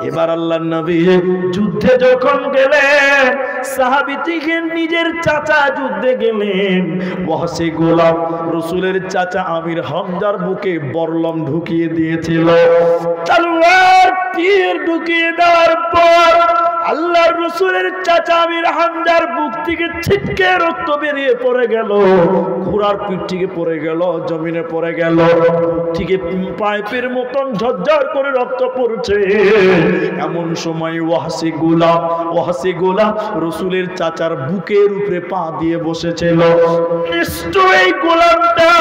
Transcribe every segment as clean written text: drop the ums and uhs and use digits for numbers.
এবার আল্লাহর নবী যুদ্ধে যখন গেলেন, সাহাবী থেকে নিজের চাচা যুদ্ধে গেলেন, ওয়াহশী গোলাম রাসূলের চাচা আমির হামজার বুকে বরলম ঢুকিয়ে দিয়েছিল। তলোয়ার তীর ঢুকিয়ে দেওয়ার পর আল্লাহর রাসূলের চাচা আমির হামজার বুক থেকে ছিটকে রক্ত বেরিয়ে পড়ে গেল, ঘোড়ার পিঠ থেকে পড়ে গেল, জমিনে পড়ে গেল, থেকে পাইপের মতন ঝরঝর করে রক্ত পড়ছে। এমন সময় ওয়াহশী গোলাম রাসূলের চাচার বুকের উপরে পা দিয়ে বসেছিল। নিশ্চয়ই গোলামটা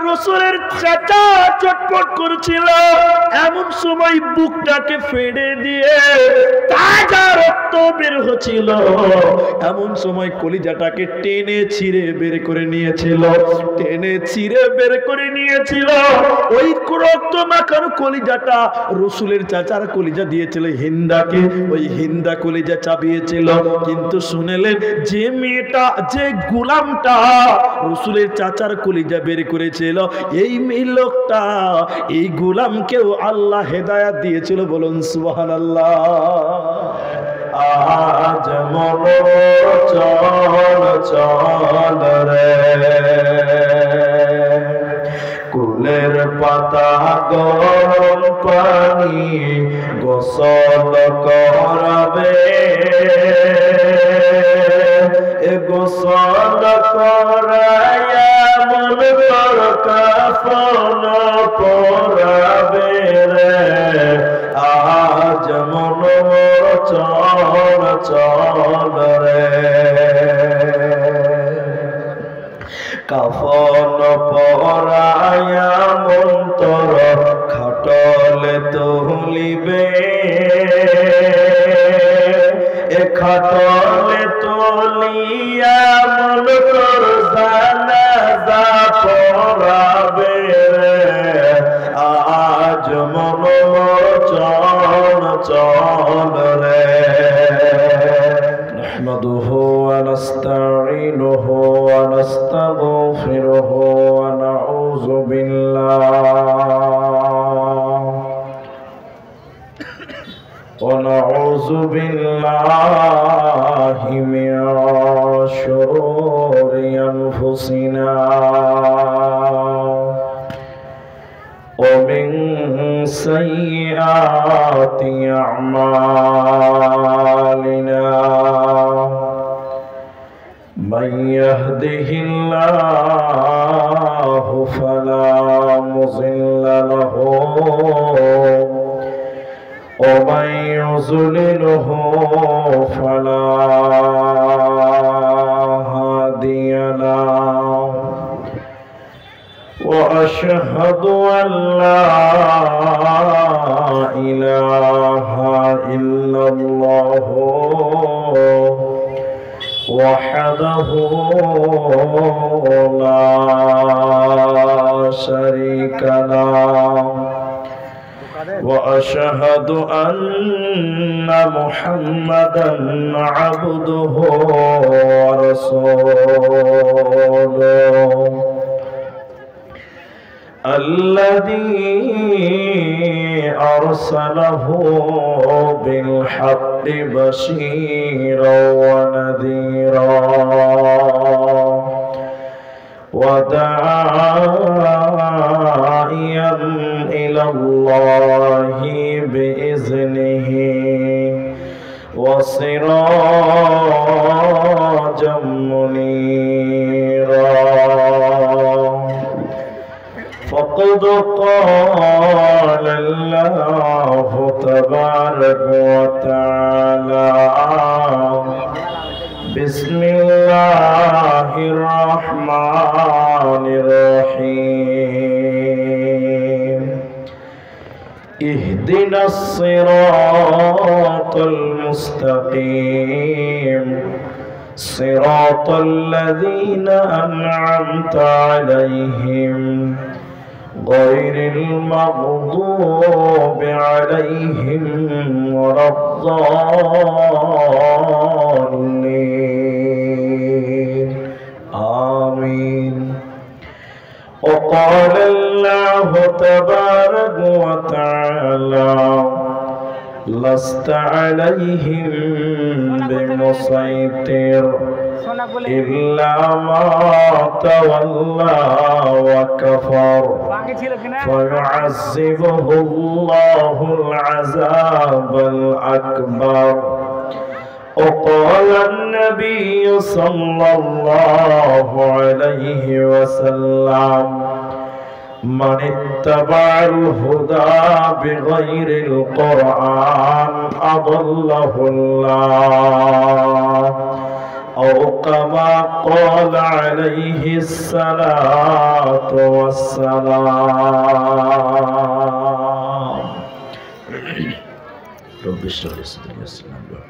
রাসূলের চাচা চটপট করছিল। এমন সময় বুকটাকে ফেড়ে দিয়ে তাজা রক্ত বের হচ্ছিল। এমন সময় কলিজাটাকে টেনে ছিঁড়ে বের করে নিয়েছিল, ওই রক্ত মাখানো কলিজাটা রাসূলের চাচার কলিজা দিয়েছিল হিন্দাকে, ওই হিন্দা কলিজা চাবিয়েছিল। কিন্তু শুনলেন যে মেয়েটা, যে গোলামটা রাসূলের চাচার কলিজা বের করেছিল, এই লোকটা, এই গোলামকেও আল্লাহ হেদায়েত দিয়েছিল। বলুন সুবহানাল্লাহ। আজ মন চল চল রে, কুলের পাতা গরম পানি গোসল করাবে, গোসল করায়া মন কর কাফন পরাবে রে। আজ মন চল চল রে, কাফন পরায়া মন্তর খাটলে তুলিবে, এ খাটলে তুলিয়া মন কর জানাজা পড়াবে রে। আজ মন চল চল রে। নাহমাদুহু ওয়া নাস্তাঈনুহু ওয়া নাস্তাগফিরুহু ওয়া নাউযু বিল্লাহি মিন শুরুরি আনফুসিনা ওয়া মিন সাইয়্যাতি আ'মালিনা। من يهده الله فلا مضل له ومن يضلله فلا هادي له وأشهد أن لا إله إلا الله وحده لا شريك له وأشهد أن محمدا عبده ورسوله الذي أرسله بالحق بشيرا ونذيرا وداعيا إلى الله بإذنه وسراجا منيرا. فقد قال الله تبارك وتعالى بسم الله الرحمن الرحيم اهدنا الصراط المستقيم صراط الذين أنعمت عليهم غير المغضوب عليهم ولا الضالين آمين. وقال الله تبارك وتعالى لست عليهم بمسيطر إلا ما تولى وكفر فيعذبه الله العذاب الأكبر. وقال النبي صلى الله عليه وسلم من اتبع الهدى بغير القرآن أضله الله أو كما قال عليه الصلاة والسلام. رب اشرح لي صدري ويسر لي أمري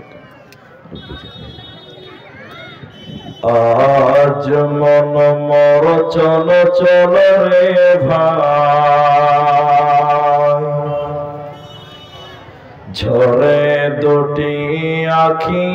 আজ মন মর চল চল রে ভাই, ঝরে দুটি আখি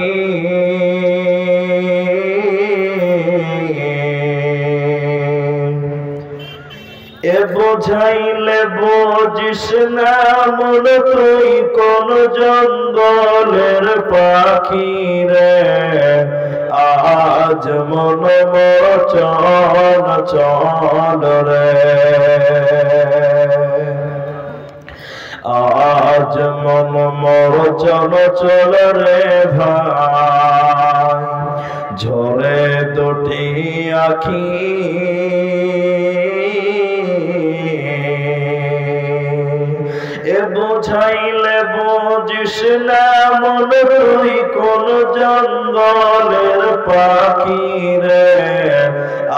এ বোঝাইলে বুঝিস না মন তুই কোন জঙ্গলের পাখি রে। আজ মন মর চল চল রে, আজ মন মর চল চল রে ভাই, ঝরে দুটি আখি এ বোঝাইলে বুঝিস না মন তুই কোন জঙ্গলের পাখি রে।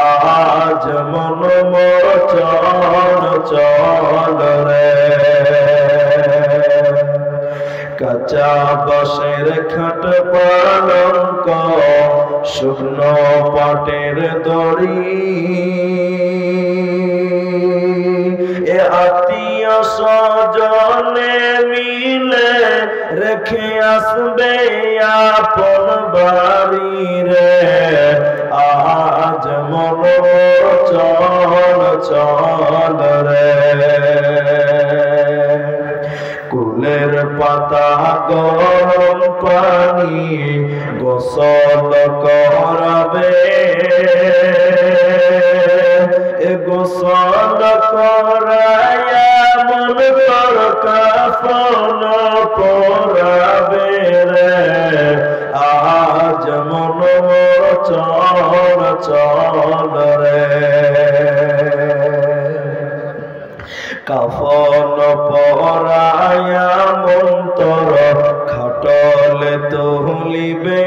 আজ মন মর চল চল রে, কাঁচা বাঁশের খাট পালঙ্ক শুকনো পাটের দড়ি এ আত্মীয় স্বজনে মিলে রেখে আসবে আপন বাড়ি রে। আজ মন চল চল রে, কুলের পাতা গরম পানি গোসল করাবে, গোসল করায়া মন তোর কাফন পরাবে রে। আজ মন চল চল রে, কাফন পরায়া মন তোর খাটলে তুলিবে,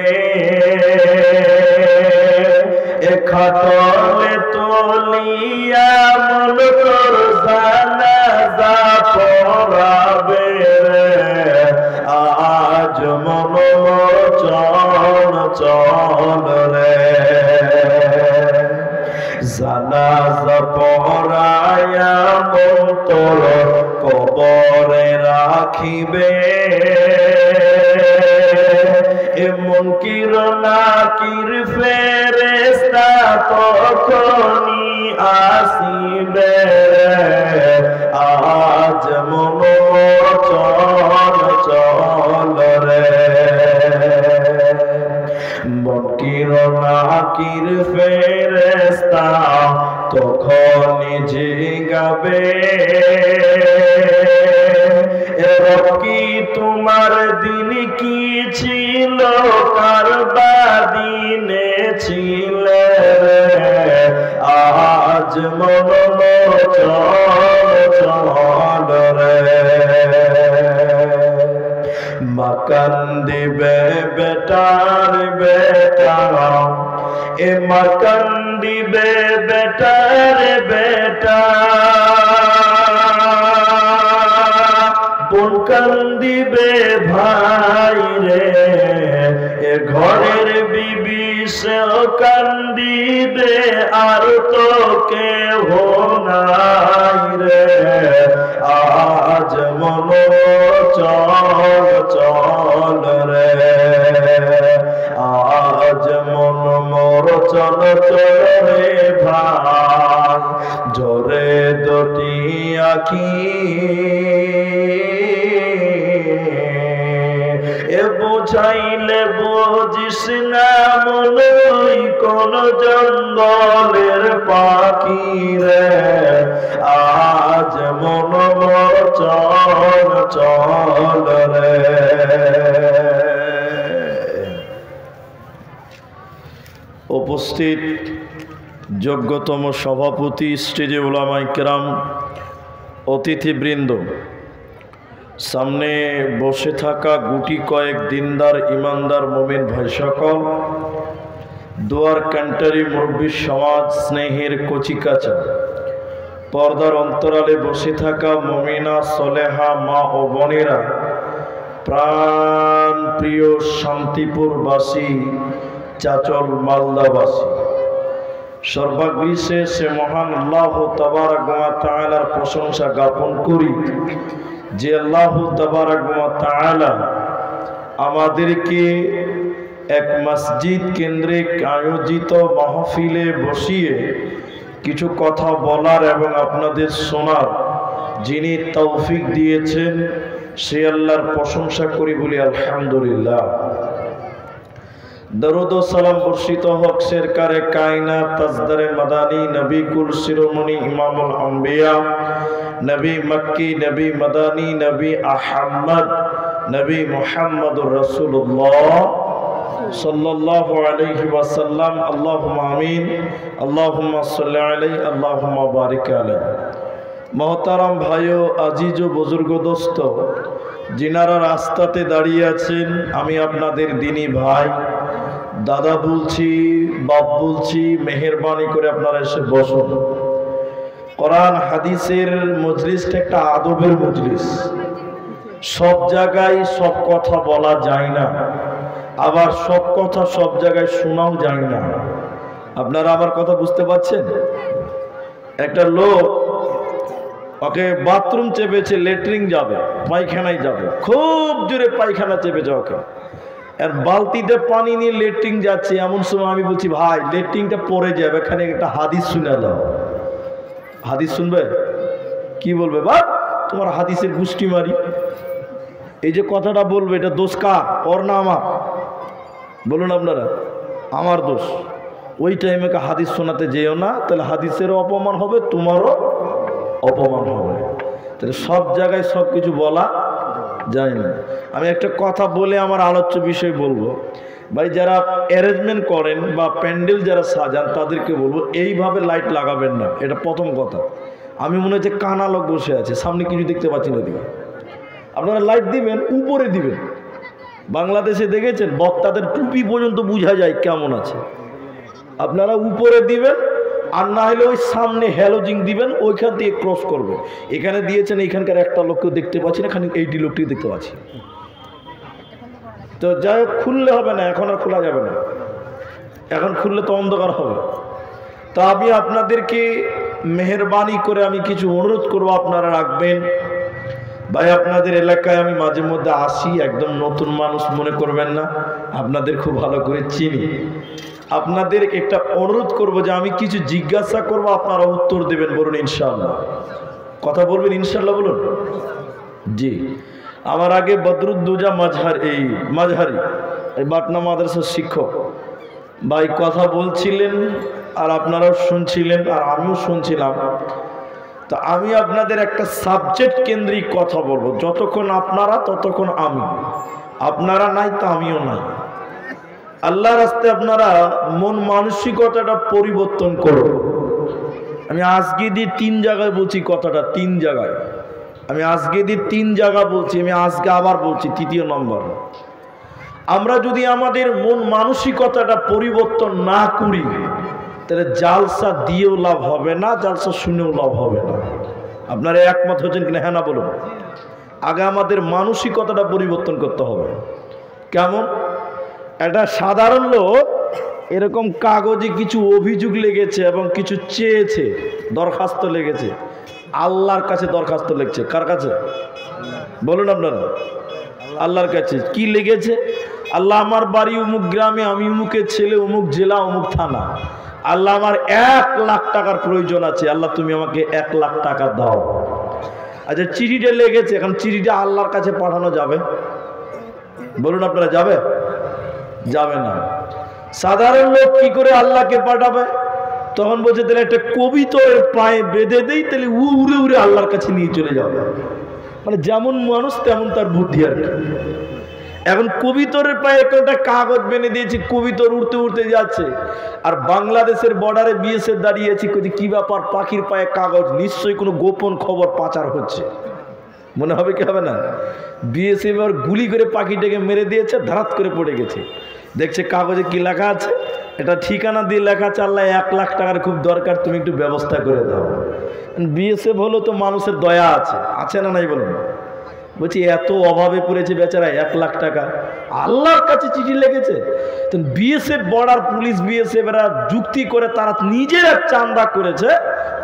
এ খাটলে তুলিয়া মন তোর জানাজা পড়াবে রে। আজ মন চল চল রে, জানাজা পড়ায়া মন তোর কবরে রাখিবে, এমন কির নাকির ফেরেশতা তখনই আসিবে। আজ মন চল চল রে, মনকির নাকির ফেরেশতা তখনই জিগাবে, কি তোমার দিন কি ছিল কারবা দিনে ছিলে রে। আজ মন চল চল রে, মাকান দিবে বেটার বেটা, এ মাকান দিবে বেটার বেটা, বোন কান্দিবে ভাই রে, এ ঘরের বিবি সেও কান্দিবে আর তো কেহ নাই রে। আজ মন চল চল রে, আজ মন মোর চল চল রে ভাই, জোরে দুটি আখি এ বোঝাইলে বুঝিস না মনই কোন জঙ্গলের পাখি রে, আজ মন চল চল রে। উপস্থিত যোগ্যতম সভাপতি, স্টেজে উলামায়ে কেরাম, অতিথিবৃন্দ, সামনে বসে থাকা গুটি কয়েক দিনদার ইমানদার মুমিন ভাই সকল, দুয়ার কান্টারি মুরব্বী সমাজ, স্নেহের কচিকাচা, পর্দার অন্তরালে বসে থাকা মুমিনা সলেহা মা ও বোনেরা, প্রাণ প্রিয় শান্তিপুরবাসী, চাচল মালদাবাসী, সর্বাগ্রে সে মহান আল্লাহ তাবারক ওয়া তাআলার প্রশংসা জ্ঞাপন করি যে আল্লাহ তাবারক ওয়া তাআলা আমাদেরকে এক মসজিদ কেন্দ্রিক আয়োজিত মাহফিলে বসিয়ে কিছু কথা বলার এবং আপনাদের শোনার যিনি তৌফিক দিয়েছেন, সে আল্লাহর প্রশংসা করি, বলি আলহামদুলিল্লাহ। দরুদ ও সালাম বর্ষিত হোক সরকারে কায়নাত তাজদারে মাদানী নবী কুল শিরোমণি ইমামুল আম্বিয়া নবী মক্কি নবী মাদানী নবী আহমদ নবী মুহাম্মদুর রাসূলুল্লাহ সাল্লাল্লাহু আলাইহি ওয়াসাল্লাম। আল্লাহুম্মা আমিন, আল্লাহুম্মা সাল্লি আলাইহি, আল্লাহুম্মা বারিক আলাইহি। মোহতারাম ভাইও, আজিজ ও বুজুর্গ দোস্ত, যিনারা রাস্তাতে দাঁড়িয়ে আছেন, আমি আপনাদের দিনী ভাই, দাদা বলছি, বাপ বলছি, মেহেরবানি করে আপনারা এসে বসুন। কোরআন হাদিসের মজলিসটা একটা আদবের মজলিস। সব জায়গায় সব কথা বলা যায় না, আবার সব কথা সব জায়গায় শোনাও যায় না। আপনারা আমার কথা বুঝতে পারছেন? একটা লোক, ওকে বাথরুম চেপেছে, লেট্রিন যাবে, পায়খানায় যাবে, খুব জোরে পায়খানা চেপেছে ওকে, আর বালতিতে পানি নিয়ে লেট্রিন যাচ্ছে। এমন সময় আমি বলছি, ভাই লেট্রিনটা পড়ে যাবে, এখানে একটা হাদিস শুনে দাও। হাদিস শুনবে? কি বলবে? বা তোমার হাদিসের গুষ্টি মারি। এই যে কথাটা বলবে, এটা দোষ কার? ওর না আমার? বলুন আপনারা। আমার দোষ। ওই টাইমে হাদিস শোনাতে যেও না, তাহলে হাদিসেরও অপমান হবে, তোমারও অপমান হবে। তাহলে সব জায়গায় সব কিছু বলা যায় না। আমি একটা কথা বলে আমার আলোচ্য বিষয় বলবো। ভাই, যারা অ্যারেঞ্জমেন্ট করেন বা প্যান্ডেল যারা সাজান, তাদেরকে বলবো এইভাবে লাইট লাগাবেন না। এটা প্রথম কথা। আমি মনে হচ্ছে কানা লোক বসে আছে, সামনে কিছু দেখতে পাচ্ছি না। দিকে আপনারা লাইট দিবেন, উপরে দিবেন। বাংলাদেশে দেখেছেন বক্তাদের টুপি পর্যন্ত বোঝা যায় কেমন আছে। আপনারা উপরে দিবেন, আর না হলে ওই সামনে হ্যালোজিং দিবেন, ওইখান থেকে ক্রস করবে। এখানে দিয়েছেন, এইখানকার একটা লোককেও দেখতে পাচ্ছি না, এখানে 80 লোকটি দেখতে পাচ্ছি। তো যাই হোক, খুললে হবে না, এখন আর খোলা যাবে না। এখন খুললে তো অন্ধকার হবে। তা আমি আপনাদেরকে মেহেরবানি করে আমি কিছু অনুরোধ করবো, আপনারা রাখবেন। ভাই, আপনাদের এলাকায় আমি মাঝে মধ্যে আসি, একদম নতুন মানুষ মনে করবেন না, আপনাদের খুব ভালো করে চিনি। আপনাদের একটা অনুরোধ করব যে আমি কিছু জিজ্ঞাসা করব, আপনারা উত্তর দেবেন। বলুন ইনশাআল্লাহ। কথা বলবেন ইনশাআল্লাহ, বলুন। জি, আমার আগে বদরুদ্দোজা মাঝহারি এই বাটনা মাদ্রাসার শিক্ষক ভাই কথা বলছিলেন, আর আপনারাও শুনছিলেন, আর আমিও শুনছিলাম। তো আমি আপনাদের একটা সাবজেক্ট কেন্দ্রিক কথা বলবো। যতক্ষণ আপনারা ততক্ষণ আমি, আপনারা নাই তো আমিও নাই। আল্লাহর রাস্তায় আপনারা মন মানসিকতাটা পরিবর্তন করো। আমি আজকে দিয়ে 3 জায়গায় বলছি কথাটা, 3 জায়গায়। আমি আজকে দিয়ে 3 জায়গা বলছি, আমি আজকে আবার বলছি 3য় নম্বর। আমরা যদি আমাদের মন মানসিকতাটা পরিবর্তন না করি, তাহলে জালসা দিয়েও লাভ হবে না, জালসা শুনেও লাভ হবে না। আপনারা একমত হচ্ছেন কিনা? হ্যাঁ না বলুন। আগে আমাদের মানসিকতাটা পরিবর্তন করতে হবে। কেমন? একটা সাধারণ লোক এরকম কাগজে কিছু অভিযোগ লেগেছে এবং কিছু চেয়েছে, দরখাস্ত লেগেছে, আল্লাহর কাছে দরখাস্ত লিখছে। কার কাছে? বলুন আপনারা। আল্লাহর কাছে। কি লেগেছে? আল্লাহ, আমার বাড়ি অমুক গ্রামে, আমি অমুকের ছেলে, অমুক জেলা, অমুক থানা। আল্লাহ, আমার 1 লাখ টাকার প্রয়োজন আছে, আল্লাহ তুমি আমাকে 1 লাখ টাকা দাও। আচ্ছা, চিঠিটা লেগেছে, এখন চিঠিটা আল্লাহর কাছে পাঠানো যাবে? বলুন আপনারা যাবে? যাবে না। সাধারণ লোক কি করে আল্লাহকে পাঠাবে? তখন বলছে তাহলে একটা কবিতরের পায়ে বেঁধে দেই, তাহলে উড়ে উড়ে আল্লাহর কাছে নিয়ে চলে যাবে। মানে যেমন মানুষ তেমন তার বুদ্ধি আর কি। এখন কবিতরের পায়ে একটা কাগজ বেঁধে দিয়েছি, কবিতর উড়তে উড়তে যাচ্ছে, আর বাংলাদেশের বর্ডারে বিএসএফ দাঁড়িয়েছি, কি ব্যাপার, পাখির পায়ে কাগজ, নিশ্চয়ই কোনো গোপন খবর পাচার হচ্ছে। মনে হবে কি হবে না? বিএসএফ আর গুলি করে পাখিটাকে মেরে দিয়েছে, ধারাত করে পড়ে গেছে। দেখছে কাগজে কি লেখা আছে, এটা ঠিকানা দিয়ে লেখা আছে, আল্লাহ 1 লাখ টাকার খুব দরকার, তুমি একটু ব্যবস্থা করে দাও। বিএসএফ হলো তো মানুষের দয়া আছে, আছে না নাই বলুন? বলছি এত অভাবে পড়েছে বেচারা, 1 লাখ টাকা আল্লাহর কাছে চিঠি লেগেছে। তো বিএসএফ, বর্ডার পুলিশ, বিএসএফ এরা যুক্তি করে তারা নিজেরা চাঁদা করেছে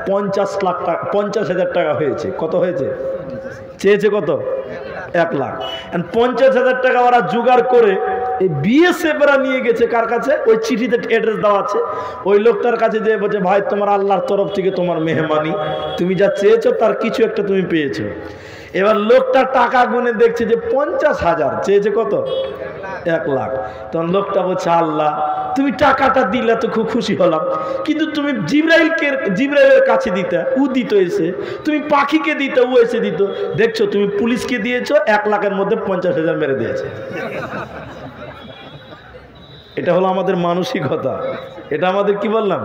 50 লাখ টাকা, 50,000 টাকা হয়েছে। কত হয়েছে? চেয়েছে কত? 1 লাখ। 50,000 টাকা ওরা জোগাড় করে এই বিএসএফ এরা নিয়ে গেছে কার কাছে? ওই চিঠিতে অ্যাড্রেস দেওয়া আছে, ওই লোকটার কাছে যে বলছে ভাই তোমার আল্লাহর তরফ থেকে তোমার মেহমানি, তুমি যা চেয়েছো তার কিছু একটা তুমি পেয়েছো। এবার লোকটা টাকা গুনে দেখছে যে 50,000 চেয়েছে, কত? 1 লাখ। তখন লোকটা বলছে আল্লাহ তুমি টাকাটা দিলে তো খুব খুশি হলাম, কিন্তু তুমি জিব্রাইলের কাছে দিতে, ও দিত এসে, তুমি পাখিকে দিতে, ও এসে দিত, দেখছো তুমি পুলিশকে দিয়েছো, 1 লাখের মধ্যে 50,000 মেরে দিয়েছে। এটা হলো আমাদের মানসিকতা। এটা আমাদের কি বললাম?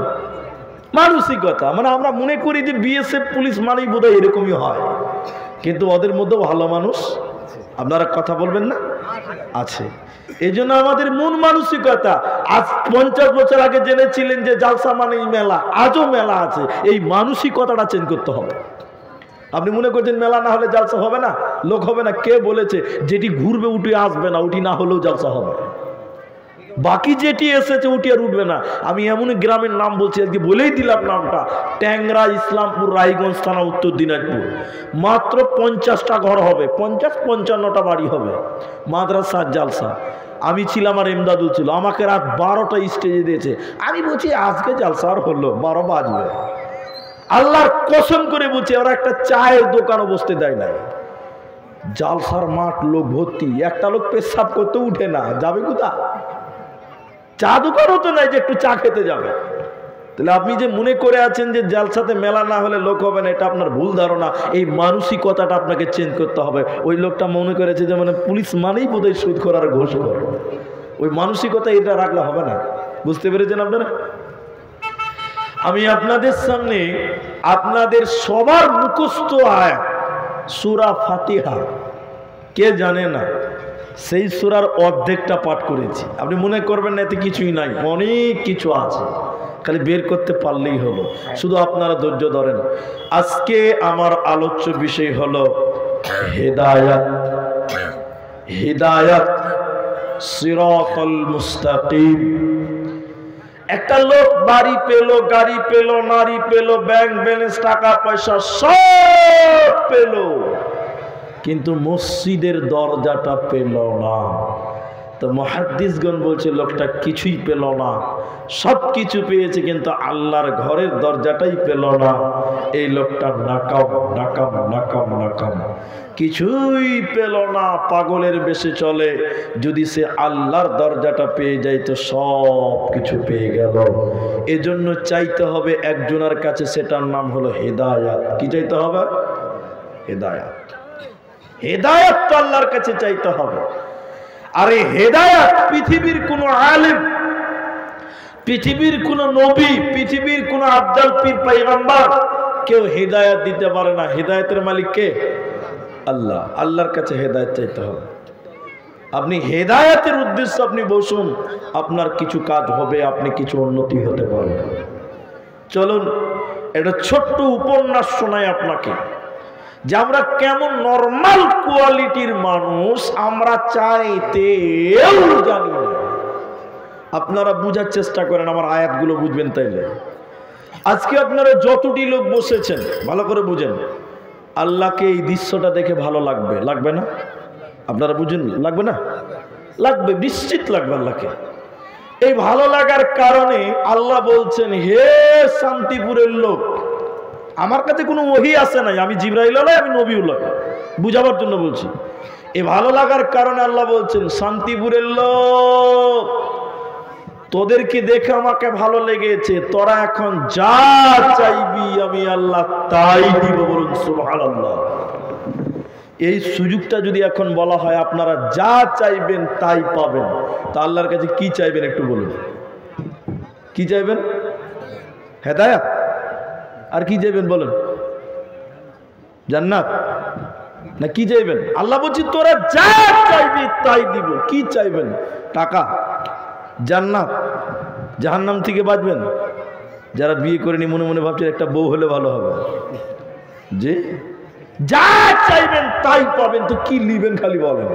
মানসিকতা। মানে আমরা মনে করি যে বিএসএফ পুলিশ মানেই বোধহয় এরকমই হয়, কিন্তু ওদের মধ্যেও ভালো মানুষ, আপনারা কথা বলবেন না, আছে। এই জন্য আমাদের মন মানসিকতা। আজ 50 বছর আগে জেনেছিলেন যে জালসা মানেই মেলা, আজও মেলা আছে, এই মানসিকতাটা চেঞ্জ করতে হবে। আপনি মনে করছেন মেলা না হলে জালসা হবে না, লোক হবে না? কে বলেছে যেটি ঘুরবে উঠে আসবে না, উঠি না হলেও জালসা হবে? বাকি যেটি এসেছে উঠি আর উঠবে না। আমি এমন গ্রামের নাম বলছি, আজকে বলেই দিলাম নামটা, ট্যাংরা, ইসলামপুর, রায়গঞ্জ থানা, উত্তর দিনাজপুর। মাত্র 50টা ঘর হবে, 50-55টা বাড়ি হবে, মাদ্রাসার জালসা। আমি ছিলাম আর এমদাদুল ছিল, আমাকে রাত 12টা স্টেজে দিয়েছে। আমি বলছি আজকে জালসা আর হলো, 12 বাজবে। আল্লাহর কসম করে বলছি ওরা একটা চায়ের দোকানও বসতে দেয় না। জালসার মাঠ লোক ভর্তি, একটা লোক পেশাব করতে উঠে না, যাবে কোথা? চা দোকানও তো নাই যে একটু চা খেতে যাবে। তাহলে আপনি যে মনে করে আছেন যে জালসাতে মেলা না হলে লোক হবে না, এটা আপনার ভুল ধারণা। এই মানসিকতাটা আপনাকে চেঞ্জ করতে হবে। ওই লোকটা মনে করেছে যে মানে পুলিশ মানেই বোধহয় সুদখোর আর ঘুষখোর, ওই মানসিকতা এটা রাখলে হবে না। বুঝতে পেরেছেন আপনারা? আমি আপনাদের সামনে আপনাদের সবার মুখস্থ আয়াত সূরা ফাতিহা, কে জানে না, সেই সূরার অর্ধেকটা পাঠ করেছি। আপনি মনে করবেন না এতে কিছুই নাই, অনেক কিছু আছে, খালি বের করতে পারলেই হলো। শুধু আপনারা ধৈর্য ধরেন। আজকে আমার আলোচ্য বিষয় হলো হিদায়াত। হিদায়াত, সিরাতাল মুস্তাকিম। একটা লোক বাড়ি পেল, গাড়ি পেল, নারী পেল, ব্যাংক ব্যালেন্স, টাকা পয়সা সব পেল, কিন্তু মসজিদের দরজাটা পেল না। তো মুহাদ্দিসগণ বলছে লোকটা কিছুই পেল না, সব কিছু পেয়েছে কিন্তু আল্লাহর ঘরের দরজাটাই পেল না। এই লোকটা নাকাম নাকাম নাকাম নাকাম, কিছুই পেল না, পাগলের বেশে চলে। যদি সে আল্লাহর দরজাটা পেয়ে যায় তো সব কিছু পেয়ে গেল। এজন্য চাইতে হবে একজনের কাছে, সেটার নাম হলো হেদায়াত। কি চাইতে হবে? হেদায়াত। হেদায়াত তো আল্লাহর কাছে চাইতে হবে। আর এই হেদায়াত পৃথিবীর কোন আলেম, পৃথিবীর কোন নবী, পৃথিবীর কোন আফজাল পীর পয়গম্বর কেউ হেদায়াত দিতে পারে না। হেদায়াতের মালিক কে? আল্লাহ। আল্লাহর কাছে হেদায়াত চাইতে হবে। আপনি হেদায়াতের উদ্দেশ্যে আপনি বসুন, আপনার কিছু কাজ হবে, আপনি কিছু উন্নতি হতে পারবেন। চলুন একটা ছোট্ট উপন্যাস শোনাই আপনাকে, যে আমরা কেমন নরমাল কোয়ালিটির মানুষ, আমরা চাইতেও জানি না। আপনারা বুঝার চেষ্টা করেন, আমার আয়াতগুলো বুঝবেন তাইলে। আজকে আপনারা যতটি লোক বসেছেন ভালো করে বুঝেন, আল্লাহকে এই দৃশ্যটা দেখে ভালো লাগবে, লাগবে না? আপনারা বুঝেন, লাগবে না? লাগবে, নিশ্চিত লাগবে আল্লাহকে। এই ভালো লাগার কারণে আল্লাহ বলছেন, হে শান্তিপুরের লোক, আমার কাছে কোনো ওহী আসে নাই, আমি জিবরাইল নয়, আমি নবীও নয়, বুঝাবার জন্য বলছি। এই ভালো লাগার কারণে আল্লাহ বলছেন, শান্তিপুরের লোক, তোদেরকে দেখে আমাকে ভালো লেগেছে, তোরা এখন যা চাইবি আমি আল্লাহ তাই দিব। বলুন সুবহানাল্লাহ। এই সুযোগটা যদি এখন বলা হয় আপনারা যা চাইবেন তাই পাবেন, তা আল্লাহর কাছে কি চাইবেন একটু বলুন। কি চাইবেন? হেদায়েত? আর কি চাইবেন বলেন? জান্নাত না কি চাইবেন? আল্লাহ বলছি তোরা যা চাইবি তাই দিব। কি চাইবেন? টাকা, জান্নাত, জাহান্নাম থেকে বাঁচবেন? যারা বিয়ে করেনি মনে মনে ভাবছেন একটা বউ হলে ভালো হবে, যে যা চাইবেন তাই পাবেন, তো কি নিবেন খালি বলেন।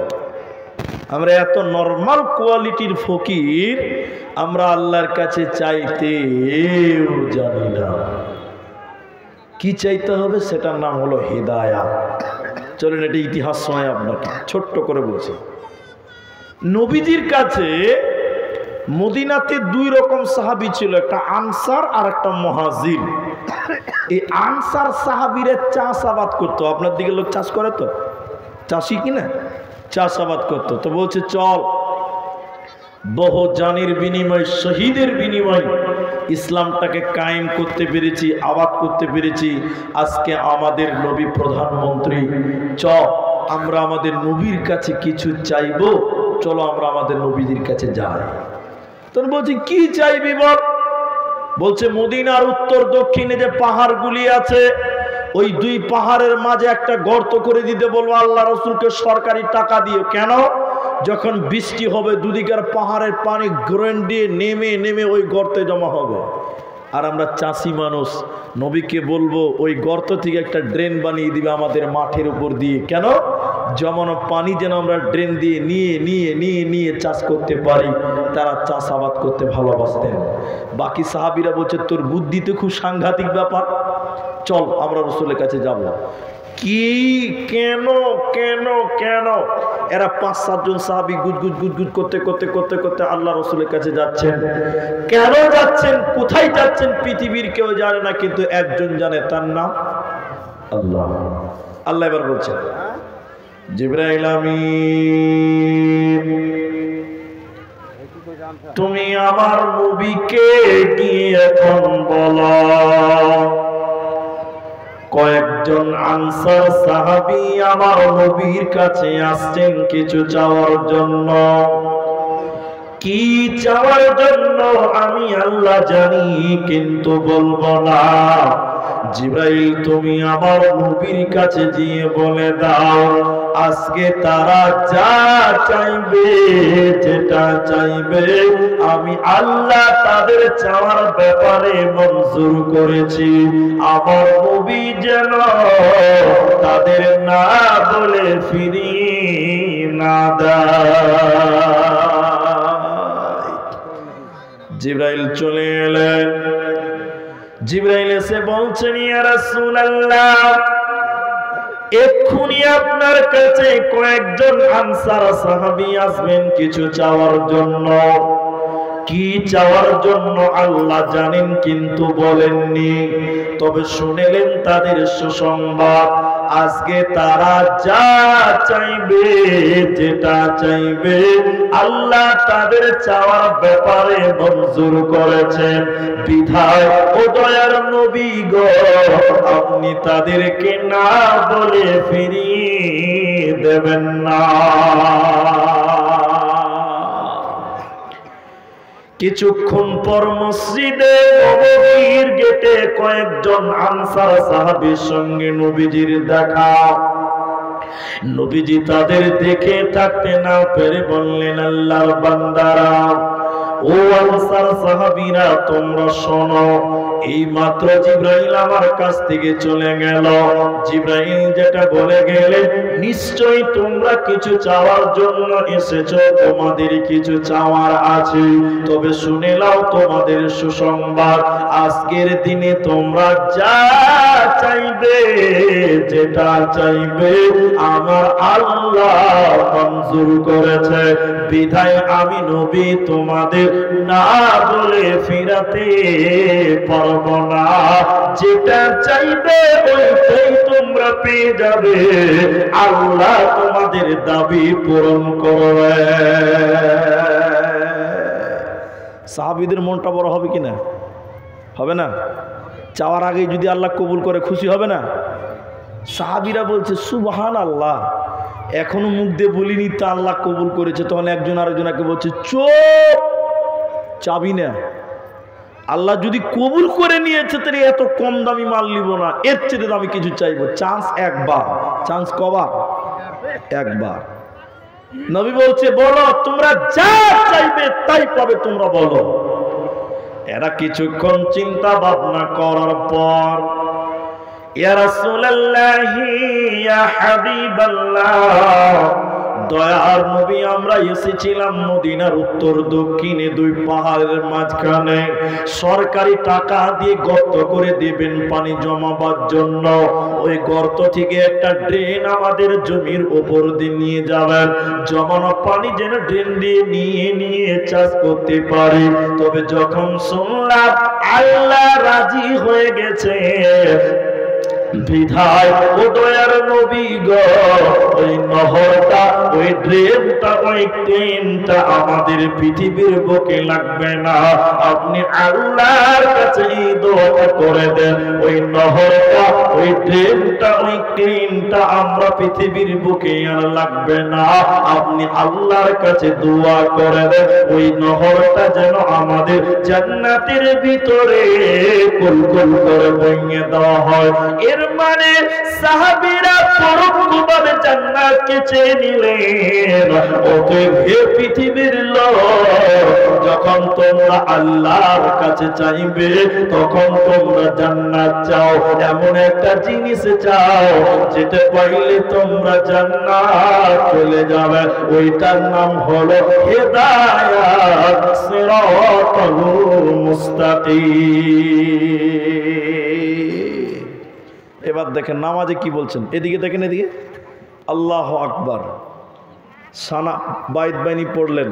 আমরা এত নরমাল কোয়ালিটির ফকির, আমরা আল্লাহর কাছে চাইতেও জানি না কি চাইতে হবে। সেটার নাম হলো হিদায়াত। চলেন এটা ইতিহাস শোনাই আপনাকে, ছোট্ট করে বলছি। নবীজির কাছে মদিনাতে দুই রকম সাহাবী ছিল, একটা আনসার আর একটা মুহাজির। এই আনসার সাহাবীরা চাষাবাদ করতো। আপনার দিকে লোক চাষ করে তো, চাষি কিনা, চাষাবাদ করতো। তো বলছে চল, বহু জানের বিনিময়, শহীদের বিনিময় ইসলামটাকে কায়েম করতে পেরেছি, আবাদ করতে পেরেছি। আজকে আমাদের নবী প্রধানমন্ত্রী, চল আমরা আমাদের নবীর কাছে কিছু চাইবো, চলো আমরা আমাদের নবীজির কাছে যাই। তখন বলছি কি চাইবি বল? বলছে মদিনার উত্তর দক্ষিণে যে পাহাড়গুলি আছে, ওই দুই পাহাড়ের মাঝে একটা গর্ত করে দিতে বলবো আল্লাহ রসুলকে সরকারি টাকা দিয়ে। কেন? যখন বৃষ্টি হবে দুদিকের পাহাড়ের পানি গ্রেন দিয়ে নেমে নেমে ওই গর্তে জমা হবে। আর আমরা চাষি মানুষ, নবীকে বলবো ওই গর্ত থেকে একটা ড্রেন বানিয়ে দিবে আমাদের মাঠের উপর দিয়ে। কেন? জমানো পানি যেন আমরা ড্রেন দিয়ে নিয়ে নিয়ে নিয়ে নিয়ে চাষ করতে পারি। তারা চাষাবাদ করতে ভালোবাসতেন। বাকি সাহাবীরা বলছে তোর বুদ্ধিতে খুব সাংঘাতিক ব্যাপার, চল আমরা রসুলের কাছে যাব। কি কেন কেন কেন? এরা 5-7 জন সাহাবী গুজগুজ গুজগুজ করতে করতে করতে করতে আল্লাহ রসুলের কাছে যাচ্ছেন। কেন যাচ্ছেন, কোথায় যাচ্ছেন পৃথিবীর কেউ জানে না, কিন্তু একজন জানে, তার নাম আল্লাহ। আল্লাহ এবার বলছেন, জিবরাইল আমিন, তুমি আমার নবীকে গিয়ে এখন বলো কয়েকজন আনসার সাহাবী আমার নবীর কাছে আসছেন কিছু চাওয়ার জন্য। কি চাওয়ার জন্য আমি আল্লাহ জানি, কিন্তু বলবো না। জিবরাইল তুমি আমার নবীর কাছে গিয়ে বলে দাও আজকে তারা যা চাইবে, যেটা চাইবে আমি আল্লাহ তাদের চাওয়ার ব্যাপারে মঞ্জুর করেছি। আমার নবী যেন তাদের না বলে ফিরিয়ে না দেয়। জিবরাইল চলে এলেন। জিবরাইল এসে বলছেন, ইয়া রাসূলুল্লাহ, এক্ষুনি আপনার কাছে কয়েকজন আনসার সাহাবী আসবেন কিছু চাওয়ার জন্য। কি চাওয়ার জন্য আল্লাহ জানেন, কিন্তু বলেননি। তবে শুনলেন তাদের সুসংবাদ, আজকে তারা যা চাইবে, যেটা চাইবে আল্লাহ তাদের চাওয়ার ব্যাপারে মঞ্জুর করেছেন। বিধায় ও দয়ার নবী গো, আপনি তাদেরকে না বলে ফিরিয়ে দেবেন না। কিছুক্ষণ পর মসজিদে নববীর গেটে কয়েকজন আনসার সাহাবীর সঙ্গে নবীজির দেখা। নবীজি তাদের দেখে থাকতে না পেরে বললেন, আল্লাহর বান্দারা, ও আনসার সাহাবীরা, তোমরা শোনো। এই মাত্র জিবরাইল আমার কাছ থেকে চলে গেল। জিবরাইল যেটা বলে গেলেন, নিশ্চয়ই তোমরা কিছু চাওয়ার জন্য এসেছো, তোমাদের কিছু চাওয়ার আছে। তবে শুনে নাও তোমাদের সুসংবাদ, আজকের দিনে তোমরা যা চাইবে, যেটা চাইবে আমার আল্লাহ মঞ্জুর করেছে। বিধায় আমি নবী তোমাদের না বলে ফিরাতে পারবো না। যেটা চাইবে ওইটাই তোমরা পেয়ে যাবে, আল্লাহ তোমাদের দাবি পূরণ করবে। সাহাবীদের মনটা বড় হবে কিনা? হবে না? চাওয়ার আগে যদি আল্লাহ কবুল করে খুশি হবে না? সাহাবীরা বলছে সুবহানাল্লাহ, এখনো মুখ দিয়ে বলিনি তা আল্লাহ কবুল করেছে। তখন একজন আরেকজনকে বলছে চুপ, চাবি না। আল্লাহ যদি কবুল করে নিয়েছে তাহলে এত কম দামি মাল নিব না, এর চেয়ে দামি কিছু চাইবো। চান্স একবার। চান্স কবার? একবার। নবী বলছে বলো, তোমরা যা চাইবে তাই পাবে, তোমরা বলো। এরা কিছুক্ষণ চিন্তা ভাবনা করার পর ইয়া রাসূলুল্লাহি ইয়া হাবিবাল্লাহ, দয়ার নবী আমরা এসেছিলাম মদিনার উত্তর দক্ষিণে দুই পাহাড়ের মাঝখানে, সরকারি টাকা দিয়ে গর্ত করে দিবেন পানি জমাবার জন্য। ওই গর্ত থেকে একটা ড্রেন আমাদের জমির উপর দিয়ে নিয়ে যাবেন, জমানো পানি যেন ড্রেন দিয়ে নিয়ে চাষ করতে পারি। তবে যখন শুনলাম আল্লাহ রাজি হয়ে গেছে, বিধায় ও দয়ার নবী গো, ওই নহরটা, ওই ড্রেনটা, ওই ট্রেনটা আমাদের পৃথিবীর বুকে লাগবে না। আপনি আল্লাহর কাছে এই দোয়া করে দেন, ওই নহরটা, ওই ড্রেনটা, ওই ট্রেনটা আমরা পৃথিবীর বুকে আর লাগবে না। আপনি আল্লাহর কাছে দোয়া করে দেন, ওই নহরটা যেন আমাদের জান্নাতের ভিতরে কুলকুল করে বইয়ে দেওয়া হয়। এর মানে সাহাবীরা পরোক্ষভাবে জান্নাতকে চেয়ে নিলেন। অতএব হে পৃথিবীর লোক, যখন তোমরা আল্লাহর কাছে চাইবে তখন তোমরা জান্নাত চাও, এমন একটা জিনিস চাও যেটা পাইলে তোমরা জান্নাত চলে যাবে। ওইটার নাম হলো হিদায়াত, সিরাতাল মুস্তাকিম। এবার দেখেন নামাজে কি বলছেন, এদিকে দেখেন, এদিকে আল্লাহ আকবার। সানা বাইত বাইনি পড়লেন,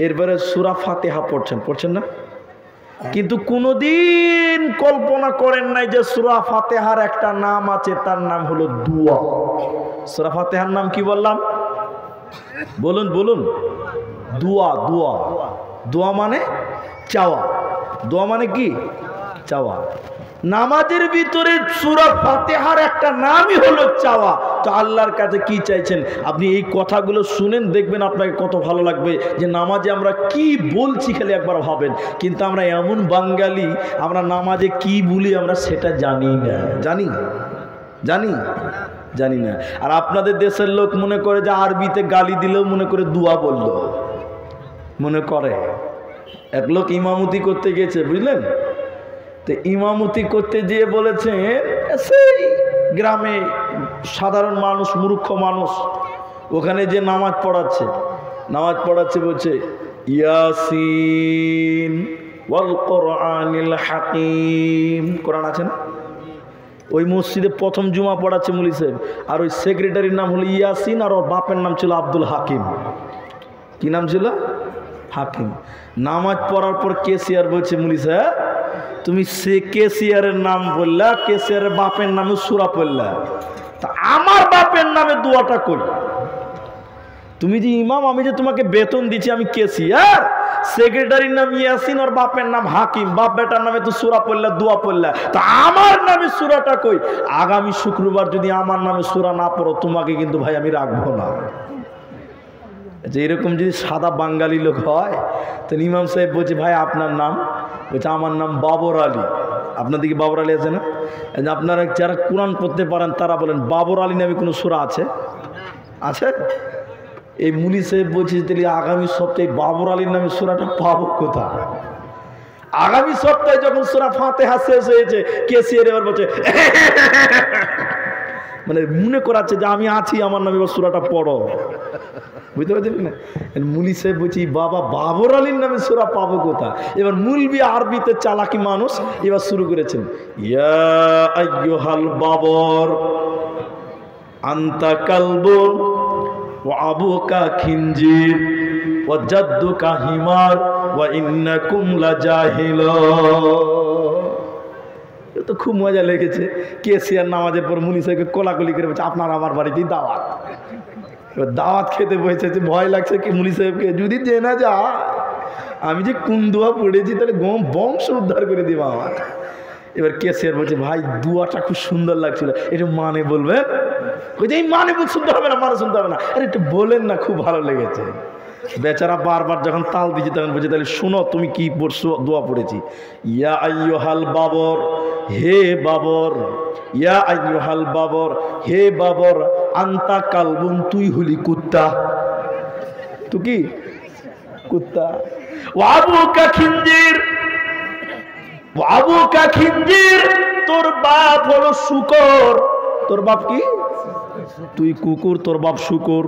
এরপরে সূরা ফাতিহা পড়ছেন না? কিন্তু কোনদিন কল্পনা করেন নাই যে সূরা ফাতিহার একটা নাম আছে, তার নাম হলো দোয়া। সূরা ফাতিহার নাম কি বললাম? বলুন বলুন। দোয়া। দোয়া, দোয়া মানে চাওয়া। দোয়া মানে কি? চাওয়া। নামাজের ভিতরে সূরা ফাতিহার একটা নামই হলো চাওয়া। তো আল্লাহর কাছে কি চাইছেন? আপনি এই কথাগুলো শুনেন, দেখবেন আপনাকে কত ভালো লাগবে যে নামাজে আমরা কি বলছি, খালি একবার ভাবেন। কিন্তু আমরা এমন বাঙালি, আমরা নামাজে কি বলি আমরা সেটা জানি না। জানি না। আর আপনাদের দেশের লোক মনে করে যে আরবিতে গালি দিলেও মনে করে দোয়া বলল, মনে করে। এক লোক ইমামতি করতে গেছে, বুঝলেন? তো ইমামতি করতে যেয়ে বলেছে, সেই গ্রামে সাধারণ মানুষ, মূর্খ মানুষ, ওখানে যে নামাজ পড়াচ্ছে বলছে ইয়াসিন ওয়াল কোরআনিল হাকিম। কোরআন আছে না? ওই মসজিদে প্রথম জুমা পড়াচ্ছে মুলি সাহেব, আর ওই সেক্রেটারির নাম হলো ইয়াসিন, আর ওর বাপের নাম ছিল আব্দুল হাকিম। কি নাম ছিল? হাকিম। নামাজ পড়ার পর কেসিয়ার বলছে, মুলি সাহেব তুমি সে কেসিয়ারের নাম বললা, কেসিয়ারের বাপের নামে সূরা পড়লা, তা আমার বাপের নামে দোয়াটা কই? তুমি যে ইমাম, আমি যে তোমাকে বেতন দিচ্ছি, আমি কেসিয়ার, সেক্রেটারির নাম ইয়াসিন আর বাপের নাম হাকিম, বাপ বেটার নামে তো সূরা পড়লা, দোয়া পড়লা, তা আমার নামে সূরাটা কই? আগামী শুক্রবার যদি আমার নামে সূরা না পড়ো, তোমাকে কিন্তু ভাই আমি রাখবো না। যে এরকম যদি সাদা বাঙালি লোক হয়, তো ইমাম সাহেব বলছে ভাই আপনার নাম? বলছে আমার নাম বাবর আলী। আপনাদের কি বাবর আলী আছে না? আপনারা যারা কোরআন পড়তে পারেন তারা বলেন বাবর আলী নামে কোনো সূরা আছে? এই মুলি সাহেব বলছে তাহলে আগামী সপ্তাহে বাবর আলীর নামে সূরাটা পাবো কোথায়? আগামী সপ্তাহে যখন সূরা ফাতিহা শেষ হয়েছে, কেসিয়ার এবার বলছে মানে মনে করাচ্ছে যে আমি আছি, আমার নামে এবার সূরাটা পড়ো। বুঝতে পারছেন না? মুলি সাহেব বলছি বাবা বাবর আলীর নামে সূরা পাবো কোথা? এবার মুলবি আরবিতে চালাকি মানুষ এবার শুরু করেছেন, ইয়া আইয়ুহাল বাবর আনতা কালবুন ওয়া আবুকা খিনজির। ওয়া জাদ্দুকা হিমার ওয়া ইন্নাকুম লাজাহিলুন। তো খুব মজা লেগেছে। কেসিয়ার নামাজের পর মুনি সাহেবকে কোলাকুলি করে বলছে আপনার আমার বাড়িতেই দাওয়াত। এবার দাওয়াত খেতে বসেছে, ভয় লাগছে কি মুনি সাহেবকে যদি জেনে যা আমি যে কোন দোয়া পড়েছি তাহলে বংশ উদ্ধার করে দিব আমার। এবার কেসিয়ার বলছে ভাই দোয়াটা খুব সুন্দর লাগছিল, একটু মানে বলবেন? ওই যে এই মানে শুনতে হবে না, মানে শুনতে হবে না, আরে একটু বলেন না, খুব ভালো লেগেছে। বেচারা বারবার যখন তাল দিচ্ছে তখন বলছে তাহলে শোনো তুমি কি পড়ছো, দোয়া পড়েছি, ইয়া আইয়ুহাল বাবর, হে বাবর, ইয়া আইয়ুহাল বাবর, হে বাবর, আন্তা কালবুন, তুই হলি কুত্তা। তুই কি কুত্তা? ওয়াবুকা খিনজির, ওয়াবুকা খিনজির, তোর বাপ হলো শুকর। তোর বাপ কি? তুই কুকুর, তোর বাপ শুকর।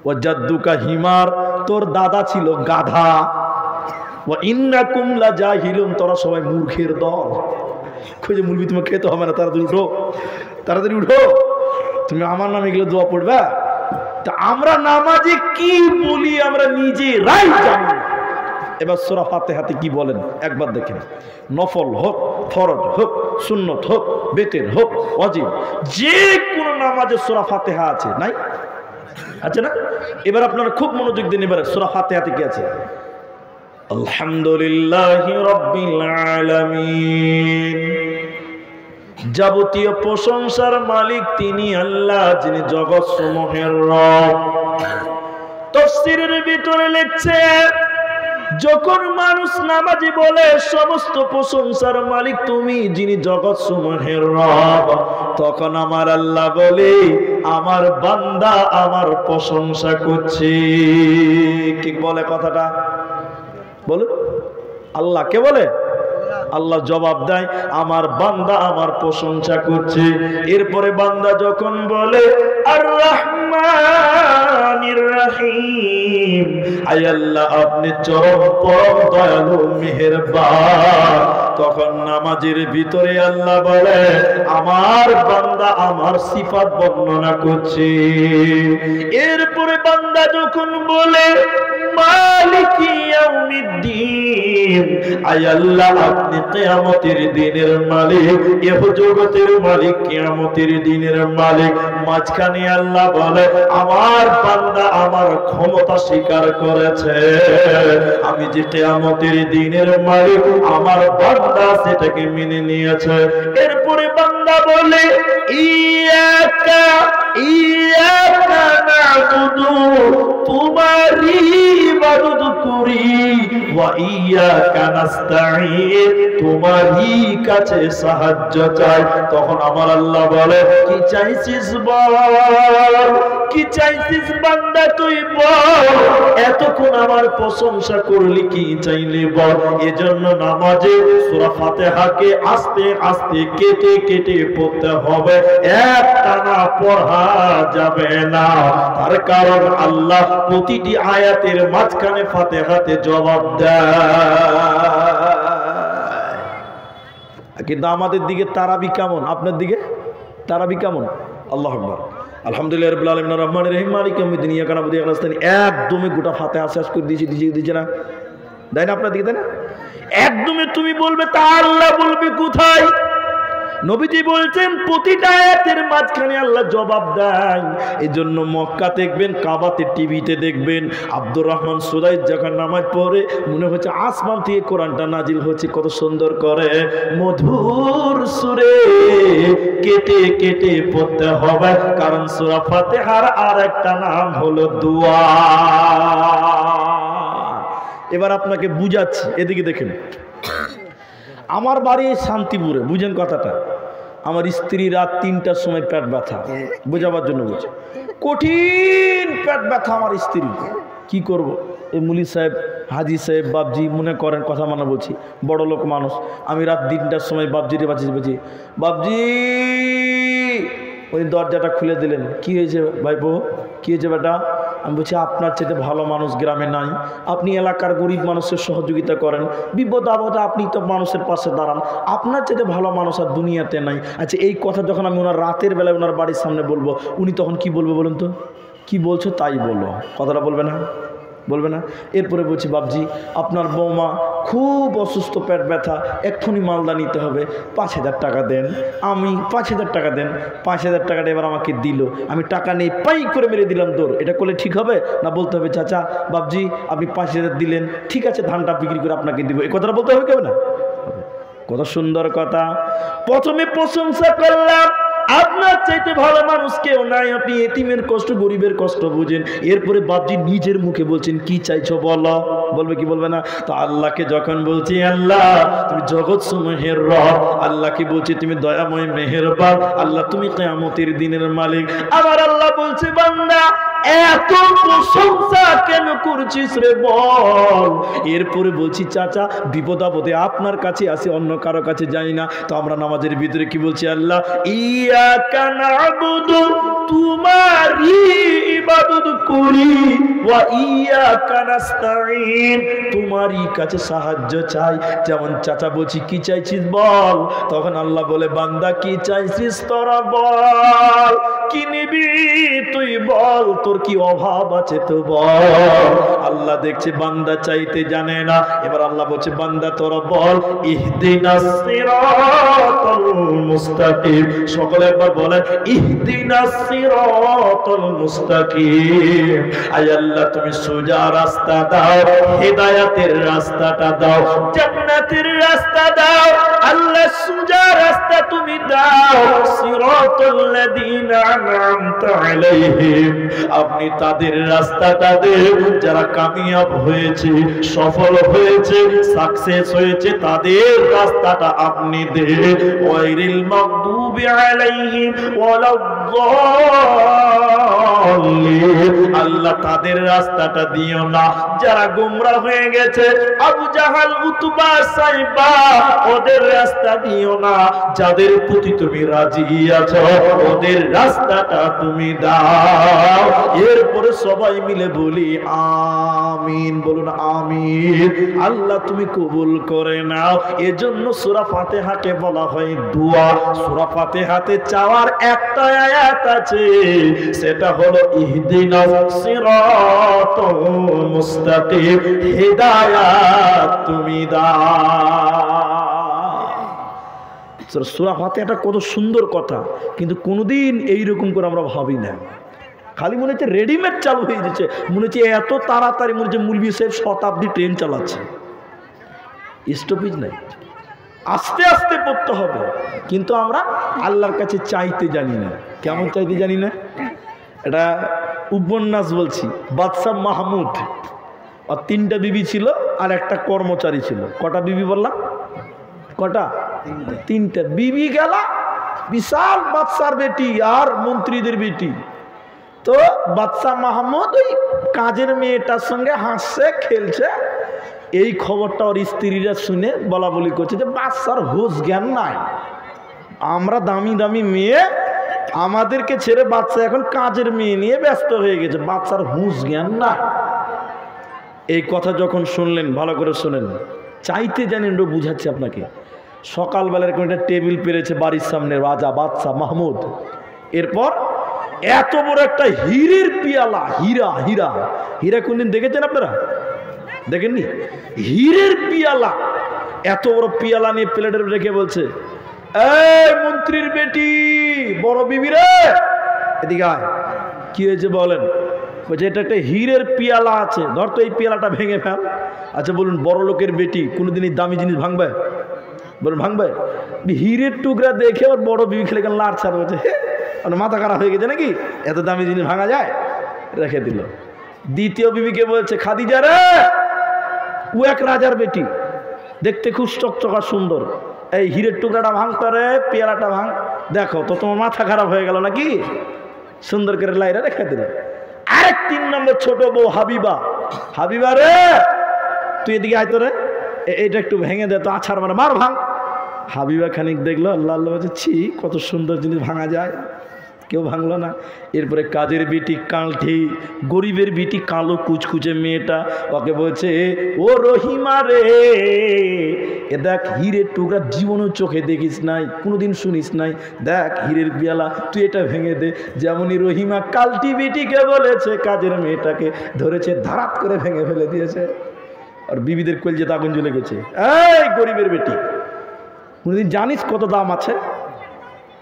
ওয়া জাদ্দুকা হিমার, তোর দাদা ছিল গাধা। ওয়া ইন্নাকুম লাজাহিলুন, তোরা সবাই মূর্খের দল। খুঁজে মুলবি তোমাকে খেতে হবে না, তাড়াতাড়ি উঠো, তাড়াতাড়ি উঠো, তুমি আমার নামে এগুলো দোয়া পড়বা। তা আমরা নামাজে কি বলি আমরা নিজেরাই জানি না। এবার সূরা ফাতিহাতে কি বলেন একবার দেখেন। নফল হোক, ফরজ হোক, সুন্নত হোক, বেতের হোক, ওয়াজিব, যে কোনো নামাজে সূরা ফাতিহা আছে নাই? আছে না? এবার আপনারা খুব মনোযোগ দিন। এবারে সূরা ফাতিহাতে কি আছে? আলহামদুলিল্লাহি রাব্বিল আলামিন, যাবতীয় প্রশংসার মালিক তিনি আল্লাহ, যিনি জগৎ সমূহের রব। তাফসীরের ভিতরে লিখছে যখন মানুষ নামাজি বলে সমস্ত প্রশংসার মালিক তুমি, যিনি জগৎ সমূহের রব, তখন আমার আল্লাহ বলে আমার বান্দা আমার প্রশংসা করছে। কি বলে কথাটা? বলো, আল্লাহ কে বলে? আল্লাহ জবাব দেয় আমার বান্দা আমার প্রশংসা করছে। এরপরে বান্দা যখন বলে আর রহমানির রহিম, আয় আল্লাহ আপনি চরম পরম দয়ালু মেহেরবান, তখন নামাজের ভিতরে আল্লাহ বলে আমার বান্দা আমার সিফাত বর্ণনা করছে। এরপরে বান্দা যখন বলে মালিকি ইয়াউমিদ্দিন, আয় আল্লাহ আপনি কিয়ামতের দিনের মালিক, ইহ জগতের মালিক, কিয়ামতের দিনের মালিক, মাঝখানে আল্লাহ বলে আমার বান্দা আমার ক্ষমতা স্বীকার করেছে, আমি যে কিয়ামতের দিনের মালিক আমার বান্দা সেটাকে মেনে নিয়েছে। এরপরে বান্দা বলে ইয়াকা ইয়াকা না'বুদু, তোমারই ইবাদত করি, ওয়া ইয়াকা নাস্তাঈন, তোমারই কাছে সাহায্য চাই। তখন আমার আল্লাহ বলে কি চাইছিস বল, কি চাইছিস বান্দা তুই বল, এতক্ষণ আমার প্রশংসা করলি, কি চাইলি বল। এজন্য নামাজে সূরা ফাতিহাকে আস্তে আস্তে কেটে কেটে পড়তে হবে, একটানা পড়া যাবে না। তার কারণ আল্লাহ প্রতিটি আয়াতের মাঝখানে ফাতিহাতে জবাব দেয়। কিন্তু আমাদের দিকে তারাবি কেমন? আপনার দিকে তারাবি কেমন? আল্লাহু আকবার, আলহামদুলিল্লাহি রাব্বিল আলামিন, আর রহমানির রহিম, মালিকি ইয়াউমিদ্দিন, ইয়্যাকা না'বুদু ওয়া ইয়্যাকা নাস্তাঈন, একদমই গোটা ফাতিহা শেষ করে দিয়েছে না? দেয় না আপনার দিকে? দেয় না? একদমই তুমি বলবে তা আল্লাহ বলবে কোথায়? নবীজি বলছেন প্রতিটা আয়াতের মাঝখানে আল্লাহ জবাব দেয়। এজন্য মক্কা দেখবেন, কাবাতে, টিভিতে দেখবেন আব্দুর রহমান সুদাই যখন নামাজ পড়ে মনে হচ্ছে আসমান থেকে কোরআনটা নাজিল হচ্ছে, কত সুন্দর করে মধুর সুরে কেটে কেটে পড়তে হবে, কারণ সূরা ফাতিহার আর একটা নাম হলো দোয়া। এবার আপনাকে বুঝাচ্ছি, এদিকে দেখেন। আমার বাড়ি শান্তিপুরে, বুঝেন কথাটা। আমার স্ত্রী রাত 3টার সময় পেট ব্যথা, বোঝাবার জন্য বলছে, কঠিন পেট ব্যথা আমার স্ত্রী। কি করব? এই মুলি সাহেব, হাজি সাহেব, বাবজি মনে করেন কথা মানে বলছি, বড় লোক মানুষ। আমি রাত 3টার সময় বাবজিরে বাঁচিয়েছি, বাবজি, উনি দরজাটা খুলে দিলেন। কি হয়েছে ভাইপো, কি হয়েছে বেটা? আমি বলছি আপনার চেয়ে ভালো মানুষ গ্রামে নাই, আপনি এলাকার গরিব মানুষের সহযোগিতা করেন, বিপদ আপদে আপনি তো মানুষের পাশে দাঁড়ান, আপনার চেয়ে ভালো মানুষ আর দুনিয়াতে নাই। আচ্ছা এই কথা যখন আমি ওনার রাতের বেলায় ওনার বাড়ির সামনে বলবো, উনি তখন কি বলবো বলুন তো? কি বলছো তাই বলো, কথাটা বলবে না? বলবে না? এরপরে বলছি বাবজি আপনার বৌমা খুব অসুস্থ, পেট ব্যথা, এক্ষুনি মালদা নিতে হবে, 5,000 টাকা দেন। আমি 5,000 টাকা দেন। 5,000 টাকাটা এবার আমাকে দিল, আমি টাকা নেই পাই করে মেরে দিলাম দৌড়। এটা করলে ঠিক হবে না? বলতে হবে চাচা বাবজি আপনি 5,000 দিলেন, ঠিক আছে ধানটা বিক্রি করে আপনাকে দিব। এই কথাটা বলতে হবে কেউ না? কত সুন্দর কথা। প্রথমে প্রশংসা করলাম, আপনার চাইতে ভালো মানুষ কেউ নাই, আপনি এতিমের কষ্ট, গরিবের কষ্ট বুঝেন। এরপরে বাপজি নিজের মুখে বলছেন কি চাইছো বলো, বলবে কি বলবে না? তো আল্লাহকে যখন বলছি আল্লাহ তুমি জগৎ সমূহের রব, আল্লাহকে বলছি তুমি দয়াময় মেহেরবান, আল্লাহ তুমি কিয়ামতের দিনের মালিক। আমার আল্লাহ বলছে বান্দা এত প্রশংসা কেন করছিস রে বল। এরপরে বলছি চাচা বিপদ আপদে আপনার কাছে আসি, অন্য কারো কাছে যাই না। তো আমরা নামাজের ভিতরে কি বলছি? আল্লাহ ইয়াকা নাবুদু, তোমারই ইবাদত করি, ওয়া ইয়াকা নাস্তাঈন, তোমারই কাছে সাহায্য চাই। যেমন চাচা বলছি কি চাইছিস বল, তখন আল্লাহ বলে বান্দা কি চাইছিস তোরা বল, কি নিবি তুই বল, তোর কি অভাব আছে তো বল। আল্লাহ দেখছে বান্দা চাইতে জানে না, এবার আল্লাহ বলছে বান্দা তোরা বল ইহদিনাস সিরাতাল মুস্তাকিম। সকলে একবার বলেন ইহদিনাস সিরাতাল মুস্তাকিম। আয় আল্লাহ তুমি সোজা রাস্তা দাও, হেদায়েতের রাস্তাটা দাও, জান্নাতের রাস্তা দাও। আল্লাহ সোজা রাস্তা তুমি দাও। সিরাতাল লাযিনা আন'আমতা আলাইহিম, আপনি তাদের রাস্তাটা দেন যারা কামিয়াব হয়েছে, সফল হয়েছে, সাকসেস হয়েছে, তাদের রাস্তাটা আপনি দেন। ওয়াইরিল মাগদুবি আলাইহিম ওয়ালাদ-দাল্লিন, আল্লাহ তাদের রাস্তাটা দিও না যারা গোমরা হয়ে গেছে, আবু জাহাল, উতবা, সাইবা, ওদের রাস্তা দিও না। যাদের প্রতি তুমি রাজি আছো ওদের রাস্তাটা তুমি দাও। এরপরে সবাই মিলে বলি আমিন, বলুন আমিন। আল্লাহ তুমি কবুল করে নাও। এজন্য সূরা ফাতিহাকে বলা হয় দোয়া। সূরা ফাতিহাতে চাওয়ার একটা আয়াত আছে, সেটা হলো ইহদিনাস সিরাতাল মুস্তাকিম, হিদায়াত তুমি দাও। সূরা ফাতিহাটা কত সুন্দর কথা, কিন্তু কোনোদিন এইরকম করে আমরা ভাবি না। খালি মনে হচ্ছে রেডিমেড চালু হয়ে যাচ্ছে, মনে হচ্ছে এত তাড়াতাড়ি মনে হচ্ছে মৌলভী সাহেব শতাব্দী ট্রেন চালাচ্ছে। স্টপেজ নাই, আস্তে আস্তে পড়তে হবে। কিন্তু আমরা আল্লাহর কাছে চাইতে জানি না। কেমন চাইতে জানি না? এটা উপন্যাস বলছি। বাদশাহ মাহমুদ আর 3টা বিবি ছিল আর একটা কর্মচারী ছিল। কটা বিবি বললাম? কটা? 3টা বিবি গেল, বিশাল বাদশার বেটি আর মন্ত্রীদের বেটি। তো বাদশাহ মাহমুদ ওই কাজের মেয়েটার সঙ্গে হাসছে, খেলছে। এই খবরটা ওর স্ত্রীরা শুনে বলা বলি করছে যে বাদশার হুঁশ জ্ঞান নাই, আমরা দামি দামি মেয়ে, আমাদেরকে ছেড়ে বাদশা এখন কাজের মেয়ে নিয়ে ব্যস্ত হয়ে গেছে, বাদশার হুঁশ জ্ঞান নাই। এই কথা যখন শুনলেন, ভালো করে শোনেন, চাইতে জানেন বুঝাচ্ছি আপনাকে। সকালবেলার এরকম একটা টেবিল পেরেছে বাড়ির সামনে রাজা বাদশাহ মাহমুদ। এরপর এত বড় একটা হীরের পিয়ালা, হীরা হীরা হীরা কোনদিন দেখেছেন আপনারা? দেখেননি? হীরের পিয়ালা, এত বড় পিয়ালা নিয়ে প্লেটের রেখে বলছে এই মন্ত্রীর বেটি, বড় বিবি রে এদিকে আয়। কি হয়েছে বলেন? বলছে এটা একটা হীরের পিয়ালা আছে, ধর তো এই পিয়ালাটা ভেঙে ফেল। আচ্ছা বলুন, বড় লোকের বেটি কোনোদিন এই দামি জিনিস ভাঙবে? বলুন ভাঙবে? হীরের টুকরা দেখে ওর বড় বিবি খেলে গেল লাড় ছাড়, বলছে মাথা খারাপ হয়ে গেছে নাকি, এত দামি জিনিস ভাঙা যায়? রেখে দিল। দ্বিতীয় বিবিকে বলছে খাদিজা রে, ও এক রাজার বেটি, দেখতে খুব চকচকা সুন্দর, এই হীরের টুকরাটা ভাঙতো রে, পেয়ারাটা ভাঙ, দেখো তো তোমার মাথা খারাপ হয়ে গেল নাকি? সুন্দর করে লাইরা রেখে দিল। আরেক 3 নম্বর ছোট বউ হাবিবা, হাবিবা রে তুই এদিকে আয় তো রে, এইটা একটু ভেঙে দে তো, আছাড় মানে মার ভাঙ। হাবিবা খানিক দেখলো, আল্লাহ আল্লাহ বলছে ছি কত সুন্দর জিনিস ভাঙা যায়, কেউ ভাঙলো না। এরপরে কাজের বেটি কালঠি, গরিবের বেটি কালো কুচকুচে মেয়েটা, ওকে বলছে ও রহিমা রে, এ দেখ হীরের টুকরা, জীবনও চোখে দেখিস নাই, কোনোদিন শুনিস নাই, দেখ হীরের বিয়ালা, তুই এটা ভেঙে দে। যেমনই রহিমা কালটি বেটিকে বলেছে, কাজের মেয়েটাকে ধরেছে, ধারাত করে ভেঙে ফেলে দিয়েছে। আর বিবিদের কলজেতে আগুন জ্বলে গেছে। এই গরিবের বেটি, কোনোদিন জানিস কত দাম আছে?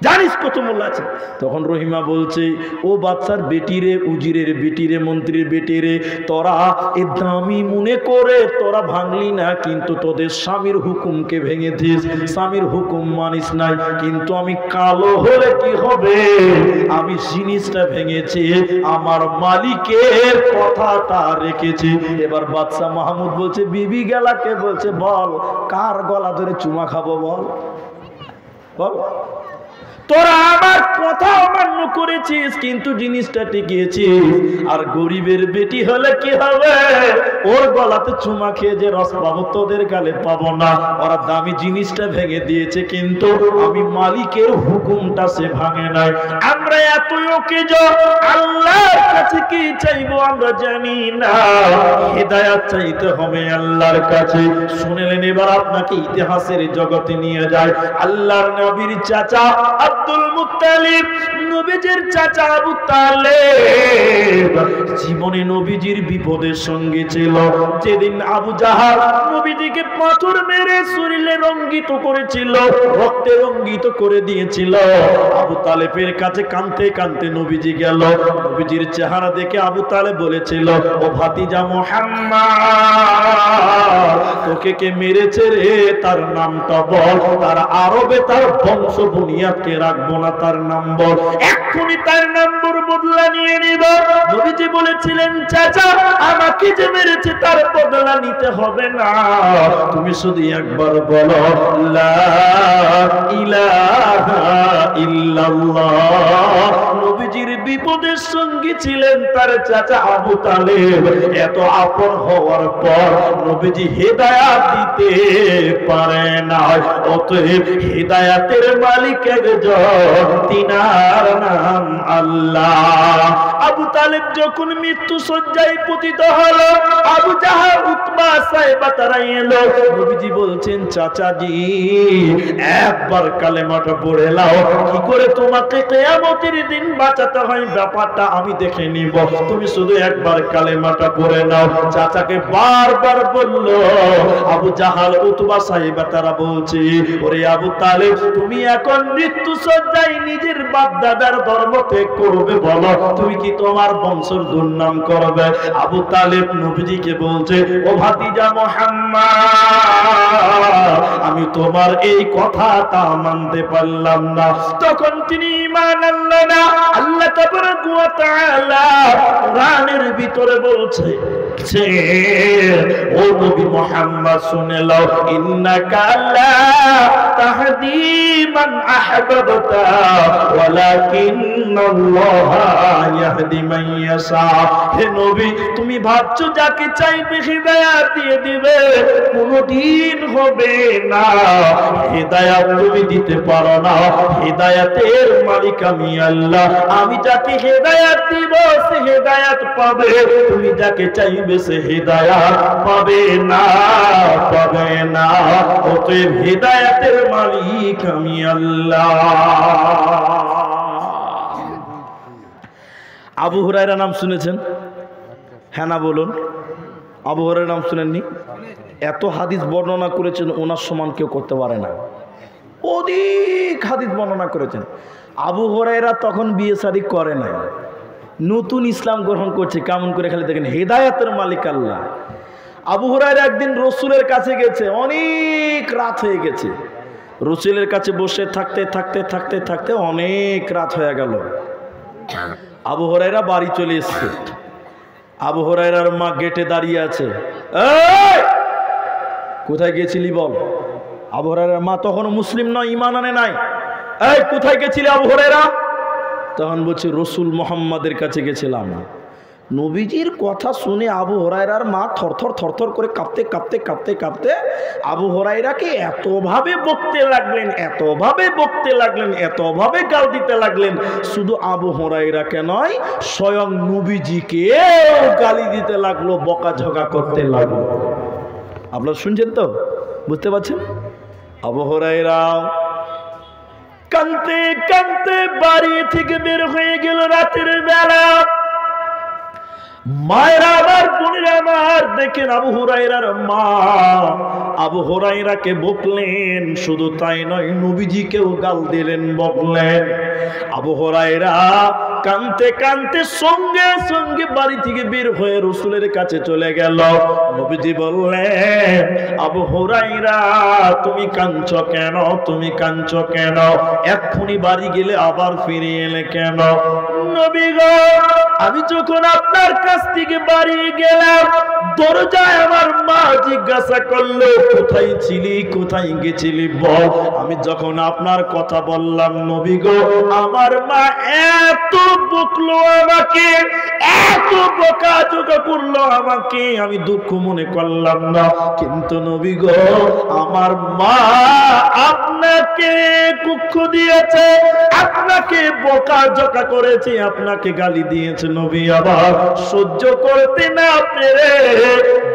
জানিস কত মূল্য আছে? তখন রহিমা বলছে, ও বাচ্চার বেটিরে, উজিরের বেটিরে, মন্ত্রীর বেটিরে, তোরা এ দামি মনে করে তোরা ভাঙলি না, কিন্তু তোদের স্বামীর হুকুমকে ভেঙে দিস, স্বামীর হুকুম মানিস নাই। কিন্তু আমি কালো হলে কি হবে, আমি জিনিসটা ভেঙেছি, আমার মালিকের কথাটা রেখেছি। এবার বাদশা মাহমুদ বলছে, বিবি গেলাকে বলছে, বল কার গলা ধরে চুমা খাবো, বল বল। তোরা আমার কথা অমান্য করেছিস, কিন্তু জিনিসটা টিকিয়েছিস। আর গরিবের বেটি হলে কি হবে, ওর গলাতে চুমা খেয়ে যে রস পাবো, তোদের গালে পাবো না। ওরা দামি জিনিসটা ভেঙে দিয়েছে, কিন্তু আমি মালিকের হুকুমটা সে ভাঙে নাই। আমরা এতই ওকে আল্লাহর কাছে কি চাইবো আমরা জানি না, হিদায়াত চাইতে হবে আল্লাহর কাছে। শুনলেন? এবার আপনাকে ইতিহাসের জগতে নিয়ে যায়। আল্লাহর নবীর চাচা আব্দুল মুত্তালিব, নবীজির চাচা আবু তালেব জীবনে নবীজির বিপদের সঙ্গে ছিল। যেদিন আবু জাহাল নবীজিকে পাথর মেরে শরীরে রঙ্গিত করেছিল, রক্তে রঙ্গিত করে দিয়েছিল, আবু তালেবের কাছে কাঁদতে কাঁদতে নবীজি গেল। নবীজির চেহারা দেখে আবু তালেব বলেছিল, ও ভাতিজা মুহাম্মদ, তোকে কে মেরেছে রে, তার নামটা বল, তার আরবে তার বংশ বুনিয়াদকে রাখবো না, তার নাম বল, এক্ষুনি তার নম্বর বদলা নিয়ে নিব। নবীজি বলেছিলেন, চাচা আমাকে যে মেরেছে তার বদলা নিতে হবে না, তুমি শুধু একবার বলো লা ইলাহা ইল্লাল্লাহ। নবীজির বিপদের সঙ্গী ছিলেন তার চাচা আবু তালেব। এত আপন হওয়ার পর নবীজি হিদায়াত দিতে পারে না, অতএব হিদায়াতের মালিক একজন, তিনার নাম আল্লাহ। আবু তালেব যখন মৃত্যু শয্যায় পতিত হলো, আবু জাহাল, উতবা, সাইবা তারা এলো। নবীজি বলছেন, চাচাজি একবার কালেমাটা পড়ে নাও, কি করে তোমাকে কিয়ামতের দিন বাঁচাতে হয় ব্যাপারটা আমি দেখে নিব, তুমি শুধু একবার কালেমাটা পড়ে নাও। চাচাকে বারবার বলল। আবু জাহাল, উতবা, সাইবা তারা বলছে, ওরে আবু তালেব, তুমি এখন মৃত্যু শয্যায় নিজের বাপ দাদার ধর্ম ত্যাগ করবে, বলো তুমি কি তোমার বংশের দুর্নাম করবে? আবু তালেব নবীজিকে বলছে, ও ভাতিজা মুহাম্মদ, আমি তোমার এই কথাটা মানতে পারলাম না। তখন তিনি ঈমান আনলেন না। আল্লাহ তাবারক ওয়া তাআলা কোরআনের ভিতরে বলছে, ও নবী মুহাম্মদ শুনে নাও, ইন্নাকা লা তাহদি মান আহবাবতা ওয়ালাকিন্নাল্লাহা ইয়াহদি মান ইয়াশা। হে নবী, তুমি ভাবছো যাকে চাইবে হিদায়াত দিয়ে দিবে, কোনদিন হবে না। হিদায়াত তুমি দিতে পারো না, হিদায়াতের মালিক আমি আল্লাহ। আমি যাকে হিদায়াত দিব সে হিদায়াত পাবে, তুমি যাকে চাইবে সে হিদায়াত পাবে না, পাবে না। অতএব হিদায়াতের মালিক আমি আল্লাহ। আবু হুরায়রা নাম শুনেছেন? হ্যাঁ না বলুন। আবু হুরায়রা নাম শুনেননি? এত হাদিস বর্ণনা করেছেন, ওনার সমান কেউ করতে পারে না। অধিক হাদিস বর্ণনা করেছেন। আবু হুরায়রা তখন বিয়ে শাদী করে নাই, নতুন ইসলাম গ্রহণ করছে। কেমন করে? খালি দেখেন, হেদায়েতের মালিক আল্লাহ। আবু হুরায়রা একদিন রসুলের কাছে গেছে, অনেক রাত হয়ে গেছে। রসুলের কাছে বসে থাকতে থাকতে থাকতে থাকতে অনেক রাত হয়ে গেল। আবু হুরায়রা বাড়ি চলে এসছে। আবু হুরায়রার মা গেটে দাঁড়িয়ে আছে। এই কোথায় গেছিলি বল? আবু হুরায়রার মা তখনও মুসলিম নয়, ঈমান আনে নাই। এই কোথায় গেছিলি আবু হুরায়রা? তখন বলছে, রসুল মুহাম্মাদের কাছে গেছিলাম। নবীজির কথা শুনে আবু হুরায়রার মা থরথর থরথর করে কাঁপতে কাঁপতে কাঁপতে কাঁপতে আবু হুরায়রাকে এতভাবে বকতে লাগলেন, এতভাবে বকতে লাগলেন, এতভাবে গাল দিতে লাগলেন। শুধু আবু হুরায়রাকে নয়, স্বয়ং নবীজিকে গালি দিতে লাগলো, বকাঝকা করতে লাগলো। আপনারা শুনছেন তো, বুঝতে পারছেন? আবু হুরায়রা কাঁদতে কাঁদতে বাড়ি থেকে বের হয়ে গেল রাতের বেলা। মায়েরা আমার, বোনেরা আমার, দেখেন আবু হুরায়রার মা আবু হুরায়রাকে বকলেন। শুধু তাই নয়, নবীজিকেও গাল দিলেন, বকলেন। আবু হুরায়রা কাঁদতে কাঁদতে সঙ্গে সঙ্গে বাড়ি থেকে বের হয়ে রাসূলের কাছে চলে গেল। নবীজি বললেন, আবু হুরায়রা তুমি কাঁদছো কেন? তুমি কাঁদছো কেন? এক্ষুনি বাড়ি গেলে আবার ফিরে এলে কেন? নবী গো, আমি যখন আপনার কাছ থেকে বাড়ি গেলাম, দরজায় আমার মা জিজ্ঞাসা করলো, কোথায় ছিলি, কোথায় গেছিলি বল। আমি যখন আপনার কথা বললাম, নবী গো, আমার মা এত বকলো আমাকে, এত বকাঝকা করলো আমাকে, আমি দুঃখ মনে করলাম না। কিন্তু নবী গো, আমার মা আপনাকে দুঃখ দিয়েছে, আপনাকে বকাঝকা করেছে, আপনাকে গালি দিয়েছে। নবী আবার সহ্য করতে না পেরে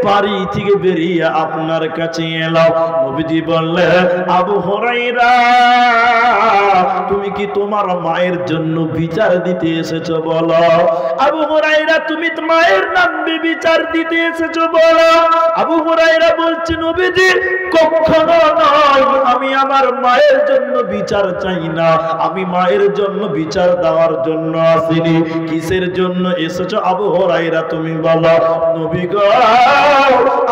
বাড়ি থেকে বেরিয়ে আপনার কাছে এলাম। নবীজি বললেন, আবু হুরায়রা তুমি কি তোমার মায়ের জন্য বিচার দিতে এসেছো বলো? আবু হুরায়রা তুমি মায়ের নামে বিচার দিতে এসেছো বলো? আবু হুরায়রা বলছে, নবীজি কখনো নয়, আমি আমার মায়ের জন্য বিচার চাই না, আমি মায়ের জন্য বিচার দেওয়ার জন্য আসিনি। কিসের জন্য এসেছো আবু হুরায়রা তুমি বলো? নবী গো,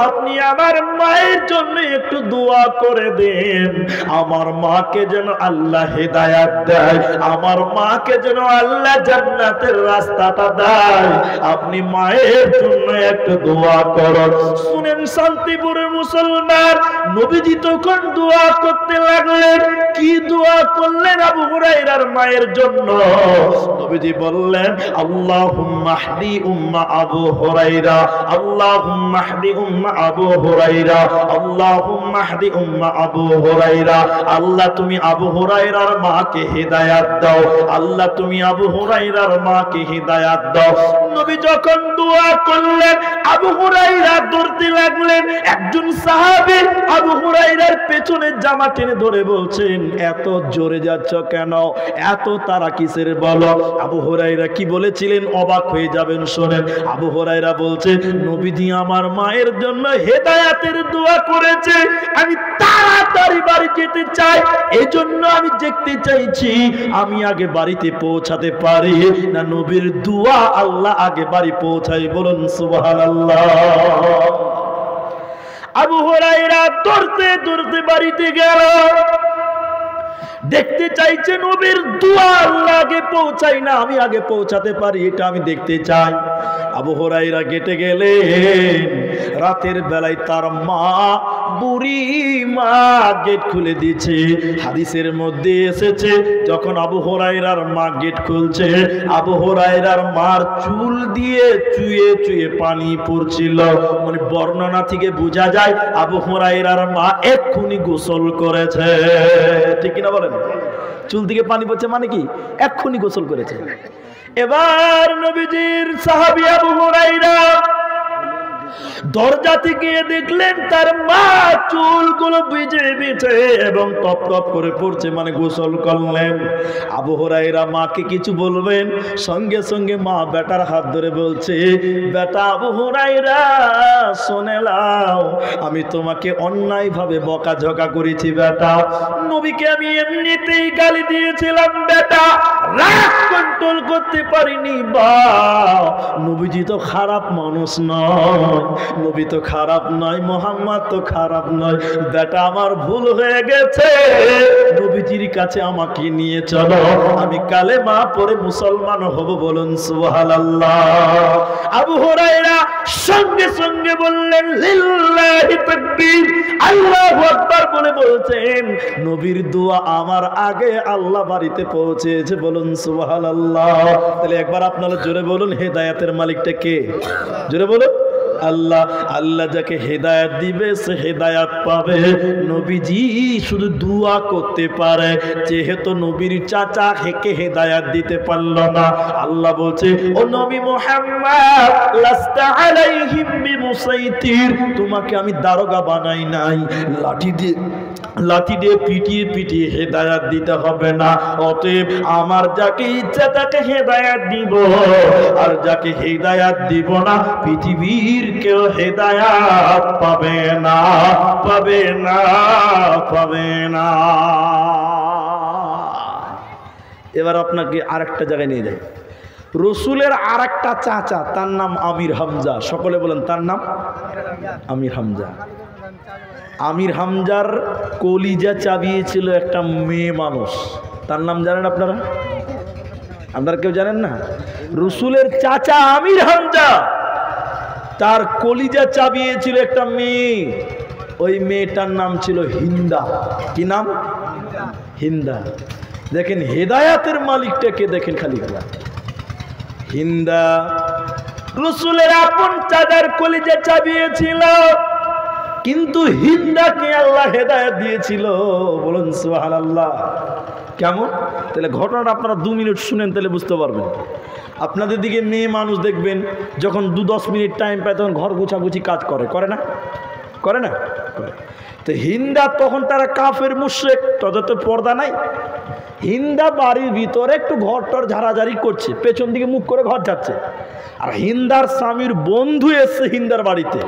আপনি আমার মায়ের জন্য একটু দোয়া করে দেন, আমার মাকে যেন আল্লাহ হেদায়েত দেয়, আমার মাকে যেন আল্লাহ জান্নাতের রাস্তাটা দেয়। আপনি মায়ের জন্য একটু দোয়া করুন। শুনেন শান্তিপুরের মুসলমান, নবীজি তখন দোয়া করতে লাগলেন। কি দোয়া করলেন আবু হুরায়রার মায়ের জন্য? নবীজি বললেন, আল্লাহুম্মা হদি উম্মা আবু হুরায়রা, আল্লাহুম্মা হদি উম্মা আবু হুরায়রা, আল্লাহুম্মা হদি উম্মা আবু হুরায়রা। আল্লাহ তুমি আবু হুরায়রার মাকে হেদায়েত দাও, আল্লাহ তুমি আবু হুরায়রার মাকে হেদায়েত দাও। নবী যখন দোয়া করলেন, আবু হুরায়রা দৌড়তে লাগলেন। একজন সাহাবী আবু হুরায়রার পেছনে জামা টেনে ধরে বলছেন, এত জোরে যাচ্ছ কেন? এত তারা কিসের বলো? আবু হুরায়রা কি বলেছিলেন অবাক হয়ে যাবেন, শোনেন। আবু হুরায়রা বলছেন, নবীজি আমার মায়ের জন্য হেদায়েতের দোয়া করেছে, আমি তাড়াতাড়ি বাড়ি যেতে চাই, এজন্য আমি দেখতে চাইছি আমি আগে বাড়িতে পৌঁছাতে পারি না নবীর দোয়া আল্লাহ আগে বাড়ি পৌঁছাই। বলুন সুবহানাল্লাহ। আবু হুরায়রা দৌড়তে দৌড়তে বাড়িতে গেল, দেখতে চাইছে নবীর দোয়া আল্লাহ আগে পৌঁছাই না আমি আগে পৌঁছাতে পারি, এটা আমি দেখতে চাই। আবু হুরায়রা গেটে গেলেন। রাতের বেলায় তার মা, বুড়ি মা গেট খুলে দিয়েছে। হাদিসের মধ্যে এসেছে, যখন আবু হুরায়রার মা গেট খুলছে, আবু হুরায়রার মার চুল দিয়ে চুয়ে চুয়ে পানি পড়ছিল। মানে বর্ণনা থেকে বোঝা যায় আবু হুরায়রার মা এক্ষুনি গোসল করেছে। ঠিক কিনা বলেন? চুল থেকে পানি পড়ছে মানে কি? এক্ষুনি গোসল করেছে। এবার নবীজির সাহাবী আবু হুরায়রা দরজা থেকে দেখলেন তার মা চুলগুলো ভিজে ভিজে এবং টপ টপ করে পড়ছে, মানে গোসল করলেন। আবু হুরায়রা মাকে কিছু বলবেন, সঙ্গে সঙ্গে মা বেটার হাত ধরে বলছে, বেটা আবু হুরায়রা শুনে নাও, আমি তোমাকে অন্যায়ভাবে বকাঝকা করেছি বেটা, নবীকে আমি এমনিতেই গালি দিয়েছিলাম বেটা, রাগ কন্ট্রোল করতে পারিনি। বা নবীজি তো খারাপ মানুষ নয়, নবী তো খারাপ নয়, মুহাম্মদ তো খারাপ নয়, বেটা আমার ভুল হয়ে গেছে, নবীজির কাছে আমাকে নিয়ে চলো, আমি কালেমা পড়ে মুসলমান হব। বলুন সুবহানাল্লাহ। আবু হুরায়রা সঙ্গে সঙ্গে বললেন, লিল্লাহি লিল্লাহি তাকবীর, আল্লাহু আকবার বলে বলছেন নবীর দোয়া আমার আগে আল্লাহ বাড়িতে পৌঁছেছে, বলুন সুবহানাল্লাহ। তাহলে একবার আপনারা জোরে বলুন হেদায়েতের মালিকটা কে? জোরে বলুন আল্লাহ। আল্লাহ যাকে হেদায়েত দিবে সে হেদায়েত পাবে। নবীজি শুধু দোয়া করতে পারে, যেহেতু নবীর চাচা হেকে হেদায়েত দিতে পারল না, আল্লাহ বলছে ও নবী মুহাম্মদ লাস্তা আলাইহিম বিমুসাইতির, তোমাকে আমি দারোগা বানাই নাই, লাঠি দিয়ে পিটিয়ে পিটিয়ে হেদায়েত দিতে হবে না। অতএব আমার যাকে ইচ্ছা তাকে হেদায়েত দিব, আর যাকে হেদায়েত দিব না পৃথিবীর কেউ হেদায়েত পাবে না, পাবে না, পাবে না। এবার আপনাকে আরেকটা জায়গায় নিয়ে যাই। রসুলের আরেকটা চাচা, তার নাম আমির হামজা। সকলে বলেন তার নাম আমির হামজা। আমির হামজার কলিজা চাবিয়েছিল একটা মেয়ে মানুষ, তার নাম জানেন আপনারা? আপনারা কেউ জানেন না? রসুলের চাচা আমির হামজা, তার কলিজা চাবিয়েছিল একটা মেয়ে, ওই মেয়েটার নাম ছিল হিন্দা। কি নাম? হিন্দা। দেখেন হেদায়াতের মালিকটাকে দেখেন খালি হিন্দা রসুলের আপন চাচার কলিজা চাবিয়েছিল, কিন্তু হিন্দাকে আল্লাহ হেদায়েত দিয়েছিল, বলুন সুবহানাল্লাহ। কেমন? তাহলে ঘটনাটা আপনারা 2 মিনিট শুনেন, তাহলে বুঝতে পারবেন। আপনাদের দিকে মেয়ে মানুষ দেখবেন যখন 2-10 মিনিট টাইম পায় তখন ঘর গুছাগুছি কাজ করে, করে না? করে না? তো হিন্দা তখন তারা কাফের মুশরিক, তাদের তো পর্দা নাই। হিন্দা বাড়ির ভিতরে একটু ঘর টর ঝাড়াঝাড়ি করছে, পেছন দিকে মুখ করে ঘর যাচ্ছে, আর হিন্দার স্বামীর বন্ধু এসছে হিন্দার বাড়িতে,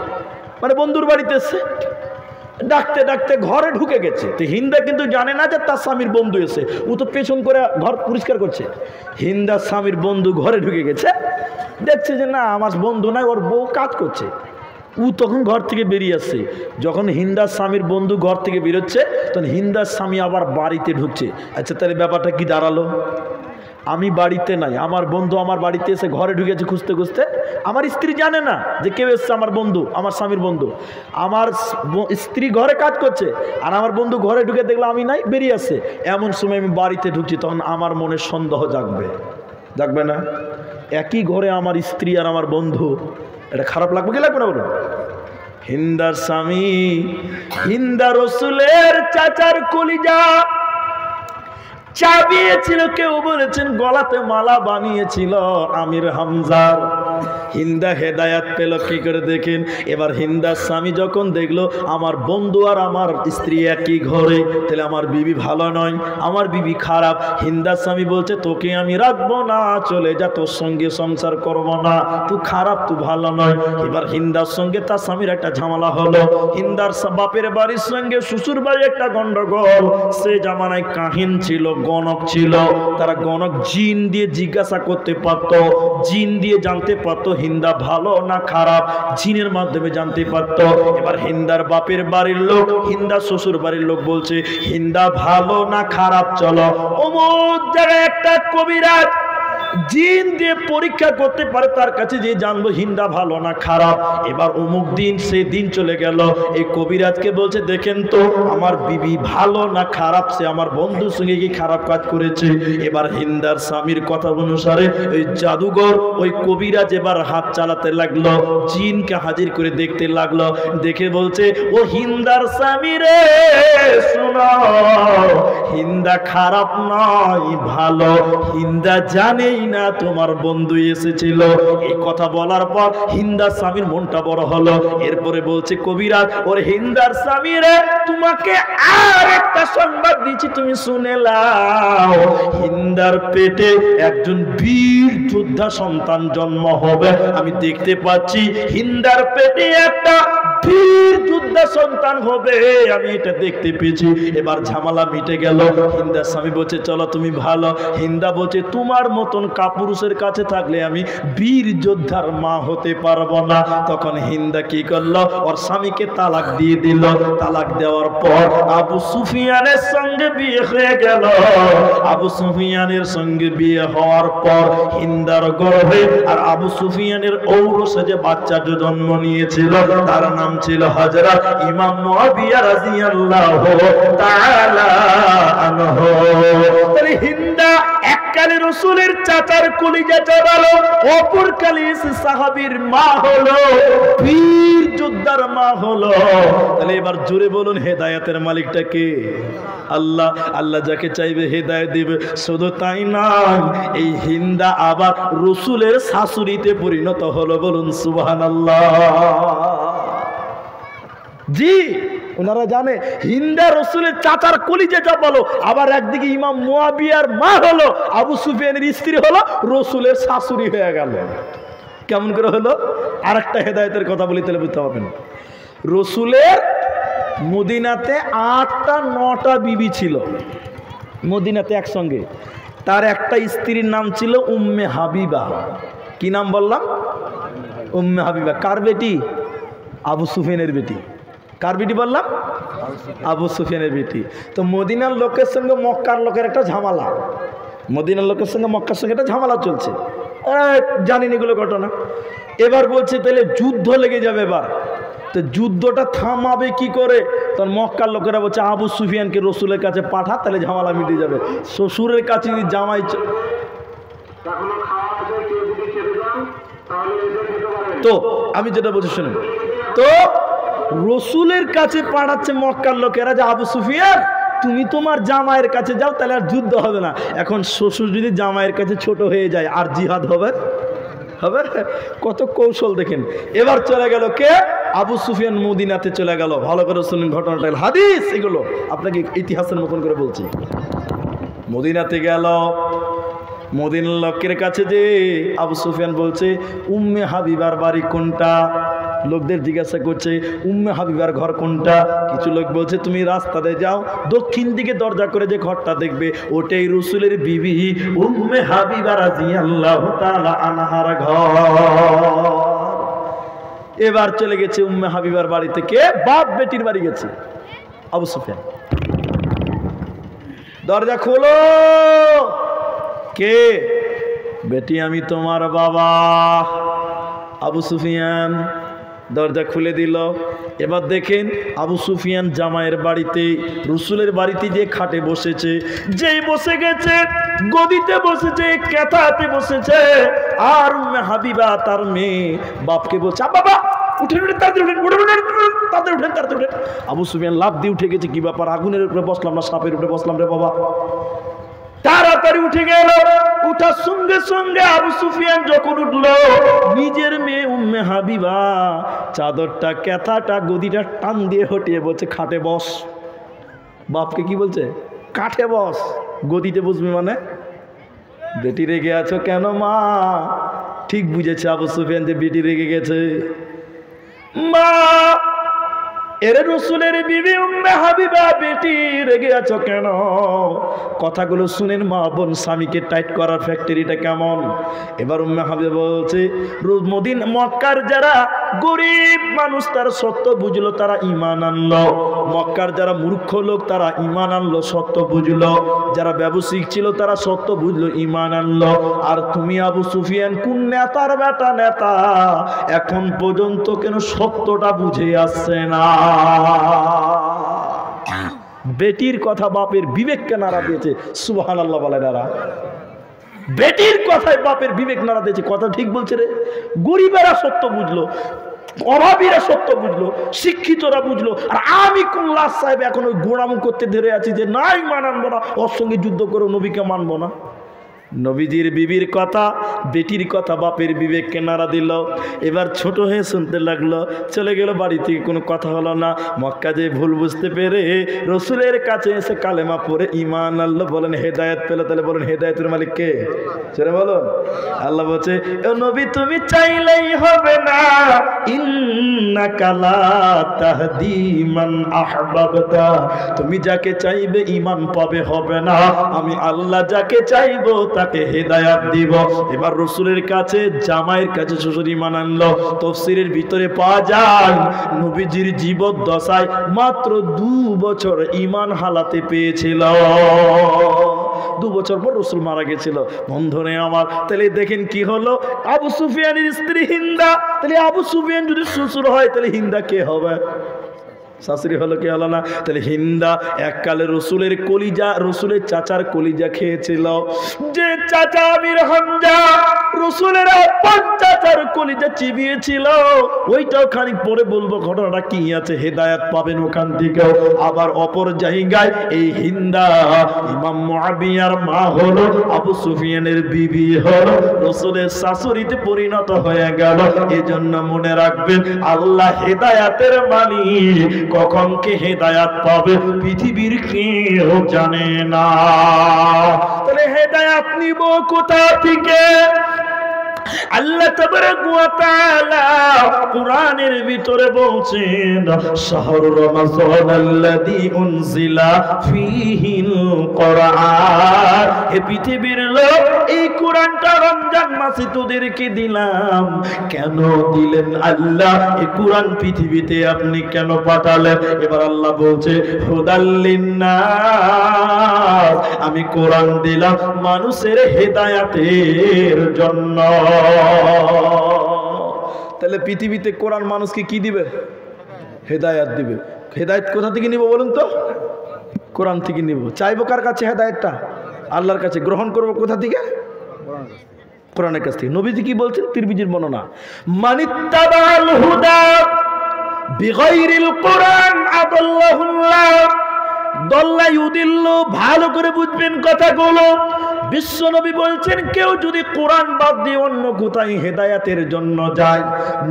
মানে বন্ধুর বাড়িতে এসছে, ডাকতে ডাকতে ঘরে ঢুকে গেছে। তো হিন্দা কিন্তু জানে না যে তার স্বামীর বন্ধু এসে, ও তো পেছন করে ঘর পরিষ্কার করছে। হিন্দার স্বামীর বন্ধু ঘরে ঢুকে গেছে, দেখছে যে না আমার বন্ধু নাই, ওর বউ কাজ করছে। ও তখন ঘর থেকে বেরিয়ে আসছে। যখন হিন্দার স্বামীর বন্ধু ঘর থেকে বেরোচ্ছে তখন হিন্দার স্বামী আবার বাড়িতে ঢুকছে। আচ্ছা তাহলে ব্যাপারটা কি দাঁড়ালো? আমি বাড়িতে নাই, আমার বন্ধু আমার বাড়িতে এসে ঘরে ঢুকেছে খুঁজতে খুঁজতে, আমার স্ত্রী জানে না যে কেউ এসছে, আমার বন্ধু, আমার স্বামীর বন্ধু। আমার স্ত্রী ঘরে কাজ করছে আর আমার বন্ধু ঘরে ঢুকে দেখলো আমি নাই, বেরিয়ে আসছে। এমন সময় আমি বাড়িতে ঢুকছি, তখন আমার মনে সন্দেহ জাগবে, জাগবে না? একই ঘরে আমার স্ত্রী আর আমার বন্ধু, এটা খারাপ লাগবে কি লাগবে না বলুন? হিন্দার স্বামী, হিন্দা রসুলের চাচার কলিজা চাবিয়েছিল, কেউ বলেছেন গলাতে মালা বানিয়েছিল আমির হামজার। হিন্দা হেদায়াত পেল কি করে দেখেন। এবার হিন্দার স্বামী যখন দেখলো আমার বন্ধু আর আমার স্ত্রী একই ঘরে, তাহলে আমার বিবি ভালো নয়, আমার বিবি খারাপ। হিন্দার স্বামী বলছে তোকে আমি রাখবো না, চলে যা, তোর সঙ্গে সংসার করবো না, তুই খারাপ, তুই ভালো নয়। এবার হিন্দার সঙ্গে তার স্বামীর একটা ঝামেলা হলো। হিন্দার বাপের বাড়ির সঙ্গে শ্বশুর বাড়ি একটা গন্ডগোল। সে জামানায় কাহিন ছিল, গণক ছিল, তারা গণক জিন দিয়ে জিজ্ঞাসা করতে পারত, জিন দিয়ে জানতে পারতো হিন্দা ভালো না খারাপ, জিনের মাধ্যমে জানতে পারত। এবার হিন্দার বাপের বাড়ির লোক হিন্দা শ্বশুর বাড়ির লোক বলছে হিন্দা ভালো না খারাপ, চলো অমুক জায়গায় একটা কবিরাজ জিন দিয়ে পরীক্ষা করতে পারে, তার কাছে যে জানবো হিন্দা ভালো না খারাপ। এবার অমুক দিন সেই দিন চলে গেল, এই কবিরাজকে বলছে দেখেন তো আমার বিবি ভালো না খারাপ, সে আমার বন্ধুর সঙ্গে কি খারাপ কাজ করেছে। এবার হিন্দার স্বামীর কথা অনুসারে ওই জাদুঘর ওই কবিরাজ এবার হাত চালাতে লাগলো, জিনকে হাজির করে দেখতে লাগলো, দেখে বলছে ও হিন্দার স্বামী রে শোনো, হিন্দা খারাপ নয় ভালো, হিন্দা জানেই না তোমার বন্ধু এসেছিল। এই কথা বলার পর হিন্দার স্বামীর মনটা বড় হলো। এরপরে বলছে কবিরাজ ওর হিন্দার স্বামী রে তোমাকে আর একটা সংবাদ দিচ্ছি, তুমি শুনে নাও, হিন্দার পেটে একজন বীর যোদ্ধা সন্তান জন্ম হবে। আমি দেখতে পাচ্ছি হিন্দার পেটে একটা বীর যোদ্ধা সন্তান হবে, আমি এটা দেখতে পেয়েছি। এবার ঝামেলা মিটে গেল। হিন্দার স্বামী বলছে চলো তুমি ভালো। হিন্দা বলছে তোমার মতন কাপুরুষের কাছে থাকলে আমি বীর যোদ্ধার মা হতে পারবো না। তখন হিন্দা কি করলো, ওর স্বামীকে তালাক দিয়ে দিল। তালাক দেওয়ার পর আবু সুফিয়ানের সঙ্গে বিয়ে হয়ে গেল। আবু সুফিয়ানের সঙ্গে বিয়ে হওয়ার পর হিন্দার গর্ভে আর আবু সুফিয়ানের ঔরসে যে বাচ্চা জন্ম নিয়েছিল তার নাম ছিল হযরত চেহারা ইমাম মুআবিয়া রাদিয়াল্লাহু তাআলা আনহু। তাহলে হিন্দা এককালে রাসূলের চাচার কলিজা জড়ালো, অপরকালে সাহাবীর মা হলো, বীর যোদ্ধার মা হলো। তাহলে এবার জোরে বলুন হেদায়েতের মালিকটা কে? আল্লাহ। আল্লাহ যাকে চাইবে হেদায়েত দিবে। শুধু তাই নয়, এই হিন্দা আবার রাসূলের শাশুড়িতে পরিণত হলো। বলুন সুবহানাল্লাহ। জি, ওনারা জানে হিন্দা রাসূলের চাচার কলিজা জড়ালো, আবার একদিকে ইমাম মুআবিয়ার মা হলো, আবু সুফিয়ানের স্ত্রী হলো, রাসূলের শাশুড়ি হয়ে গেল। কেমন করে হলো? আরেকটা হেদায়েতের কথা বলি, তাহলে বুঝতে পারবেন। রাসূলের মদিনাতে 8টা 9টা বিবি ছিল, মদিনাতে একসঙ্গে। তার একটা স্ত্রীর নাম ছিল উম্মে হাবিবা। কি নাম বললাম? উম্মে হাবিবা। কার বেটি? আবু সুফিয়ানের বেটি। কার বেটি বললাম? আবু সুফিয়ানের বেটি। তো মদিনার লোকের সঙ্গে মক্কার লোকের একটা ঝামেলা, মদিনার লোকের সঙ্গে মক্কার সঙ্গে একটা ঝামেলা চলছে, জানেন এগুলো ঘটনা। এবার বলছে তাহলে যুদ্ধ লেগে যাবে এবার। তো যুদ্ধটা থামাবে কি করে? তখন মক্কার লোকেরা বলছে আবু সুফিয়ানকে রাসূলের কাছে পাঠা, তাহলে ঝামেলা মিটে যাবে। শ্বশুরের কাছে যদি জামাই, তো আমি যেটা বলছি শুনুন, তো রাসূলের কাছে পাঠাচ্ছে মক্কার লোকেরা যে আবু সুফিয়ান তুমি তোমার জামাইয়ের কাছে যাও, তাহলে আর যুদ্ধ হবে না। এখন শ্বশুর যদি জামাইয়ের কাছে ছোট হয়ে যায়, আর জিহাদ হবে? হবে? কত কৌশল দেখেন। এবার চলে গেল কে? আবু সুফিয়ান মদিনাতে চলে গেল। ভালো করে শুনুন ঘটনাটা, হাদিস এগুলো আপনাকে ইতিহাসের মতন করে বলছি। মদিনাতে গেল, মদিনার লোকের কাছে যে আবু সুফিয়ান বলছে উম্মে হাবিবার বাড়ি কোনটা? লোকদের জিজ্ঞাসা করছে উম্মে হাবিবার ঘর কোনটা? কিছু লোক বলছে তুমি রাস্তাতে যাও, দক্ষিণ দিকে দরজা করে যে ঘরটা দেখবে ওটাই রাসূলের বিবি উম্মে হাবিবা রাদিয়াল্লাহু তাআলা আনহার ঘর। এবার চলে গেছে উম্মে হাবিবার বাড়ি থেকে, বাপ বেটির বাড়ি গেছে। আবু সুফিয়ান দরজা খোলো। কে? বেটি আমি তোমার বাবা। আবু সুফিয়ান দরজা খুলে দিল। এবার দেখেন আবু সুফিয়ান জামাইয়ের বাড়িতে, রাসূলের বাড়িতে যে খাটে বসেছে, যেই বসে গেছে গদিতে বসেছে, কেতাতে বসেছে, আর উম্মে হাবিবা তার মেয়ে বাপকে বলছে বাবা উঠে উঠে তাড়াতাড়ি উঠেন, তাড়াতাড়ি উঠেন, তাড়াতাড়ি উঠেন। আবু সুফিয়ান লাফ দিয়ে উঠে গেছে। কি ব্যাপার? আগুনের উপরে বসলাম না সাপের উপরে বসলাম রে বাবা। তাড়াতাড়ি উঠে গেল। উঠার সঙ্গে সঙ্গে আবু সুফিয়ান যখন উঠলো, নিজের মেয়ে উম্মে হাবিবা চাদরটা, কেতাটা, গদিটা টান দিয়ে হটিয়ে বলছে খাটে বস। বাপকে কি বলছে? কাঠে বস। গদিতে বসবি মানে? বেটি রেগে আছো কেন মা? ঠিক বুঝেছে আবু সুফিয়ান যে বেটি রেগে গেছে। মা, এর রাসূলের বিবি উম্মে হাবিবা, বেটি রেগে আছো কেন? কথাগুলো শুনেন মা বোন, স্বামীকে টাইট করার ফ্যাক্টরিটা কেমন। এবার উম্মে হাবিবা বলছে মদিনা মক্কার যারা গরিব মানুষ তারা সত্য বুঝলো, তারা ঈমান আনলো। মক্কার যারা মূর্খ লোক তারা ঈমান আনলো, সত্য বুঝলো। যারা ব্যবসায়িক ছিল তারা সত্য বুঝলো, ঈমান আনলো। আর তুমি আবু সুফিয়ান কোন নেতার বেটা নেতা, এখন পর্যন্ত কেন সত্যটা বুঝে আসছে না? বেটির কথা বাপের বিবেককে নাড়া দিয়েছে। সুবহানাল্লাহ বলে নারা। বেটির কথায় বাপের বিবেক নাড়া দিয়েছে। কথা ঠিক বলছে রে। গরিবেরা সত্য বুঝলো, অভাবীরা সত্য বুঝলো, শিক্ষিতরা বুঝলো। আর আমি কোন লাশ সাহেব এখন ওই গোড়ামুখ করতে ধরে আছি যে নাই মানবো না, ওর সঙ্গে যুদ্ধ করে নবীকে মানবো না। নবীজির বিবির কথা, বেটির কথা বাপের বিবেককে নাড়া দিল। এবার ছোট হয়ে শুনতে লাগলো, চলে গেল বাড়ি থেকে, কোনো কথা হলো না। মক্কা যে ভুল বুঝতে পেরে রাসূলের কাছে এসে কালেমা পড়ে ঈমান আনলো। বলেন হেদায়েত পেল। তাহলে বলেন হেদায়েতের মালিক কে? সেটা বলুন। আল্লাহ বলছে ও নবী তুমি চাইলেই হবে না, ইন্নাকা লা তাহদি মান আহবাবতা, তুমি যাকে চাইবে ঈমান পাবে হবে না, আমি আল্লাহ যাকে চাইবো তাকে হেদায়াত দিব। এবার রাসূলের কাছে জামাইয়ের কাছে শ্বশুর ঈমান আনলো। তাফসীরের ভিতরে পাওয়া যায় নবীজির জীবদ্দশায় মাত্র 2 বছর ঈমান হালাতে পেয়েছিল। 2 বছর পর রাসূল মারা গেছিল। বন্ধুরে আমার, তাহলে দেখেন কি হলো, আবু সুফিয়ানের স্ত্রী হিন্দা। তাহলে আবু সুফিয়ান যদি শ্বশুর হয় তাহলে হিন্দা কে হবে? শাশুড়ি হলো কি হলো না? তাহলে হিন্দা এককালে রসুলের কলিজা, রসুলের চাচার কলিজা খেয়েছিল। যে চাচা আমির হামজা রসুলের আপন চাচার কলিজা চিবিয়েছিল, ওইটাও খানিক পরে বলবো ঘটনাটা কি আছে, হেদায়েত পাবেন ওখান থেকেও। আবার অপর জায়গায় এই হিন্দা ইমাম মুআবিয়ার মা হলো, আবু সুফিয়ানের বিবি হলো, রসুলের শাশুড়িতে পরিণত হয়ে গেল। এজন্য মনে রাখবেন, আল্লাহ হেদায়েতের মালিক। কখন কে হেদায়াত পাবে পৃথিবীর কেউ জানে না। তাহলে হেদায়াত নিব কোথা থেকে? আল্লাহ তাবারাক ওয়া তাআলা কুরআনের ভিতরে বলছেন, শাহরু রমাযানাল্লাযী উনজিলা ফীহিল কুরআন। হে পৃথিবীর লোক, এই কুরআনটা রমজান মাসে তোদেরকে দিলাম। কেন দিলেন আল্লাহ? এই কুরআন পৃথিবীতে আপনি কেন পাঠালেন? এবার আল্লাহ বলছে, হুদাল লিন্নাস, আমি কোরআন দিলাম মানুষের হেদায়েতের জন্য। তাহলে পৃথিবীতে কোরআন মানুষকে কি দিবে? হেদায়েত দিবে। হেদায়েত কোথা থেকে নিব বলুন তো? কোরআন থেকে নিব। চাইবো কার কাছে হেদায়েতটা? আল্লাহর কাছে। গ্রহণ করব কোথা থেকে? কোরআনের কাছ থেকে। নবীজি কি বলছেন? তিরমিজির বর্ণনা, মানিত্তাবাল হুদা বিগাইরিল কোরআন আদাল্লাহুল্লাহ দল্লা ইউদিল্লু। ভালো করে বুঝবেন কথাগুলো। বিশ্ব নবী বলছেন, কেউ যদি কোরআন বাদ দিয়ে অন্য কোথায় হেদায়েতের জন্য যায়,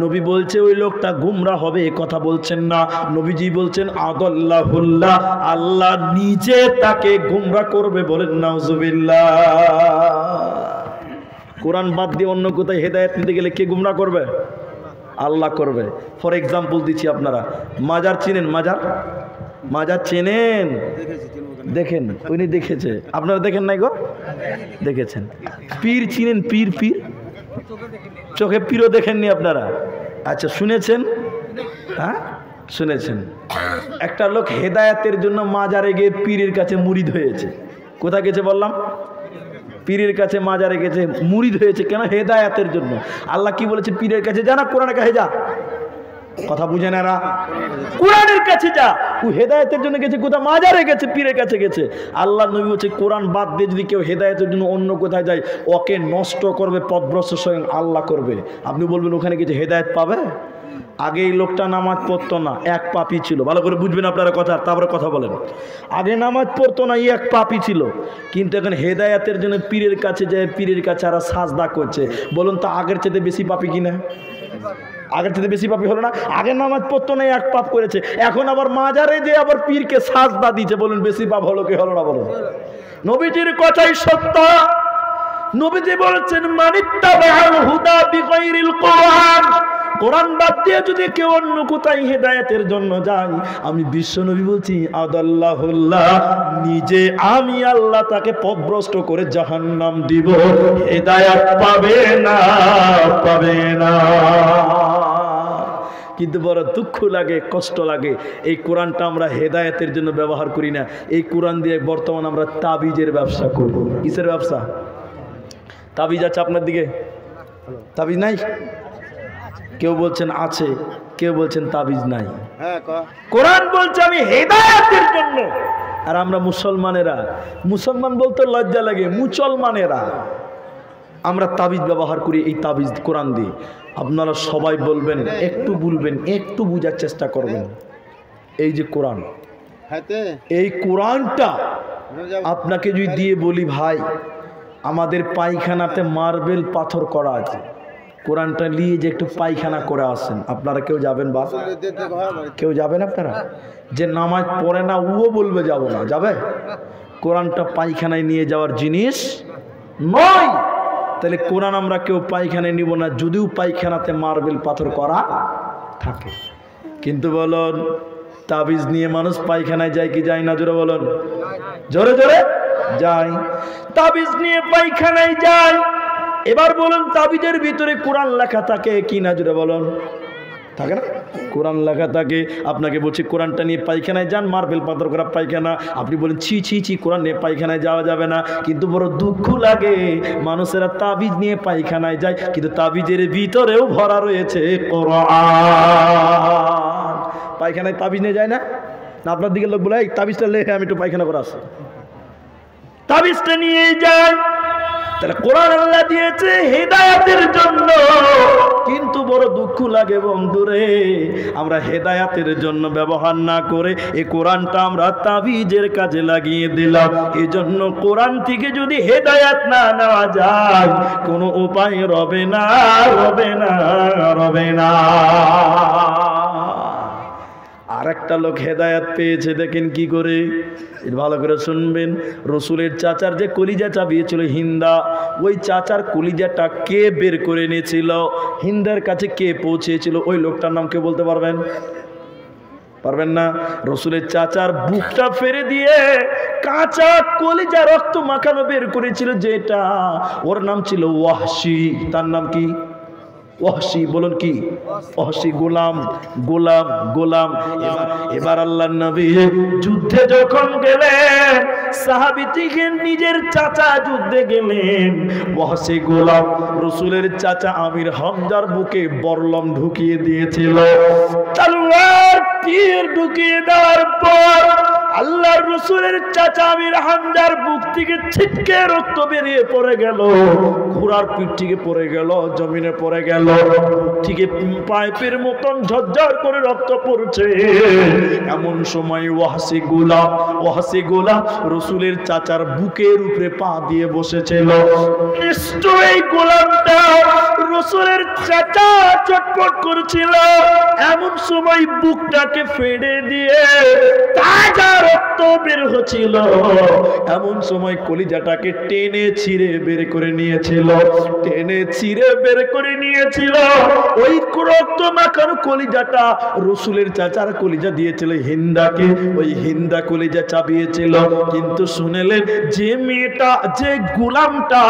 নবী বলছে ওই লোকটা গুমরা হবে। এ কথা বলছেন না, নবীজি বলছেন আদাল্লাহুল্লাহ, আল্লাহ নিজে তাকে গুমরা করবে। বলেন নাউজুবিল্লাহ। কোরআন বাদ দিয়ে অন্য কোথায় হেদায়েত নিতে গেলে কে গুমরা করবে? আল্লাহ করবে। ফর এক্সাম্পল দিচ্ছি, আপনারা মাজার চিনেন? মাজার মাজার চেনেন? দেখেন, উনি দেখেছে, আপনারা দেখেন নাই গো? দেখেছেন। পীর চিনেন? পীর, পীর চোখে পীরও দেখেননি আপনারা? আচ্ছা, শুনেছেন? হ্যাঁ শুনেছেন। একটা লোক হেদায়েতের জন্য মাজারে গিয়ে পীরের কাছে মুরিদ হয়েছে। কোথায় গেছে বললাম? পীরের কাছে, মাজারে গেছে, মুরিদ হয়েছে। কেন? হেদায়েতের জন্য। আল্লাহ কি বলেছে? পীরের কাছে যা না, কোরআনের কাছে যা। কথা বুঝে না এরা? কোরআনের কাছে যা। ও হেদায়েতের জন্য গেছে কোথায়? মাজারে গেছে, পীরের কাছে গেছে। আল্লাহ নবী বলছে, কোরআন বাদ দিয়ে যদি কেউ হেদায়েতের জন্য অন্য কোথায় যায়, ওকে নষ্ট করবে, পথভ্রষ্ট স্বয়ং আল্লাহ করবে। আপনি বলবেন ওখানে গেছে হেদায়েত পাবে? আগে এই লোকটা নামাজ পড়তো না, এক পাপী ছিল। ভালো করে বুঝবেন আপনারা কথা, তারপরে কথা বলেন। আগে নামাজ পড়তো না, এক পাপী ছিল। কিন্তু এখন হেদায়েতের জন্য পীরের কাছে যায়, পীরের কাছে আর সাজদা করছে। বলুন তো আগের চেয়ে বেশি পাপী কিনা? আগের থেকে বেশি পাপী হলো না? আগে নামাজ পড়তো না, এক পাপ করেছে। এখন আবার মাজারে যে আবার পীরকে সাজদা দিচ্ছে। বলুন বেশি পাপ হলো কি হলো না? বলুন। নবীজির কথাই সত্য। নবীজি বলেছেন, মানিত্তাবাল হুদা বিগাইরিল কোরআন। কোরআন বাদ দিয়ে যদি কেউ অন্য কোথায় হেদায়েতের জন্য যায়, আমি বিশ্ব নবী বলছি আদাল্লাহুল্লাহ, নিজে আমি আল্লাহ তাকে পথভ্রষ্ট করে জাহান্নাম দিব। হেদায়েত পাবে না, পাবে না। কিন্তু বড় দুঃখ লাগে, কষ্ট লাগে, এই কোরআনটা আমরা হেদায়েতের জন্য ব্যবহার করি না। এই কোরআন দিয়ে বর্তমান আমরা তাবিজের ব্যবসা করব। কিসের ব্যবসা? তাবিজ আছে আপনার দিকে? তাবিজ নাই? কেউ বলছেন আছে, কেউ বলছেন তাবিজ নাই। কোরআন বলছে আমি হেদায়েতের জন্য। আর আমরা মুসলমানেরা, মুসলমান বলতে লজ্জা লাগে, মুসলমানেরা আমরা তাবিজ ব্যবহার করি। এই তাবিজ কোরআন দিয়ে আপনারা সবাই বলবেন, একটু বলবেন, একটু বোঝার চেষ্টা করবেন। এই যে কোরআন, এই কোরআনটা আপনাকে যদি দিয়ে বলি, ভাই আমাদের পায়খানাতে মার্বেল পাথর করা আছে, কোরআনটা নিয়ে যে একটু পায়খানা করে আসেন, আপনারা কেউ যাবেন? বা কেউ যাবেন? আপনারা যে নামাজ পড়ে না ও বলবে যাব না, যাবে? কোরআনটা পায়খানায় নিয়ে যাওয়ার জিনিস নয়। তাহলে কোরআন আমরা কেউ পায়খানায় নিব না, যদিও পায়খানাতে মার্বেল পাথর করা থাকে। কিন্তু বলুন, তাবিজ নিয়ে মানুষ পায়খানায় যায় কি যায় না? জোরে বলুন, জোরে জোরে যায়। তাবিজ নিয়ে পায়খানায় যায়। এবার বলুন, তাবিজের ভিতরে কোরআন লেখা থাকে কি না? জোরে বলুন, থাকে না? কোরআন লেখা থাকে, আপনাকে বলছি কোরআনটা নিয়ে পায়খানায় যান, মার্বেল পাথর করা পায়খানা, আপনি বলেন ছি ছি ছি কোরআন নিয়ে পায়খানায় যাওয়া যাবে না। কিন্তু বড় দুঃখ লাগে, মানুষেরা তাবিজ নিয়ে পায়খানায় যায়, কিন্তু তাবিজের ভিতরেও ভরা রয়েছে কোরআন। পায়খানায় তাবিজ নিয়ে যায় না? না আপনার দিকে লোক বলে এই তাবিজটা লেখে আমি একটু পায়খানা করে আসি, তাবিজটা নিয়ে যায়। তাহলে কোরআন আল্লাহ দিয়েছে হেদায়েতের জন্য, কিন্তু বড় দুঃখ লাগে বন্ধুরে, আমরা হেদায়েতের জন্য ব্যবহার না করে এই কোরআনটা আমরা তাবিজের কাজে লাগিয়ে দিলাম। এই জন্য কোরআন থেকে যদি হেদায়েত না নেওয়া যায় কোনো উপায় রবে না, রবে না, রবে না। আর একটা লোক হেদায়েত পেয়েছে, দেখেন কি করে, ভালো করে শুনবেন। রসুলের চাচার যে কলিজা চাবিয়েছিল হিন্দা, ওই চাচার কলিজাটা কে বের করে এনেছিল, হিন্দার কাছে কে পৌঁছেছিল, ওই লোকটার নাম কে বলতে পারবেন? পারবেন না? রসুলের চাচার বুকটা ফেরে দিয়ে কাঁচা কলিজা রক্ত মাখানো বের করেছিল, যেটা ওর নাম ছিল ওয়াহশী। তার নাম কি? ওয়াহশী। বলুন কি? ওয়াহশী, গোলাম, গোলাম, গোলাম। এবার আল্লাহর নবী যুদ্ধে যখন গেলেন, সাহাবী থেকে নিজের চাচা যুদ্ধে গেলেন, ওয়াহশী গোলাম রসুলের চাচা আমির হামজার বুকে বরলম ঢুকিয়ে দিয়েছিল। তলোয়ার তীর ঢুকিয়ে দেওয়ার পর আল্লাহর রসুলের চাচা আমির হামজার বুক থেকে ছিটকে রক্ত বেরিয়ে পড়ে গেল, ঘোড়ার পিঠ থেকে পড়ে গেল, জমিনে পড়ে গেল, থেকে পাইপের মতন ঝরঝর করে রক্ত পড়ছে। এমন সময় ওয়াহশী গোলাম রসুলের চাচার বুকের উপরে পা দিয়ে বসেছিল। নিশ্চয়ই গোলামটা রসুলের চাচা চটপট করছিল, এমন সময় বুকটাকে ফেড়ে দিয়ে তাজা রক্ত বের হচ্ছিল। এমন সময় কলিজাটাকে টেনে ছিঁড়ে বের করে নিয়েছিল, টেনে ছিঁড়ে বের করে নিয়েছিল। ওই রক্ত মাখানো কলিজাটা রসুলের চাচার কলিজা দিয়েছিল হিন্দাকে, ওই হিন্দা কলিজা চাবিয়েছিল। কিন্তু শুনেলেন যে মেয়েটা, যে গোলামটা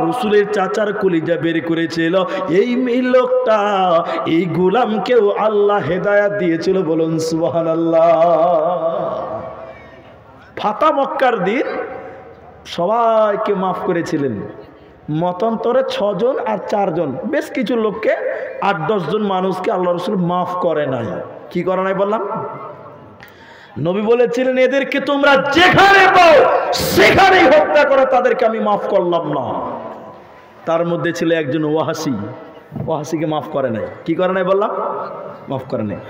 রসুলের চাচার কলিজা বের করেছিল, এই লোকটা, এই গোলামকেও আল্লাহ হেদায়েত দিয়েছিল। বলুন সুবহানাল্লাহ। ফাতা মক্কার দিন সবাইকে মাফ করেছিলেন, মতান্তরে 6 জন আর 4 জন, বেশ কিছু লোককে 8-10 জন মানুষকে আল্লাহ রসুল মাফ করে নাই। কি করে নাই বললাম? নবী বলেছিলেন এদেরকে তোমরা যেখানে পাও সেখানেই হত্যা করো, তাদেরকে আমি মাফ করলাম না। তার মধ্যে ছিল একজন ওয়াহশী, ওয়াহশীকে মাফ করে নাই। কি করে নাই বললাম? মাফ করে নাই।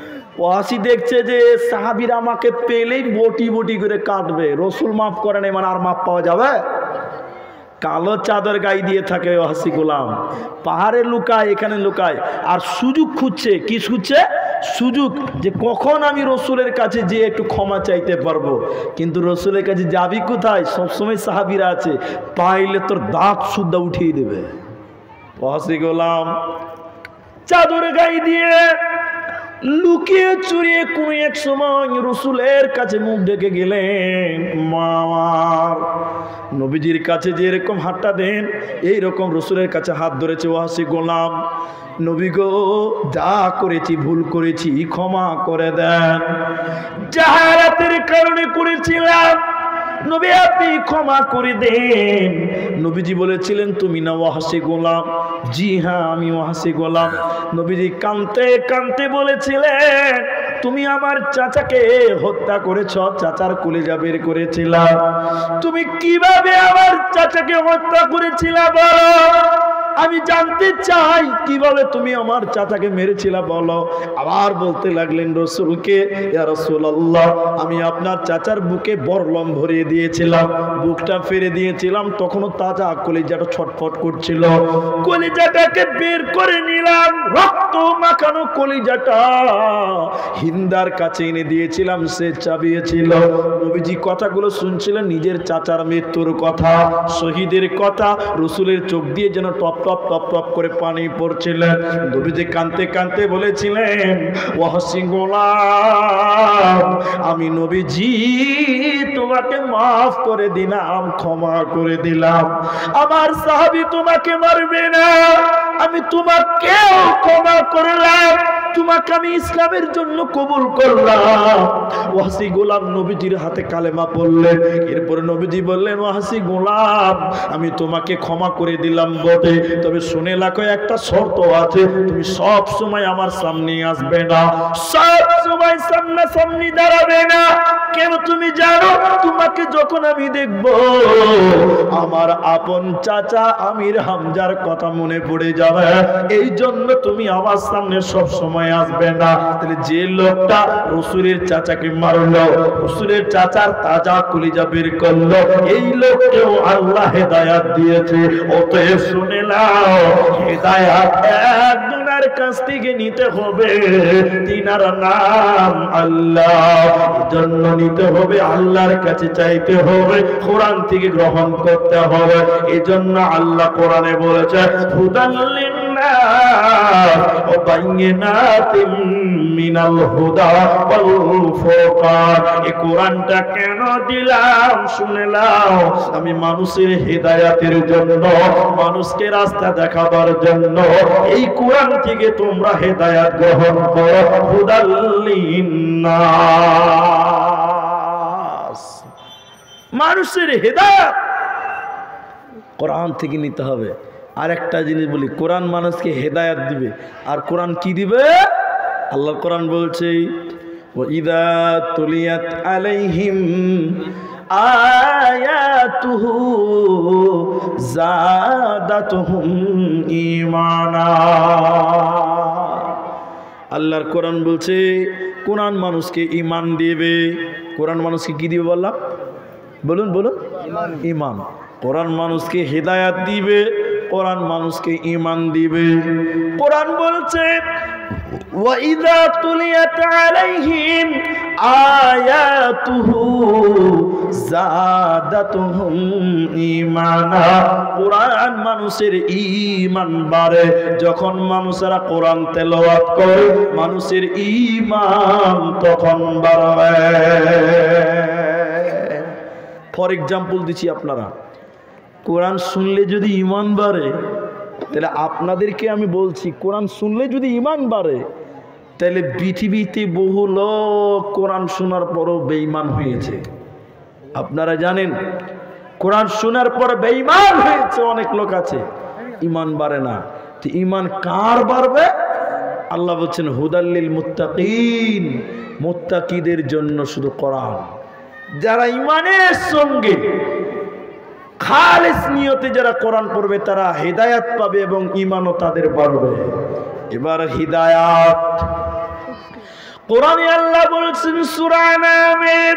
ওয়াহশী দেখছে যে সাহাবীরা আমাকে পেলেই বটি বটি করে কাটবে, রসুল মাফ করে নাই মানে আর মাফ পাওয়া যাবে? কালো চাদর গায়ে দিয়ে থাকে ওয়াহশী গোলাম, পাহাড়ে লুকায়, এখানে লুকায়, আর সুযোগ খুঁজছে। কি খুঁজছে? সুযোগ, যে কখন আমি রসুলের কাছে যে একটু ক্ষমা চাইতে পারবো। কিন্তু রসুলের কাছে যাবি কোথায়? সবসময় সাহাবীরা আছে, পাইলে তোর দাঁত সুদ্ধা উঠিয়ে দেবে। ওয়াহশী গোলাম চাদর গায়ে দিয়ে লুকিয়ে চুরিয়ে কোন এক সময় রসুলের কাছে মুখ ঢেকে গেলেন। মামার নবীজির কাছে যে এরকম হাতটা দেন, এইরকম রসুলের কাছে হাত ধরেছে ওয়াহশী গোলাম। নবী গো, যা করেছি ভুল করেছি, ক্ষমা করে দেন, জাহালাতের কারণে করেছিলাম, নবী আপনি ক্ষমা করে দেন। নবীজি বলেছিলেন তুমি না ওয়াহশী গোলাম? জি হ্যাঁ, আমি ওয়াহশী গোলাম। নবীজি কাঁদতে কাঁদতে বলেছিলেন তুমি আমার চাচাকে হত্যা করেছ, চাচার কলিজা বের করেছিলা। তুমি কিভাবে আমার চাচাকে হত্যা করেছিলা বলো, আমি জানতে চাই কিভাবে তুমি আমার চাচাকে মেরেছিলা বলো। আবার বলতে লাগলেন রসুলকে, ইয়া রাসূলুল্লাহ, আমি আপনার চাচার বুকে বরলম ভরিয়ে দিয়েছিলাম, বুকটা ফেরে দিয়েছিলাম, তখনও তাজা কলিজাটা ছটফট করছিল, কলিজাটাকে বের করে নিলাম, রক্ত মাখানো কলিজাটা হিন্দার কাছে এনে দিয়েছিলাম, সে চাবিয়েছিল। নবীজি কথাগুলো শুনছিলেন, নিজের চাচার মৃত্যুর কথা, শহীদের কথা, রসুলের চোখ দিয়ে যেন টপ টপ টপ টপ করে পানি পড়ছিলেন। নবীজি কাঁদতে কাঁদতে বলেছিলেন ওয়াহশী গোলাম, আমি নবীজি তোমাকে মাফ করে দিলাম, ক্ষমা করে দিলাম, আমার সাহাবী তোমাকে মারবে না, আমি তোমাকেও ক্ষমা করলাম, তোমাকে আমি ইসলামের জন্য কবুল করলাম। ওয়াসি গোলাম নবীজির হাতে কালেমা পড়লেন। এরপরে নবীজি বললেন, ওয়াসি গোলাম, আমি তোমাকে ক্ষমা করে দিলাম বটে, তবে শুনে রাখো একটা শর্ত আছে, তুমি সব সময় আমার সামনে আসবে না, সব সময় সামনাসামনি দাঁড়াবে না। কেন তুমি জানো, তোমাকে যখন আমি দেখব আমার আপন চাচা আমির হামজার কথা মনে পড়ে যাবে, এই জন্য তুমি আমার সামনে সব সময় আসবে না। তাহলে যে লোকটা রাসূলের চাচাকে মারলো, রাসূলের চাচার তাজা কলিজা বের করলো, এই লোককেও আল্লাহ হেদায়েত দিয়েছে। অতএব শুনে নাও, হেদায়েত একজনের কাছ থেকে নিতে হবে, তিনার নাম আল্লাহ। এজন্য নিতে হবে, আল্লাহর কাছে চাইতে হবে, কোরআন থেকে গ্রহণ করতে হবে। এজন্য আল্লাহ কোরআনে বলেছে, হুদাল লিন্নাস ওয়া বাইয়িনাতিম মিনাল হুদা ওয়াল ফুরকান। এই কোরআনটা কেন দিলাম শুনে নাও, আমি মানুষের হেদায়েতের জন্য, মানুষকে রাস্তা দেখাবার জন্য এই কোরআন থেকে তোমরা হেদায়েত গ্রহণ করো। হুদাল লিন্নাস, মানুষের হেদায়েত কোরআন থেকে নিতে হবে। আর একটা জিনিস বলি, কোরআন মানুষকে হেদায়েত দিবে, আর কোরআন কি দিবে? আল্লাহ কোরআন বলছে, ওয়াইদা তুলিয়াত আলাইহিম আয়াতুহু যাদাতুহুম ঈমানা। আল্লাহর কোরআন বলছে, কোরআন মানুষকে ঈমান দিবে। কোরআন মানুষকে কি দিবে বললাম? বলুন বলুন, ঈমান। কোরআন মানুষকে হেদায়েত দিবে, কোরআন মানুষকে ঈমান দিবে। কোরআন বলছে, ওয়াইদা তুলিয়াত আলাইহিম আয়াতুহু যাদাতুহুম ঈমানা। কোরআন মানুষের ঈমান বাড়ে, যখন মানুষেরা কোরআন তেলাওয়াত করে মানুষের ঈমান তখন বাড়ে। ফর এক্সাম্পল দিচ্ছি, আপনারা কোরআন শুনলে যদি ঈমান বাড়ে, তাহলে আপনাদেরকে আমি বলছি, কোরআন শুনলে যদি ঈমান বাড়ে, তাহলে পৃথিবীতে বহু লোক কোরআন শোনার পরও বেঈমান হয়েছে। আপনারা জানেন, কোরআন শোনার পর বেঈমান হয়েছে অনেক লোক আছে, ঈমান বাড়ে না। তো ঈমান কার বাড়বে? আল্লাহ বলছেন, হুদাল্লিল মুত্তাকিন, মুত্তাকিদের জন্য শুধু কোরআন। যারা ঈমানের সঙ্গে খালিস নিয়তে যারা কোরআন পড়বে তারা হেদায়েত পাবে এবং ঈমানও তাদের বাড়বে। এবার হিদায়াত, কোরআনে আল্লাহ বলেছেন সূরা আনামের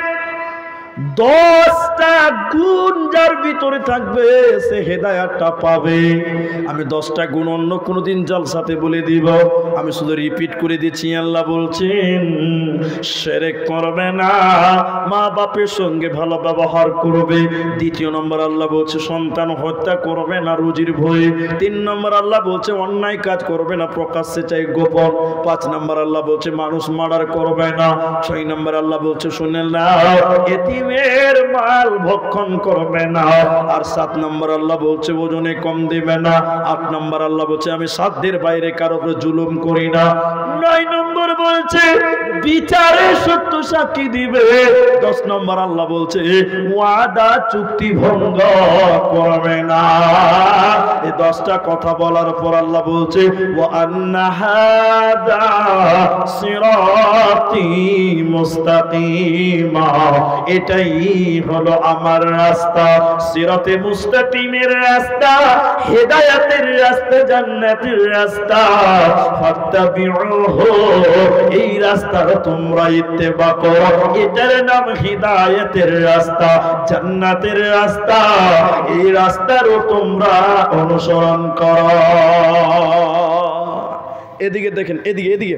10টা গুণ যার ভিতরে থাকবে সে হেদায়েতটা পাবে। আমি 10টা গুণ অন্য কোনোদিন জলসাতে বলে দিব, আমি শুধু রিপিট করে দিচ্ছি। আল্লাহ বলছেন, শিরক করবে না, মা বাপের সঙ্গে ভালো ব্যবহার করবে। 2 নম্বর আল্লাহ বলছে সন্তান হত্যা করবে না রুজির ভয়ে। 3 নম্বর আল্লাহ বলছে অন্যায় কাজ করবে না, প্রকাশ্যে চাই গোপন। 5 নম্বর আল্লাহ বলছে মানুষ মার্ডার করবে না। 6 নম্বর আল্লাহ বলছে শুনে নাও, এতিমের মাল ভক্ষণ করবে না। আর 7 নম্বর আল্লাহ বলছে ওজনে কম দিবে না। 8 নম্বর আল্লাহ বলছে আমি সাধ্যের বাইরে কারো উপরে জুলুম করি না। 9 নম্বর বলছে বিচারে সত্য সাক্ষী দিবে। 10 নম্বর আল্লাহ বলছে ওয়াদা চুক্তি ভঙ্গ করবে না। এই 10টা কথা বলার পর আল্লাহ বলছে ওয়া আন্না হাদা সিরাতি মুস্তাকিমা, এটাই হলো আমার রাস্তা, সিরাতে মুস্তাকিমের রাস্তা, হেদায়েতের রাস্তা, জান্নাতের রাস্তা। ফাত্তাবিউহু, এই রাস্তার তোমরা ইত্তেবা করো, এটার নাম হিদায়াতের রাস্তা, জান্নাতের রাস্তা। এই রাস্তারও তোমরা অনুসরণ করো। এদিকে দেখেন, এদিকে এদিকে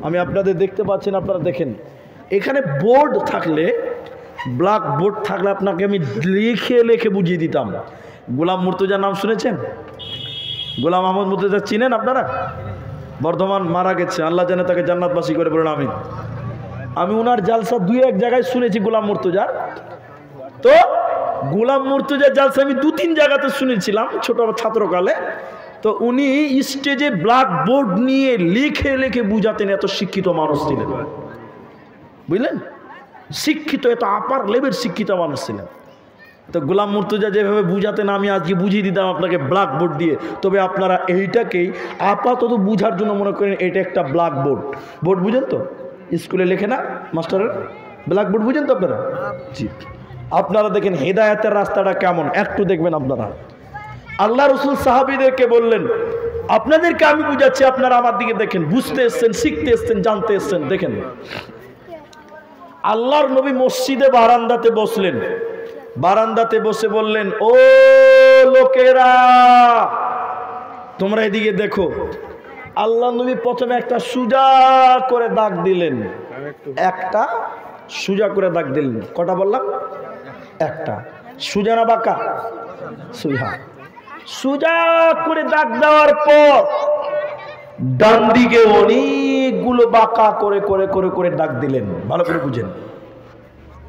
আমি আপনাদের দেখতে পাচ্ছেন, আপনারা দেখেন। এখানে বোর্ড থাকলে, ব্ল্যাক বোর্ড থাকলে আপনাকে আমি লিখে লিখে বুঝিয়ে দিতাম। গোলাম মুর্তজার নাম শুনেছেন? গোলাম আহমদ মুর্তজা চিনেন আপনারা? বর্ধমান মারা গেছে, আল্লাহ জানে তাকে জান্নাতবাসী করে বলেন আমিন। আমি ওনার জালসা 2-1 জায়গায় শুনেছি গোলাম মুর্তজার। তো গোলাম মুর্তজার জালসা আমি 2-3 জায়গাতে শুনেছিলাম ছোট ছাত্রকালে। তো উনি স্টেজে ব্ল্যাকবোর্ড নিয়ে লিখে লিখে বুঝাতেন, এত শিক্ষিত মানুষ ছিলেন, বুঝলেন? শিক্ষিত, এত আপার লেভেল শিক্ষিত মানুষ ছিলেন। তো গোলাম মুর্তজা যেভাবে বুঝাতেন আমি আজকে বুঝিয়ে দিতাম আপনাকে ব্ল্যাকবোর্ড দিয়ে। তবে আপনারা এইটাকেই আপাতত বুঝার জন্য মনে করেন এটা একটা ব্ল্যাকবোর্ড। বোর্ড বুঝেন তো, স্কুলে লেখে না মাস্টারের, ব্ল্যাকবোর্ড বুঝেন তো আপনারা? জি। আপনারা দেখেন হেদায়েতের রাস্তাটা কেমন, একটু দেখবেন আপনারা। আল্লাহ রসুল সাহাবীদেরকে বললেন, আপনাদেরকে আমি বুঝাচ্ছি, আপনারা আমার দিকে দেখেন, বুঝতে এসছেন, শিখতে এসছেন, জানতে এসছেন। দেখেন, আল্লাহর নবী মসজিদে বারান্দাতে বসলেন, বারান্দাতে বসে বললেন, ও লোকেরা তোমরা এদিকে দেখো। আল্লাহ নবী প্রথমে একটা সুজা করে দাগ দিলেন, একটা সুজা করে দাগ দিলেন। কটা বললাম? একটা। সুজা না বাঁকা? সুজা। সুজা করে দাগ দেওয়ার পর ডান দিকে অনেকগুলো বাঁকা করে করে করে করে দাগ দিলেন। ভালো করে বুঝেন,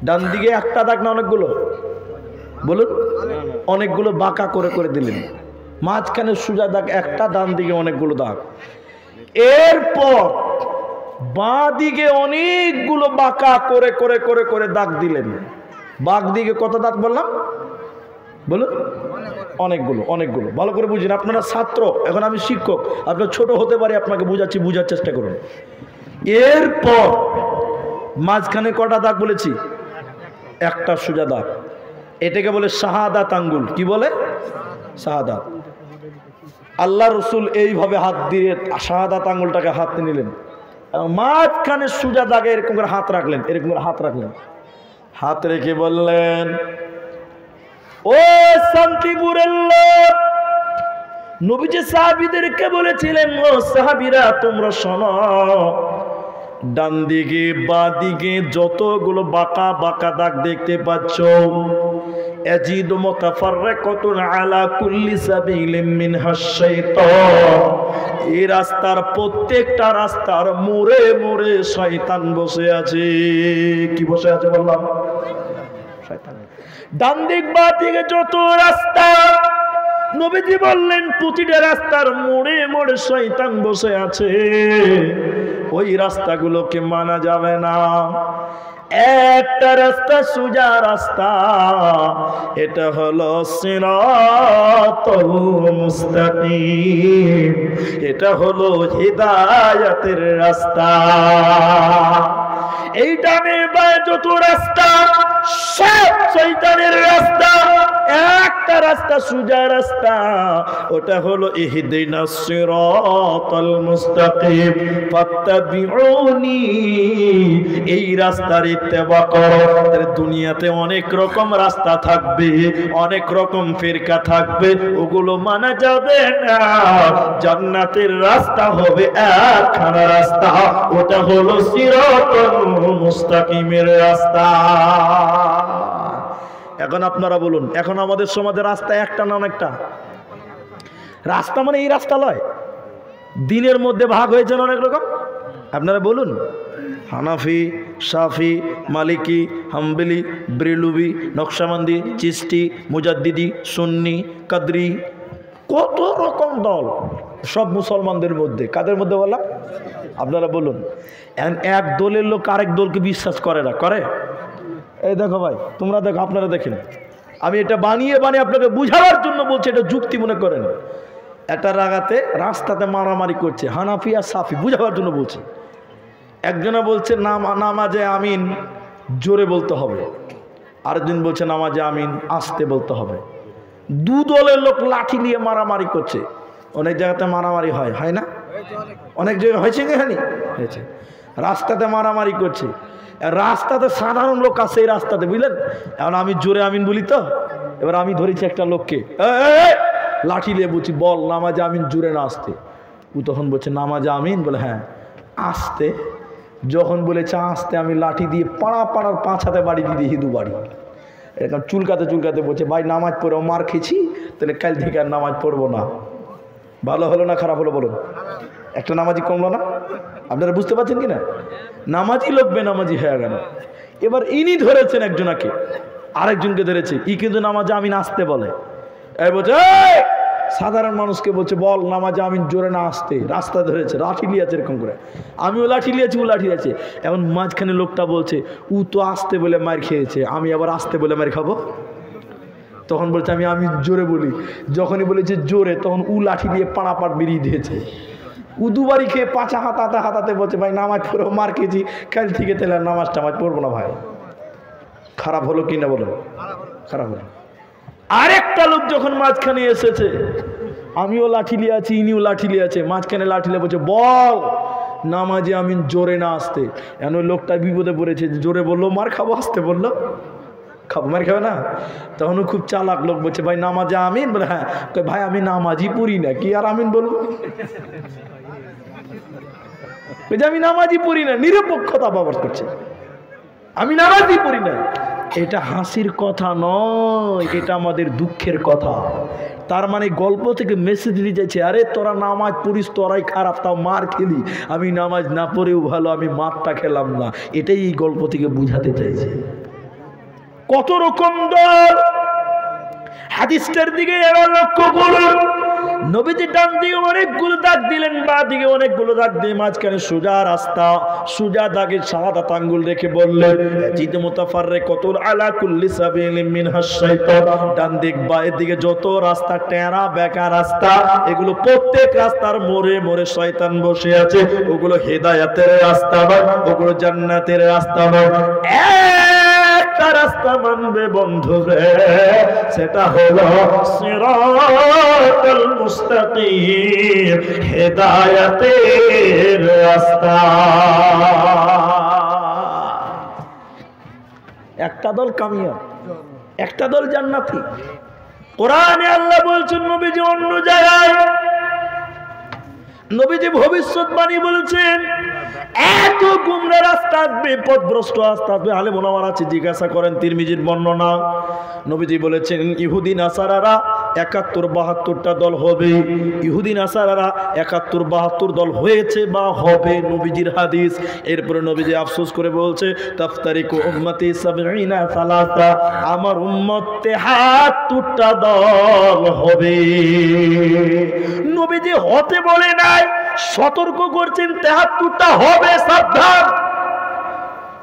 ডান দিকে একটা দাগ না অনেকগুলো? বলুন, অনেকগুলো বাঁকা করে করে দিলেন। মাঝখানে সুজা দাগ একটা, ডান দিকে অনেকগুলো দাগ। এরপর বাঁ দিকে অনেকগুলো বাঁকা করে করে করে করে দাগ দিলেন। বাঁ দিকে কত দাগ বললাম? বলুন, অনেকগুলো, অনেকগুলো। ভালো করে বুঝেন, আপনারা ছাত্র, এখন আমি শিক্ষক, আপনার ছোট হতে পারে, আপনাকে বুঝাচ্ছি, বুঝার চেষ্টা করুন। এরপর মাঝখানে কটা দাগ বলেছি? একটা সুজা দাগ। এটাকে বলে শাহাদাত আঙ্গুল। কি বলে? শাহাদাত। আল্লাহ রসুল এইভাবে হাত দিয়ে শাহাদাত আঙ্গুলটাকে হাতে নিলেন, মাঝখানে সুজা দাগে এরকম করে হাত রাখলেন, এরকম করে হাত রাখলেন। হাত রেখে বললেন, ও শান্তিপুরের লোক, নবীজি সাহাবীদেরকে বলেছিলেন, ও সাহাবীরা তোমরা শোনো, ডান দিকে বাঁ দিকে যতগুলো বাঁকা বাঁকা দাগ দেখতে পাচ্ছ, ইয়াজিদু মুতাফাররিকাতুন আলা কুল্লি সাবিলিন মিনহাশ শাইতান, এই রাস্তার প্রত্যেকটা রাস্তার মোড়ে মোড়ে শয়তান বসে আছে। কি বসে আছে বললাম? শয়তান। ডান দিক বাঁ দিকে যত রাস্তা, নবীজি বললেন প্রতিটা রাস্তার মোড়ে মোড়ে শয়তান বসে আছে, ওই রাস্তাগুলোকে মানা যাবে না। একটা রাস্তা সোজা রাস্তা, এটা হলো সিরাতুল মুস্তাকিম, এটা হলো হিদায়াতের রাস্তা। এই ডানে বায়ে যত রাস্তা সব শয়তানের রাস্তা, একটা রাস্তা সোজা রাস্তা, ওটা হলো ইহদিনাস সিরাতাল মুস্তাকিম ফাত্তাবিউনি, এই রাস্তার ইত্তেবা করো। দুনিয়াতে অনেক রকম রাস্তা থাকবে, অনেক রকম ফিরকা থাকবে, ওগুলো মানা যাবে না। জান্নাতের রাস্তা হবে একখানা রাস্তা, ওটা হলো সিরাতুল মুস্তাকিমের রাস্তা। এখন আপনারা বলুন, এখন আমাদের সমাজের রাস্তা একটা না অনেকটা? রাস্তা মানে এই রাস্তা লয়, দিনের মধ্যে ভাগ হয়েছে অনেক রকম। আপনারা বলুন, হানাফি, শাফি, মালিকি, হাম্বলি, ব্রেলুবি, নকশাবন্দি, চিশতি, মুজাদ্দিদি, সুন্নি, কাদরি, কত রকম দল সব মুসলমানদের মধ্যে। কাদের মধ্যে বললাম? আপনারা বলুন। এক দলের লোক আরেক দলকে বিশ্বাস করে না, করে? এই দেখো ভাই, তোমরা দেখো, আপনারা দেখেন, আমি এটা বানিয়ে বানিয়ে আপনাকে বুঝাবার জন্য বলছি, এটা যুক্তি মনে করেন। একটা রাগাতে রাস্তাতে মারামারি করছে হানাফি আর সাফি, বুঝাবার জন্য বলছি। একজনে বলছে নামাজে আমিন জোরে বলতে হবে, আরেকজন বলছে নামাজে আমিন আস্তে বলতে হবে। দু দলের লোক লাঠি নিয়ে মারামারি করছে। অনেক জায়গাতে মারামারি হয়, হয় না? অনেক জায়গায় হয়েছে কি হয়নি? হয়েছে। রাস্তাতে মারামারি করছে, রাস্তাতে সাধারণ লোক আছে এই রাস্তাতে, বুঝলেন? এখন আমি জোরে আমিন বলি তো, এবার আমি ধরেছি একটা লোককে, লাঠি নিয়ে বলছি, বল নামাজে আমিন জোরে না আসতে। ও তখন বলছে নামাজে আমিন, বলে হ্যাঁ আসতে। যখন বলেছে আসতে, আমি লাঠি দিয়ে পাড়া পাড়ার 5 হাতে বাড়ি দিয়ে হিন্দু বাড়ি, এরকম চুলকাতে চুলকাতে বলছে, ভাই নামাজ পড়েও মার খেয়েছি, তাহলে কাল থেকে আর নামাজ পড়বো না। ভালো হলো না খারাপ হলো বলুন? একটা নামাজি কমলো না? আপনারা বুঝতে পারছেন কি না? নামাজি লোক বেনামাজি হয়ে গেল। এবার ইনি ধরেছেন একজনকে, আরেকজনকে ধরেছে, ই কিন্তু নামাজে আমিন আসতে বলে। এই বলছে সাধারণ মানুষকে বলছে বল নামাজে আমিন জোরে না আসতে, রাস্তা ধরেছে, লাঠি লিয়েছে এরকম করে, আমিও লাঠি লিয়েছি, ও লাঠি লিয়েছে। এখন মাঝখানে লোকটা বলছে ও তো আসতে বলে মার খেয়েছে, আমি আবার আসতে বলে মার খাবো? তখন বলছে আমি জোরে বলি। যখনই বলেছে জোরে তখন উ লাঠি দিয়ে পাড়াপাট বেরিয়ে দিয়েছে। উ দুবারই খেয়ে পাঁচা হাতাতে হাতাতে বলছে ভাই নামাজ পড়েও মার খেয়েছি, কাল থেকে তাহলে নামাজ টামাজ পড়বো না ভাই। খারাপ হলো কি না বলো? খারাপ হলো। আরেকটা লোক যখন মাঝখানে এসেছে, আমিও লাঠি লিয়ে আছি, ইনিও লাঠি লিয়ে আছে, মাঝখানে লাঠি লিয়ে বলছে বল নামাজে আমি জোরে না আসতে। এমন লোকটা বিপদে পড়েছে, জোরে বললো মার খাবো, আসতে বললো খাবো, মার খাবে না। তখন খুব চালাক লোক বলছে ভাই নামাজে আমিন, বলে হ্যাঁ। ভাই আমি নামাজই পড়ি না, কি আর আমিন বলবো? আমি নামাজই পড়ি না, নিরপেক্ষতা ব্যবহার করছে, আমি নামাজই পড়ি না। এটা হাসির কথা নয়, এটা আমাদের দুঃখের কথা। তার মানে গল্প থেকে মেসেজ দিয়ে যাচ্ছে, আরে তোরা নামাজ পড়িস, তোরাই খারাপ, তাও মার খেলি, আমি নামাজ না পড়েও ভালো, আমি মারটা খেলাম না। এটাই এই গল্প থেকে বুঝাতে চাইছে। কত রকম দল, হাদিসটার দিকে এবার লক্ষ্য করুন। নবীজি ডান দিকে অনেকগুলো দাগ দিলেন, বা দিকে অনেকগুলো দাগ দিয়ে মাঝখানে সোজা রাস্তা, সোজা দাগে শাহাদাত আঙ্গুল রেখে বললেন জিদ মুতাফাররিকাতুন আলা কুল্লি সাবিলিন মিনহাশ শাইতান। ডান দিক বায়ের দিকে যত রাস্তা, টেরা বেঁকা রাস্তা, এগুলো প্রত্যেক রাস্তার মোড়ে মোড়ে শয়তান বসে আছে। ওগুলো হেদায়েতের রাস্তা নয়, ওগুলো জান্নাতের রাস্তা নয়। একটা রাস্তা মানবে বন্ধুরে, সেটা হলো সিরাতাল মুস্তাকিম, হেদায়েতের রাস্তা। একটা দল কামিয়াব, একটা দল জান্নাতি। কোরআনে আল্লাহ বলছেন, নবীজি অন্য জায়গায় নবীজি ভবিষ্যৎবাণী বলছেন এত গুমরা রাস্তা আসবে, পথভ্রষ্ট রাস্তা আসবে। আলেম ওলামারা আছে, জিজ্ঞাসা করেন তিরমিজির বর্ণনা, নবীজি বলেছেন ইহুদি নাসারারা ৭১-৭২টা দল হবে। ইহুদি নাসারারা ৭১-৭২ দল হয়েছে বা হবে, নবীজির হাদিস। এরপরে নবীজি আফসোস করে বলছে তাফতারিকু উম্মতি ৭০ আমার উম্মত ৭৩টা দল হবে। নবীজি হতে বলে নাই, সতর্ক করছেন ৭৩টা হবে, সাবধান।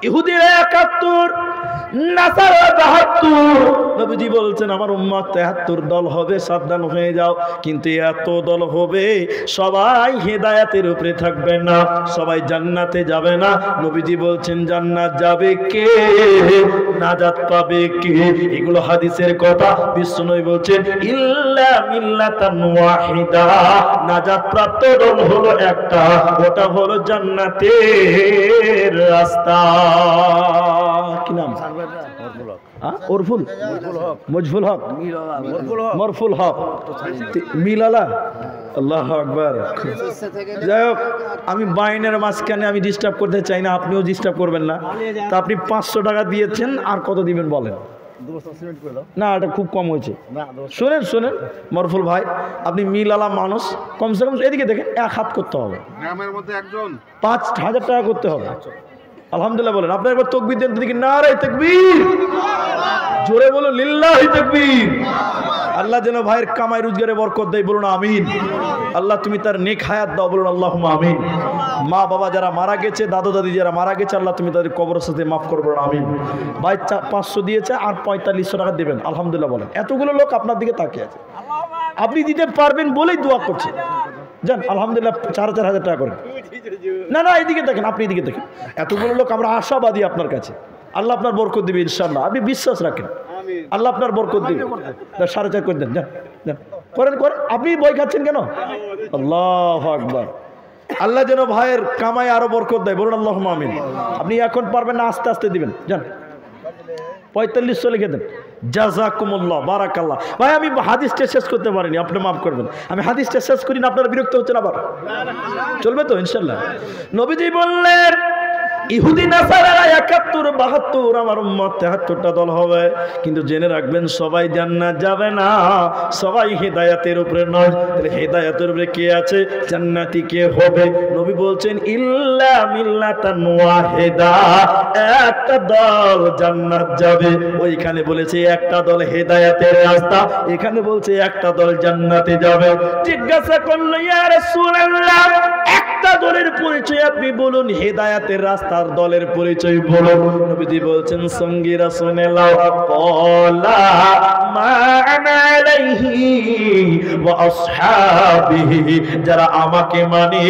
ইহুদিরা ৭১, নাসারা ৭২। নবীজি বলছেন আমার উম্মত ৭৩ দল হবে, সাবধান হয়ে যাও। কিন্তু এত দল হবে, সবাই হেদায়েতের উপরে থাকবে না, সবাই জান্নাতে যাবে না। নবীজি বলছেন জান্নাত যাবে কে, নাজাত পাবে কে? এগুলো হাদিসের কথা। বিশ্বনবী বলছেন ইল্লা মিল্লাতান ওয়াহিদা, নাজাত প্রাপ্ত দল হলো একটা, ওটা হলো জান্নাতের রাস্তা। কি নাম? ওরফুল মজফুল হক, মরফুল হক, মিলালা। আল্লাহু আকবার। যাই হোক, আমি বাইনের মাঝখানে আমি ডিস্টার্ব করতে চাই না, আপনিও ডিস্টার্ব করবেন না। তা আপনি 500 টাকা দিয়েছেন, আর কত দিবেন বলেন? না, এটা খুব কম হয়েছে। শোনেন শোনেন মরফুল ভাই, আপনি মিলালা মানুষ, কমসে কম এদিকে দেখেন 1 হাত করতে হবে, 5,000 টাকা করতে হবে। আলহামদুলিল্লাহ বলেন। আপনার একবার তাকবীর দেন দিকে, নারে তাকবীর, জোরে বলো লিল্লাহি তাকবীর। আল্লাহ যেন ভাইয়ের কামাই রোজগারে বরকত দেয়, বলুন আমিন। আল্লাহ তুমি তার নেক হায়াত দাও, বলুন আল্লাহুম্মা আমিন। মা বাবা যারা মারা গেছে, দাদু দাদি যারা মারা গেছে, আল্লাহ তুমি তাদের কবরের সাথে মাফ করো, বলুন আমিন। ভাই 500 দিয়েছে, আর 4500 টাকা দেবেন, আলহামদুলিল্লাহ বলেন। এতগুলো লোক আপনার দিকে তাকিয়ে আছে, আপনি দিতে পারবেন বলেই দোয়া করছে। যান আলহামদুলিল্লাহ 4,000 টাকা করেন। না না, এইদিকে দেখেন, আপনি এদিকে দেখেন, এতগুলো লোক, আমরা আশাবাদী আপনার কাছে। আল্লাহ আপনার বরকত দিবে ইনশাআল্লাহ, আপনি বিশ্বাস রাখেন, আল্লাহ আপনার বরকত দিবে। 4,500 করে দেন, যান যান, করেন করেন। আপনি বই খাচ্ছেন কেন? আল্লাহু আকবার। আল্লাহ যেন ভাইয়ের কামাই আরো বরকত দেয়, বলুন আল্লাহুম্মা আমিন। আপনি এখন পারবেন না, আস্তে আস্তে দিবেন, যান। 4500 লিখে দেন। জাযাকুমুল্লাহ, বারাকাল্লাহ। ভাই আমি হাদিসটা শেষ করতে পারিনি, আপনি মাফ করবেন। আমি হাদিসটা শেষ করি না, আপনারা বিরক্ত হচ্ছেন আবার? চলবে তো ইনশাআল্লাহ। নবীজি বললেন ইহুদি নাসারারা 71 72 আমার উম্মত 73টা দল হবে, কিন্তু জেনে রাখবেন সবাই জান্নাত যাবে না, সবাই হেদায়েতের উপরে নয়। তাহলে হেদায়েতের উপরে কে আছে, জান্নাতি কে হবে? নবী বলছেন ইল্লা মিল্লাতান ওয়াহিদা, একটা দল জান্নাত যাবে। ওইখানে বলেছে একটা দল হেদায়েতের রাস্তা, এখানে বলছে একটা দল জান্নাতে যাবে। জিজ্ঞাসা করলো ইয়া রাসূলুল্লাহ, একটা দলের পরিচয় আপনি বলুন, হেদায়েতের রাস্তার দলের পরিচয় বলুন। নবীজি বলছেন সঙ্গীরা শুনে নাও, ক্বালা মা আনা আলাইহি ওয়া আসহাবিহি, যারা আমাকে মানে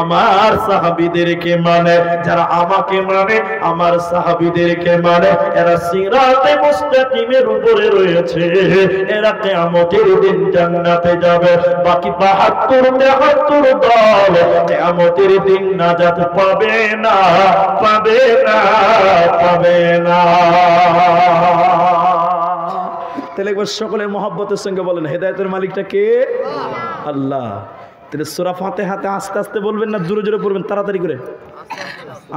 আমার সাহাবীদেরকে মানে, যারা আমাকে মানে আমার সাহাবীদেরকে মানে, এরা সিরাতে মুস্তাকিমের উপরে রয়েছে, এরা কিয়ামতের দিন জান্নাতে যাবে। বাকি 72 দল কিয়ামতের দিন নাজাত পাবে না, পাবে না, পাবে না। তাহলে একবার সকলে মহব্বতের সঙ্গে বলেন, হেদায়েতের মালিকটা কে? আল্লাহ। তাহলে সূরা ফাতিহাতে আস্তে আস্তে বলবেন না জোরে জোরে পড়বেন? তাড়াতাড়ি করে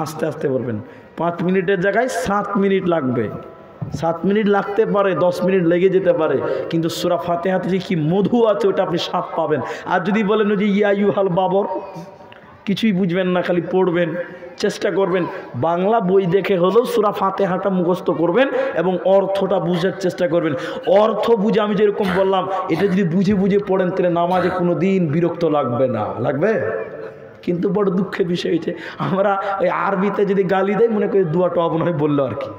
আস্তে আস্তে বলবেন। 5 মিনিটের জায়গায় 7 মিনিট লাগবে, 7 মিনিট লাগতে পারে, 10 মিনিট লেগে যেতে পারে, কিন্তু সূরা ফাতিহাতে যে কি মধু আছে ওটা আপনি স্বাদ পাবেন। আর যদি বলেন যে ইয়া আইয়ুহাল বাবর, কিছুই বুঝবেন না, খালি পড়বেন, চেষ্টা করবেন বাংলা বই দেখে হলেও সূরা ফাতিহাটা মুখস্থ করবেন এবং অর্থটা বুঝার চেষ্টা করবেন। অর্থ বুঝে আমি যেরকম বললাম, এটা যদি বুঝে বুঝে পড়েন তাহলে নামাজে কোনো দিন বিরক্ত লাগবে না। লাগবে? কিন্তু বড় দুঃখের বিষয় হয়েছে, আমরা ওই আরবিতে যদি গালি দেয় মনে করি দোয়াটা মনে হয় বললো আর কি।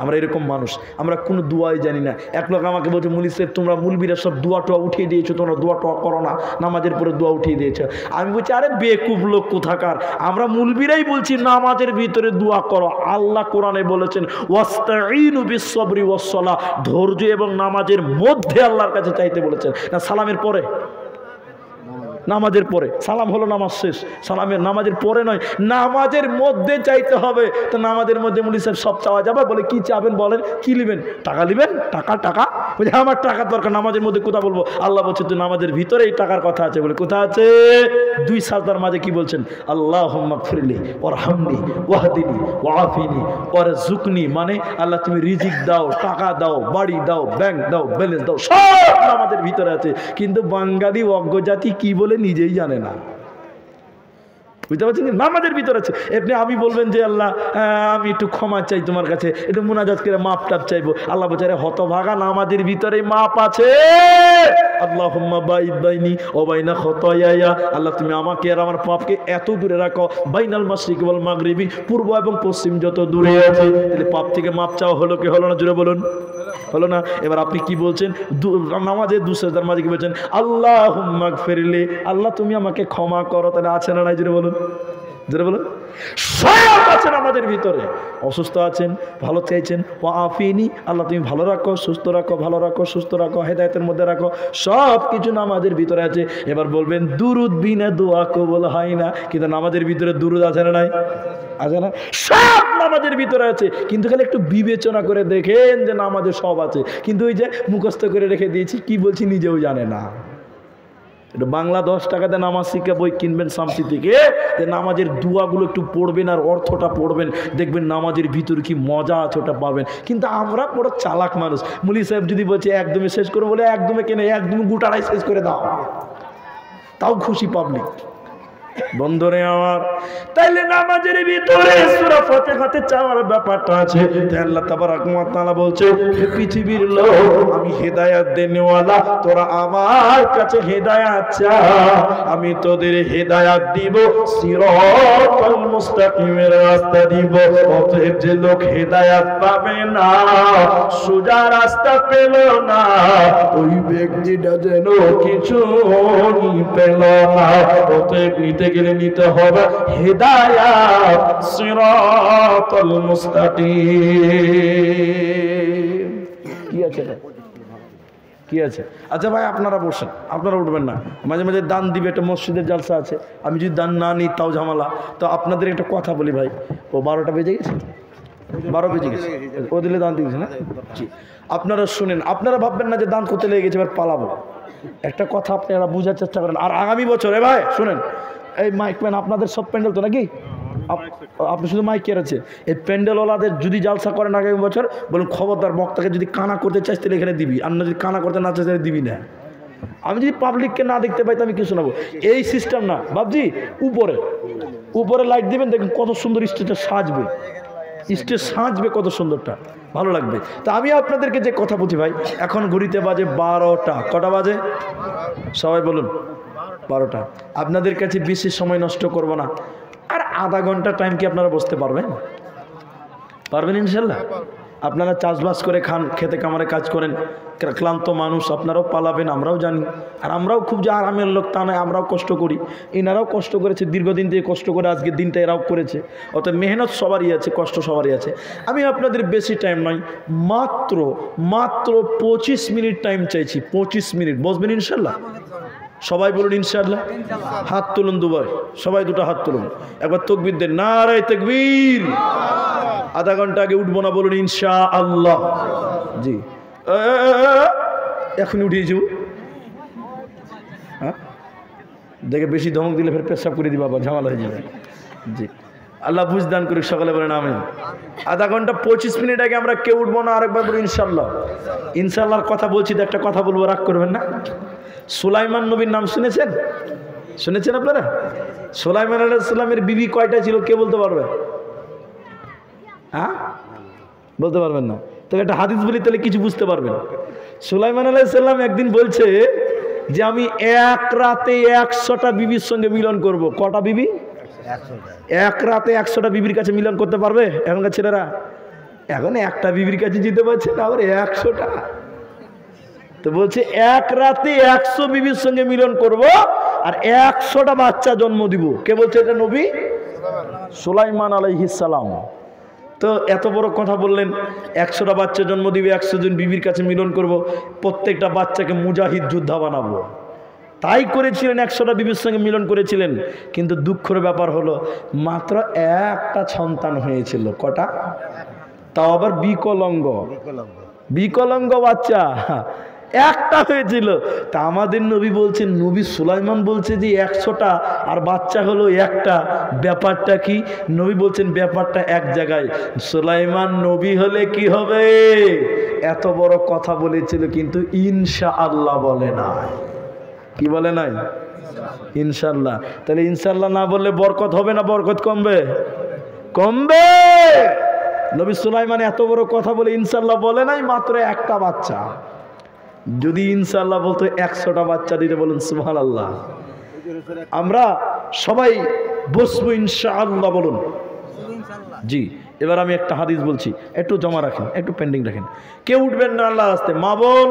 আমরা এরকম মানুষ, আমরা কোনো দোয়াই জানি না। এক লোক আমাকে বলছে, মুলি সাহেব তোমরা মুলবিরা সব দোয়া টোয়া উঠিয়ে দিয়েছো, তোমরা দোয়া টোয়া করো না, নামাজের পরে দোয়া উঠিয়ে দিয়েছো। আমি বলছি আরে বেকুব লোক কোথাকার, আমরা মুলবিরাই বলছি নামাজের ভিতরে দোয়া করো। আল্লাহ কোরআনে বলেছেন ওয়াস্তাঈনু বিস-সাবরি ওয়াস-সালাহ, ধৈর্য এবং নামাজের মধ্যে আল্লাহর কাছে চাইতে বলেছেন। না সালামের পরে, নামাজের পরে, সালাম হলো নামাজ শেষ, সালামের নামাজের পরে নয়, নামাজের মধ্যে চাইতে হবে। তো নামাজের মধ্যে মুলি সাহেব সব চাওয়া যাবে? বলে কি চাবেন বলেন, কি নেবেন? টাকা নেবেন? টাকা টাকা বলছে আমার টাকা দরকার। নামাজের মধ্যে কোথা বলবো? আল্লাহ বলছে তো নামাজের ভিতরে এই টাকার কথা আছে। বলে কোথা আছে? 2 সাজদার মাঝে কি বলছেন? আল্লাহুম্মা গফিরলি ওয়ারহামনি ওয়াহদিনি ওয়াআফিনি ওয়ারযুকনি, মানে আল্লাহ তুমি রিজিক দাও, টাকা দাও, বাড়ি দাও, ব্যাংক দাও, ব্যালেন্স দাও, সব নামাজের ভিতরে আছে। কিন্তু বাঙালি অজ্ঞ জাতি কি বলে নিজেই জানে না। বুঝতে পারছেন? নামাজের ভিতরে আছে। এমনি আমি বলবেন যে আল্লাহ আমি একটু ক্ষমা চাই তোমার কাছে, একটু মুনাজাত করে মাপ টাপ চাইবো। আল্লাহ বলছে হতভাগা, নামাজের ভিতরে মাপ আছে। আল্লাহুম্মা বাইদ বাইনি ওয়া বাইনা খতায়ায়া, আল্লাহ তুমি আমাকে আর আমার পাপকে এত দূরে রাখো, বাইনাল মাশরিকি ওয়াল মাগরিবি, পূর্ব এবং পশ্চিম যত দূরে আছে। তাহলে পাপ থেকে মাপ চাওয়া হলো কি হলো না? জোরে বলুন, হলো না? এবার আপনি কি বলছেন? নামাজের 2 সাজদার মাঝে কি বলছেন? আল্লাহুম্মা গফিরলি, আল্লাহ তুমি আমাকে ক্ষমা করো। তাহলে আছে না নাই? জোরে বলুন, জোরে বলুন। সব আছেন আমাদের ভিতরে। অসুস্থ আছেন, ভালো চাইছেন, ওয়াআফিনি, আল্লাহ তুমি ভালো রাখো, সুস্থ রাখো, ভালো রাখো, সুস্থ রাখো, হেদায়েতের মধ্যে রাখো, সব কিছু নামাজের ভিতরে আছে। এবার বলবেন দুরুদ বিনা দোয়া কবুল হয় না, কিন্তু নামাজের ভিতরে দুরুদ আছে না নাই? আছে না? সব নামাজের ভিতরে আছে, কিন্তু খালি একটু বিবেচনা করে দেখেন যে নামাজে সব আছে, কিন্তু ওই যে মুখস্থ করে রেখে দিয়েছি, কি বলছি নিজেও জানে না। এটা বাংলা 10 টাকাতে নামাজ শিক্ষা বই কিনবেন শামসি থেকে, যে নামাজের দুয়াগুলো একটু পড়বেন আর অর্থটা পড়বেন, দেখবেন নামাজের ভিতরে কি মজা আছে ওটা পাবেন। কিন্তু আমরা বড় চালাক মানুষ। মুলি সাহেব যদি বলছে একদমই শেষ করে, বলে একদমে কেন, একদমই গোটাটাই শেষ করে দাও, তাও খুশি পাবলিক। বন্ধুরে আমার, তাইলে নামাজের ভিতরে সূরা ফাতিহাতে চাওয়ার ব্যাপারটা আছে। আল্লাহ তাবারক ওয়া তাআলা বলছে, হে পৃথিবীর লোক, আমি হেদায়েত দেনেওয়ালা, তোরা আমার কাছে হেদায়েত চা, আমি তোদের হেদায়েত দিব, সিরাতাল মুস্তাকিমের রাস্তা দিব। অতএব যে লোক হেদায়েত পাবে না, সোজা রাস্তা পেল না, ওই ব্যক্তিটা যেন কিছু পেল না। অতএব নিতে গেলে নিতে হবে হেদায়াত, সিরাতাল মুস্তাকিম। কি আছে? কি আছে? আচ্ছা ভাই আপনারা বসেন, আপনারা উঠবেন না, মাঝে মাঝে দান দিবে, একটা মসজিদের জালসা আছে, আমি যদি দান না নিই তাও ঝামেলা। তো আপনাদের একটা কথা বলি ভাই, ও 12টা বেজে গেছে, 12 বেজে গেছে, ও দিলে দান দিয়েছে না? জি, আপনারা শুনেন, আপনারা ভাববেন না যে দান করতে লেগে গেছে এবার পালাবো। একটা কথা আপনারা বোঝার চেষ্টা করেন। আর আগামী বছর ভাই শুনেন, এই মাইক ম্যান আপনাদের সব প্যান্ডেল তো নাকি আপনি শুধু মাইক কে আছে এই প্যান্ডেলওয়ালাদের যদি জালসা করেন আগামী বছর বলুন খবরদার বক্তাকে যদি কানা করতে চাইস তাহলে এখানে দিবি, আর না যদি কানা করতে না চাইস তাহলে দিবি না। আমি যদি পাবলিককে না দেখতে পাই তো আমি কি শোনাবো? এই সিস্টেম না বাবজি। উপরে উপরে লাইট দিবেন, দেখুন কত সুন্দর স্টেজটা সাজবে, স্টেজ সাজবে কত সুন্দরটা, ভালো লাগবে। তা আমি আপনাদেরকে যে কথা বলছি ভাই, এখন ঘড়িতে বাজে 12টা। কটা বাজে সবাই বলুন? 12টা। আপনাদের কাছে বেশি সময় নষ্ট করব না, আর আধা ঘন্টা টাইম কি আপনারা বসতে পারবেন? পারবেন ইনশাল্লাহ? আপনারা চাষবাস করে খান, খেতে কামারে কাজ করেন, ক্লান্ত মানুষ, আপনারাও পালাবেন আমরাও জানি। আর আমরাও খুব যে আরামের লোক তা নয়, আমরাও কষ্ট করি, এনারাও কষ্ট করেছে দীর্ঘদিন থেকে, কষ্ট করে আজকের দিনটা এরাও করেছে। অর্থাৎ মেহনত সবারই আছে, কষ্ট সবারই আছে। আমি আপনাদের বেশি টাইম নয়, মাত্র 25 মিনিট টাইম চাইছি। 25 মিনিট বসবেন ইনশাল্লাহ? সবাই বলুন ইনশাআল্লাহ। হাত তুলুন দুবার, সবাই দুটো হাত তুলুন, একবার তাকবীর দেন, নারে তাকবীর। আধা ঘন্টা আগে উঠবো না, বলুন ইনশাআল্লাহ। জি এখন উঠিয়ে যাব। হ্যাঁ দেখে বেশি ধমক দিলে ফের পেশাব করে দিবা, আবার ঝামেলা হয়ে যাবে। জি আল্লাহ বুঝদান করি, সকালে বলেন আমিন। আধা ঘন্টা 25 মিনিট আগে আমরা কেউ উঠবো না, আরেকবার বলুন ইনশাআল্লাহ। ইনশাআল্লাহর কথা বলছি তো একটা কথা বলবো, রাগ করবেন না। সুলাইমান নবীর নাম শুনেছেন? শুনেছেন আপনারা? সুলাইমান আলাইহিস সালামের বিবি কয়টা ছিল কে বলতে পারবে? হ্যাঁ বলতে পারবেন না? তবে একটা হাদিস বলি, তাহলে কিছু বুঝতে পারবেন। সুলাইমান আলাইহিস সালাম একদিন বলছে যে আমি এক রাতে 100টা বিবির সঙ্গে মিলন করব। কটা বিবি? 100টা। এক রাতে 100টা বিবির কাছে মিলন করতে পারবে এখনকার ছেলেরা? এখন একটা বিবির কাছে যেতে পারছে না, আবার 100টা। তো বলছে এক রাতে 100 বিবির সঙ্গে মিলন করব আর 100টা বাচ্চা জন্ম দিব। কে বলছে এটা? নবী সুলাইমান আলাইহিস সালাম। তো এত বড় কথা বললেন, 100টা বাচ্চা জন্ম দিবে, 100 জন বিবির কাছে মিলন করব, প্রত্যেকটা বাচ্চাকে মুজাহিদ যোদ্ধা বানাবো। তাই করেছিলেন, 100টা বিবির সঙ্গে মিলন করেছিলেন। কিন্তু দুঃখের ব্যাপার হলো মাত্র একটা সন্তান হয়েছিল। কটা? তাও আবার বিকলাঙ্গ বাচ্চা একটা হয়েছিল। তা আমাদের নবী বলছেন, নবী সুলাইমান বলছে যে 100টা আর বাচ্চা হলো একটা, ব্যাপারটা কি? নবী বলছেন ব্যাপারটা এক জায়গায়। সুলাইমান নবী হলে কি হবে? এত বড় কথা বলেছিল, কিন্তু ইনশাআল্লাহ বলে নাই। কি বলে নাই? ইনশাআল্লাহ। তাহলে ইনশাআল্লাহ না বললে বরকত হবে না বরকত কমবে? কমবে। নবী সুলাইমান এত বড় কথা বলে ইনশাআল্লাহ বলে নাই, মাত্র একটা বাচ্চা। যদি ইনশাআল্লাহ বলতো 100টা বাচ্চা দিতে, বলুন সুবহানাল্লাহ। আমরা সবাই বসবো ইনশাআল্লাহ, বলুন। জি এবার আমি একটা হাদিস বলছি, একটু জমা রাখেন, একটু পেন্ডিং রাখেন, কেউ উঠবেন না আল্লাহ রাস্তে। মা বোন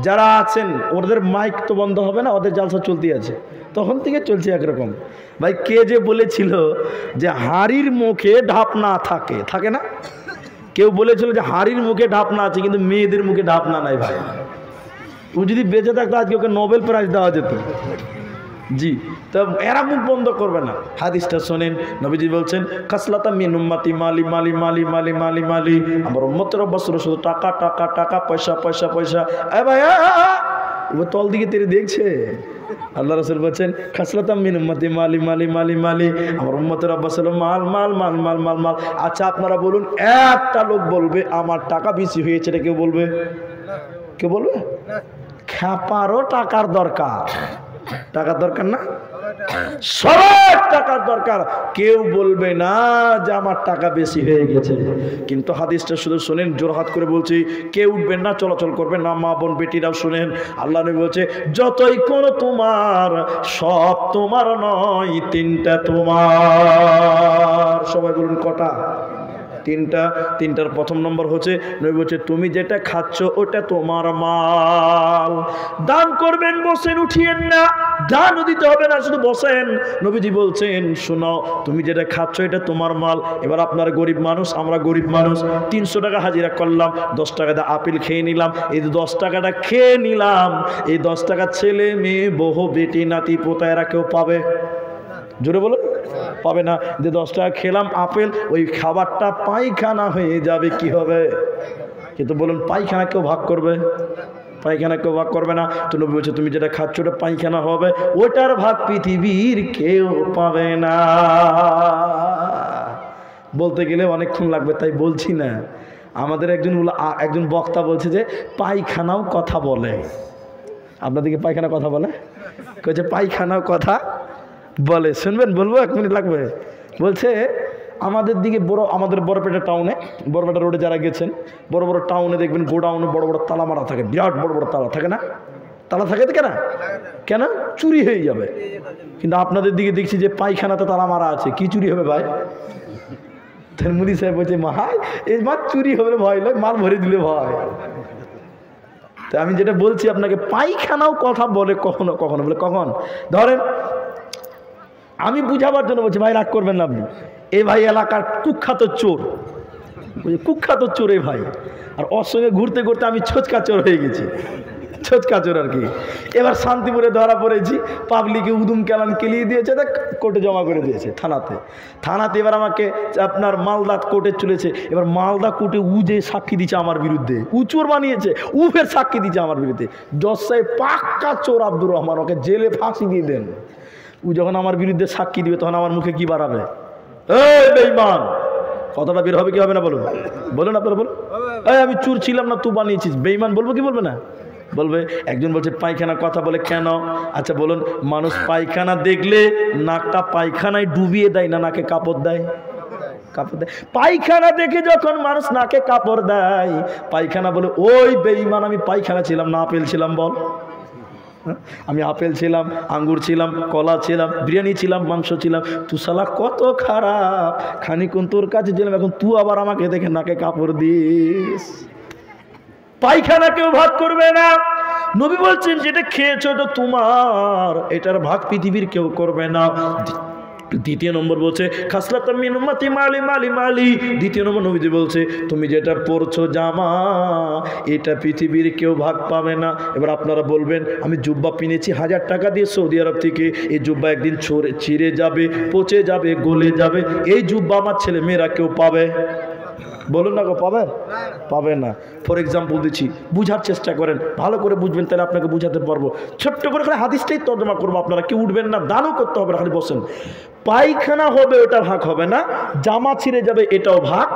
যারা আছেন ওদের মাইক তো বন্ধ হবে না, ওদের জালসা চলতে আছে, তখন থেকে চলছে একরকম। ভাই কে যে বলেছিল যে হাড়ির মুখে ঢাপনা থাকে, থাকে না? কেউ বলেছিল যে হাড়ির মুখে ঢাপনা আছে, কিন্তু মেয়েদের মুখে ঢাপনা নাই। ভাই ও যদি বেঁচে থাকতো আজকে ওকে নোবেল প্রাইজ দেওয়া যেত। জি তো এরা মুখ বন্ধ করবে না। হাদিসটা শোনেন, নবীজি বলছেন খাসলাতা মিন উম্মতি মালি মালি মালি মালি মালি মালি। আমার উম্মতের অভ্যাস শুধু টাকা টাকা টাকা, পয়সা পয়সা পয়সা। এ ভাই ও তল দিকে তেরে দেখছে। আল্লাহ রাসূল বলছেন খাসলাতা মিন উম্মতি মালি মালি মালি মালি। আমার উম্মতের অভ্যাস হলো মাল মাল মাল মাল মাল মাল। আচ্ছা আপনারা বলুন, একটা লোক বলবে আমার টাকা বেশি হয়েছে, এটা কেউ বলবে? কেউ বলবে? খ্যাপারও টাকার দরকার, টাকার দরকার না? সবার টাকার দরকার। কেউ বলবে না যে আমার টাকা বেশি হয়ে গেছে। কিন্তু হাদিসটা শুধু শোনেন, জোরহাত করে বলছি, কেউ উঠবেন না, চলাচল করবেন না। মা বোন বেটিরাও শুনেন, আল্লাহ নবী বলছে যতই কোনো তোমার, সব তোমার নয়, তিনটা তোমার। সবাই বলুন কটা? তিনটা। তিনটার প্রথম নম্বর হচ্ছে নবী বলছে তুমি যেটা খাচ্ছ ওটা তোমার মাল। দান করবেন, বসেন, উঠিয়েন না, দানও দিতে হবে না, শুধু বসেন। নবীজি বলছেন শোনো, তুমি যেটা খাচ্ছ এটা তোমার মাল। এবার আপনার গরিব মানুষ, আমরা গরিব মানুষ, 300 টাকা হাজিরা করলাম, 10 টাকা দিয়ে আপেল খেয়ে নিলাম। এই 10 টাকাটা খেয়ে নিলাম, এই 10 টাকা ছেলে মেয়ে বহু বেটি নাতি পোতা এরা কেউ পাবে? জোরে বলো, পাবে না। যে 10 টাকা খেলাম আপেল, ওই খাবারটা পায়খানা হয়ে যাবে, কি হবে? কিন্তু বলুন পায়খানা কেউ ভাগ করবে? পায়খানা কেউ ভাগ করবে না। তো নবী বলছে তুমি যেটা খাচ্ছ ওটা পায়খানা হবে, ওটার ভাগ পৃথিবীর কেউ পাবে না। বলতে গেলে অনেকক্ষণ লাগবে, তাই বলছি না। আমাদের একজন বক্তা বলছে যে পায়খানাও কথা বলে। আপনাদেরকে পায়খানা কথা বলে? কয়েছে পায়খানাও কথা বলে। শুনবেন? বলবো, 1 মিনিট লাগবে। বলছে আমাদের দিকে আমাদের বড়পেটা টাউনে, বড়পেটা রোডে যারা গেছেন, বড় বড় টাউনে দেখবেন গোডাউনে বড় বড় তালা মারা থাকে, বিরাট বড় বড় তালা থাকে না? তালা থাকে কেন? কেন? চুরি হয়ে যাবে। কিন্তু আপনাদের দিকে দেখছি যে পায়খানাতে তালা মারা আছে, কি চুরি হবে ভাই? মুলি সাহেব বলছে মাই এই মাছ চুরি হবে ভয় নয়, মাল ভরে দিলে ভয়। তা আমি যেটা বলছি আপনাকে, পায়খানাও কথা বলে কখনো কখনো। বলে কখন? ধরেন আমি বুঝাবার জন্য বলছি, ভাই রাগ করবেন না আপনি। এই ভাই এলাকার কুখ্যাত চোর, কুখ্যাত চোর এই ভাই। আর ওর সঙ্গে ঘুরতে ঘুরতে আমি ছোচকা চোর হয়ে গেছি, ছোচকা চোর আর কি। এবার শান্তিপুরে ধরা পড়েছি, পাবলিকে উদুম কেলান কেলিয়ে দিয়েছে, তা কোর্টে জমা করে দিয়েছে থানাতে। এবার আমাকে আপনার মালদা কোর্টে চলেছে। এবার মালদা কোর্টে যে সাক্ষী দিচ্ছে আমার বিরুদ্ধে, চোর বানিয়েছে, ফের সাক্ষী দিচ্ছে আমার বিরুদ্ধে। জজ সাহেব পাক্কা চোর আব্দুর রহমান, ওকে জেলে ফাঁসি দিয়ে দেন। যখন আমার বিরুদ্ধে সাক্ষী দিবে তখন আমার মুখে কি বাড়াবে? এই বেঈমান, কথাটা বের হবে কি হবে না বলুন? বলুন আপনারা বলুন। এই আমি চোর ছিলাম না, তুই বানিয়েছিস। বেঈমান বলবো কি বলবে না? বলবে। একজন বলছে পায়খানা কথা বলে কেন? আচ্ছা বলুন, মানুষ পায়খানা দেখলে নাকটা পায়খানায় ডুবিয়ে দেয় না নাকে কাপড় দেয়? কাপড় দেয়। পায়খানা দেখে যখন মানুষ নাকে কাপড় দেয়, পায়খানা বলে ওই বেঈমান আমি পায়খানা ছিলাম না আপেল ছিলাম? বল, আমি আপেল ছিলাম, আঙ্গুর ছিলাম, কলা ছিলাম, বিরিয়ানি ছিলাম, মাংস ছিলাম। তুই শালা কত খারাপ, খানিকক্ষণ তোর কাছে ছিলাম, এখন তুই আবার আমাকে দেখে নাকে কাপড় দিস। পায়খানা কেউ ভাগ করবে না। নবী বলছেন যেটা খেয়েছো এটা তোমার, এটার ভাগ পৃথিবীর কেউ করবে না। দ্বিতীয় নম্বর বলছে খাসলাতাম মিন উম্মতি মালি মালি মালি। দ্বিতীয় নম্বর নবীজি বলছে তুমি যেটা পরছো জামা, এটা পৃথিবীর কেউ ভাগ পাবে না। এবার আপনারা বলবেন আমি জুব্বা কিনেছি 1000 টাকা দিয়ে সৌদি আরব থেকে, এই জুব্বা একদিন ছিঁড়ে যাবে, পচে যাবে, গলে যাবে। এই জুব্বা আমার ছেলে মেয়েরা কেউ পাবে? বলুন না গো, পাবে? পাবে না। ফর এক্সাম্পল দিচ্ছি, বুঝার চেষ্টা করেন, ভালো করে বুঝবেন, তাহলে আপনাকে বুঝাতে পারবো। ছোট্ট করে খালি হাদিসটাই তর্জমা করবো, আপনারা কি উঠবেন না, দানও করতে হবে না, খালি বসেন। পায়খানা হবে ওটা ভাগ হবে না, জামা ছিঁড়ে যাবে এটাও ভাগ।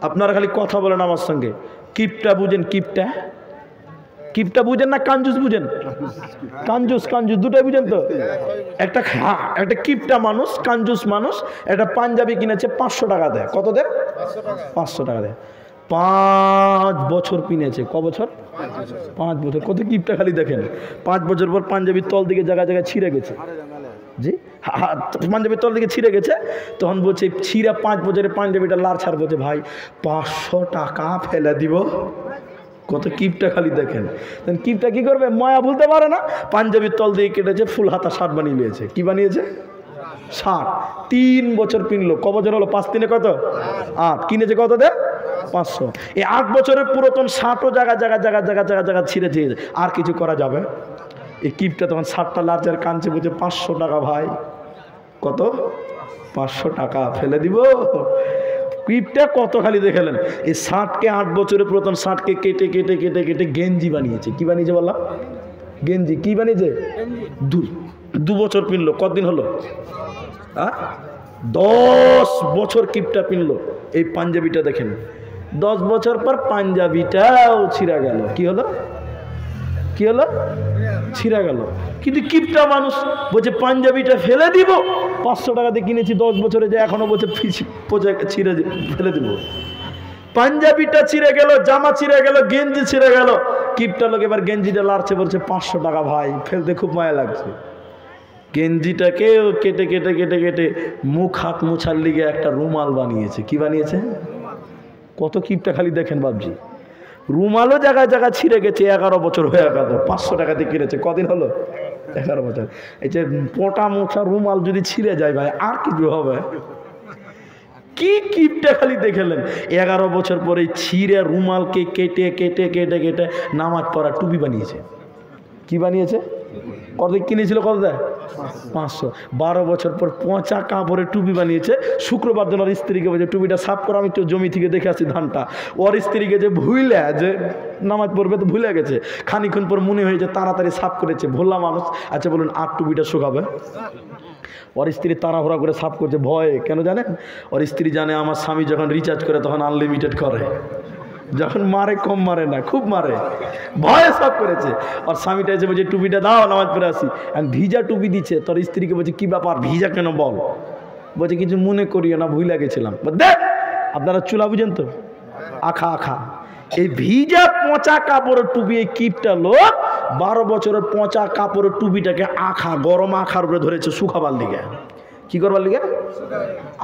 আপনারা খালি কথা বলেন আমার সঙ্গে। কিপটা বুঝেন? কিপটা বুঝেন না কাঞ্জুস বুঝেন? কাঞ্জুস দুটোই বুঝেন তো? একটা কিপটা মানুষ, কাঞ্জুস মানুষ, একটা পাঞ্জাবি কিনেছে 500 টাকা দেয়। কত দেয়? 500 টাকা দেয়। 5 বছর কিনেছে। ক বছর? 5 বছর। কত কিপটা খালি দেখেন। 5 বছর পর পাঞ্জাবির তল দিকে জায়গায় জায়গায় ছিঁড়ে গেছে। জি, পাঞ্জাবির তল দিকে ছিঁড়ে গেছে। তখন বলছে ছিঁড়া 5 বছরে পাঞ্জাবিটা লাড়ছাড় বলছে, ভাই 500 টাকা ফেলে দিব। কত কিপটা খালি দেখেন। কিপটা কি করবে? ময়া ভুলতে পারে না, পাঞ্জাবির তল দিয়ে কেটেছে, ফুল হাতা শার্ট বানিয়ে নিয়েছে। কি বানিয়েছে? শার্ট। 3 বছর কিনলো। ক বছর হলো? 5 3 কত? 8। কিনেছে কত দে? 500। এই 8 বছরের পুরাতন শার্টও জায়গা ছিঁড়েছে। আর কিছু করা যাবে? এই কিপটা তখন শার্টটা লার্জার কানছে, বলছে 500 টাকা ভাই। কত? 500 টাকা ফেলে দিব। কিপটা কত খালি দেখলেন। এই শার্টকে 8 বছরের পুরাতন শার্টকে কেটে কেটে কেটে কেটে গেঞ্জি বানিয়েছে। কি বানিয়েছে বললাম? গেঞ্জি। কি বানিয়েছে? 2 বছর পিনলো। কতদিন হলো? 10 বছর কিপটা পিনলো। এই পাঞ্জাবিটা দেখেন, 10 বছর পর পাঞ্জাবিটাও ছিঁড়া গেল। কি হলো? ছিঁড়া গেল। কিন্তু কিপটা মানুষ বলছে পাঞ্জাবিটা ফেলে দিব। 500 টাকা দিয়ে কিনেছি 10 বছরে, যে এখনো বলছে ছিঁড়ে ফেলে দিব। পাঞ্জাবিটা ছিঁড়ে গেল, জামা ছিঁড়ে গেল, গেঞ্জি ছিঁড়ে গেল। কিপটা লোক এবার গেঞ্জিটা লাড়ছে, বলছে 500 টাকা ভাই, ফেলতে খুব মায়া লাগছে। গেঞ্জিটাকে কেটে কেটে কেটে কেটে মুখ হাত মোছার লিগে একটা রুমাল বানিয়েছে। কি বানিয়েছে? কত কিপটা খালি দেখেন বাবজি। রুমালও জায়গায় জায়গায় ছিঁড়ে গেছে। 11 বছর হয়ে গেল, 500 টাকা দিয়ে কিনেছে। কদিন হলো? 11 বছর। এই যে পোটা মোছা রুমাল যদি ছিঁড়ে যায় ভাই, আর কিছু হবে? কি কিপটা খালি দেখলেন। 11 বছর পরে ছিঁড়ে রুমালকে কেটে কেটে কেটে কেটে নামাজ পড়া টুপি বানিয়েছে। কি বানিয়েছে? অর্ধেক কিনেছিল কত দেয়? 500। 12 বছর পর পচা কাপড়ে টুপি বানিয়েছে। শুক্রবার দিন ওর স্ত্রীকে বলছে টুপিটা সাফ করো, আমি তো জমি থেকে দেখে আসি ধানটা। ওর স্ত্রীকে যে ভুলে যে নামাজ পড়বে তো ভুলে গেছে, খানিক্ষণ পর মনে হয়েছে তাড়াতাড়ি সাফ করেছে, ভোলা মানুষ। আচ্ছা বলুন আর টুপিটা শুকাবে? ওর স্ত্রী তাড়াহুড়া করে সাফ করছে ভয়ে। কেন জানেন? ওর স্ত্রী জানে আমার স্বামী যখন রিচার্জ করে তখন আনলিমিটেড করে, যখন মারে কম মারে না, খুব মারে, ভয়ে সাফ করেছে। আর স্বামীটা এসে বলছে টুপিটা দাও নামাজ পড়ে আসি। ভিজা টুপি দিচ্ছে। তোর স্ত্রীকে বলছে কি ব্যাপার ভিজা কেন বল? বলছে কিছু মনে করিও না, ভুলে গেছিলাম। দেখ আপনারা চুলা বুঝেন তো, আখা আখা এই ভিজা পচা কাপড়ের টুপি, এই কিপটা লোক 12 বছরের পচা কাপড়ের টুপিটাকে আখা গরম আখার উপরে ধরেছে শুকাবার লিগে। কি করবার লিগে?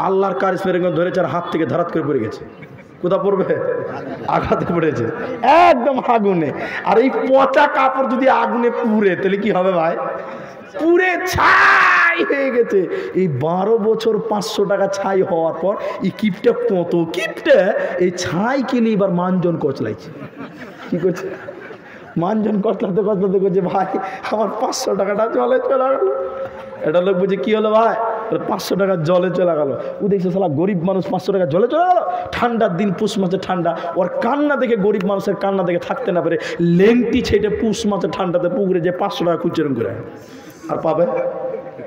আল্লাহর কাজ ফেরে ধরেছে আর হাত থেকে ধারাত করে পড়ে গেছে। কোথা পড়বে? আঘাতে পড়েছে একদম আগুনে। আর এই পচা কাপড় যদি আগুনে পুড়ে তাহলে কি হবে ভাই? পুড়ে ছাই হয়ে গেছে। এই 12 বছর 500 টাকা ছাই হওয়ার পর এই কিপটা কত কিপটা এই ছাই কিনে এবার মানজন কচলাইছে। কি করছে? মানজন কচলাতে কচলাতে করছে ভাই আমার 500 টাকাটা জলে চলে গেল। এটা লোক বলছে কি হলো ভাই? 500 টাকা জলে চলে গেল। ও দেখছে শালা গরিব মানুষ 500 টাকা জলে চলে গেল। ঠান্ডার দিন, পুষ মাসে ঠান্ডা, ওর কান্না দেখে, গরিব মানুষের কান্না দেখে থাকতে না পারে লেংটি ছেটে পুষ মাসে ঠান্ডাতে পুকুরে যে 500 টাকা খুচরণ করে আর পাবে?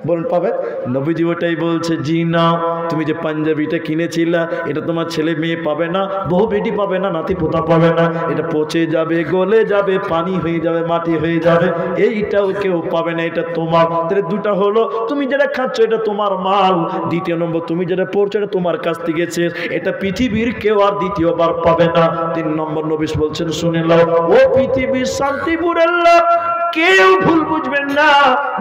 বলুন পাবে? নবীজি ওটাই বলছে জি না, তুমি যে পাঞ্জাবিটা কিনেছিলা এটা তোমার ছেলে মেয়ে পাবে না, বহু বেটি পাবে না, নাতি পোতা পাবে না, এটা পচে যাবে, গলে যাবে, পানি হয়ে যাবে, মাটি হয়ে যাবে, এইটাও কেউ পাবে না, এটা তোমার। তাহলে দুটা হলো, তুমি যেটা খাচ্ছ এটা তোমার মাল, দ্বিতীয় নম্বর তুমি যেটা পড়ছো এটা তোমার কাছ থেকে শেষ, এটা পৃথিবীর কেউ আর দ্বিতীয়বার পাবে না। 3 নম্বর নবী বলছেন শুনে নাও, ও পৃথিবীর শান্তিপুরের লোক কেউ ভুল বুঝবেন না।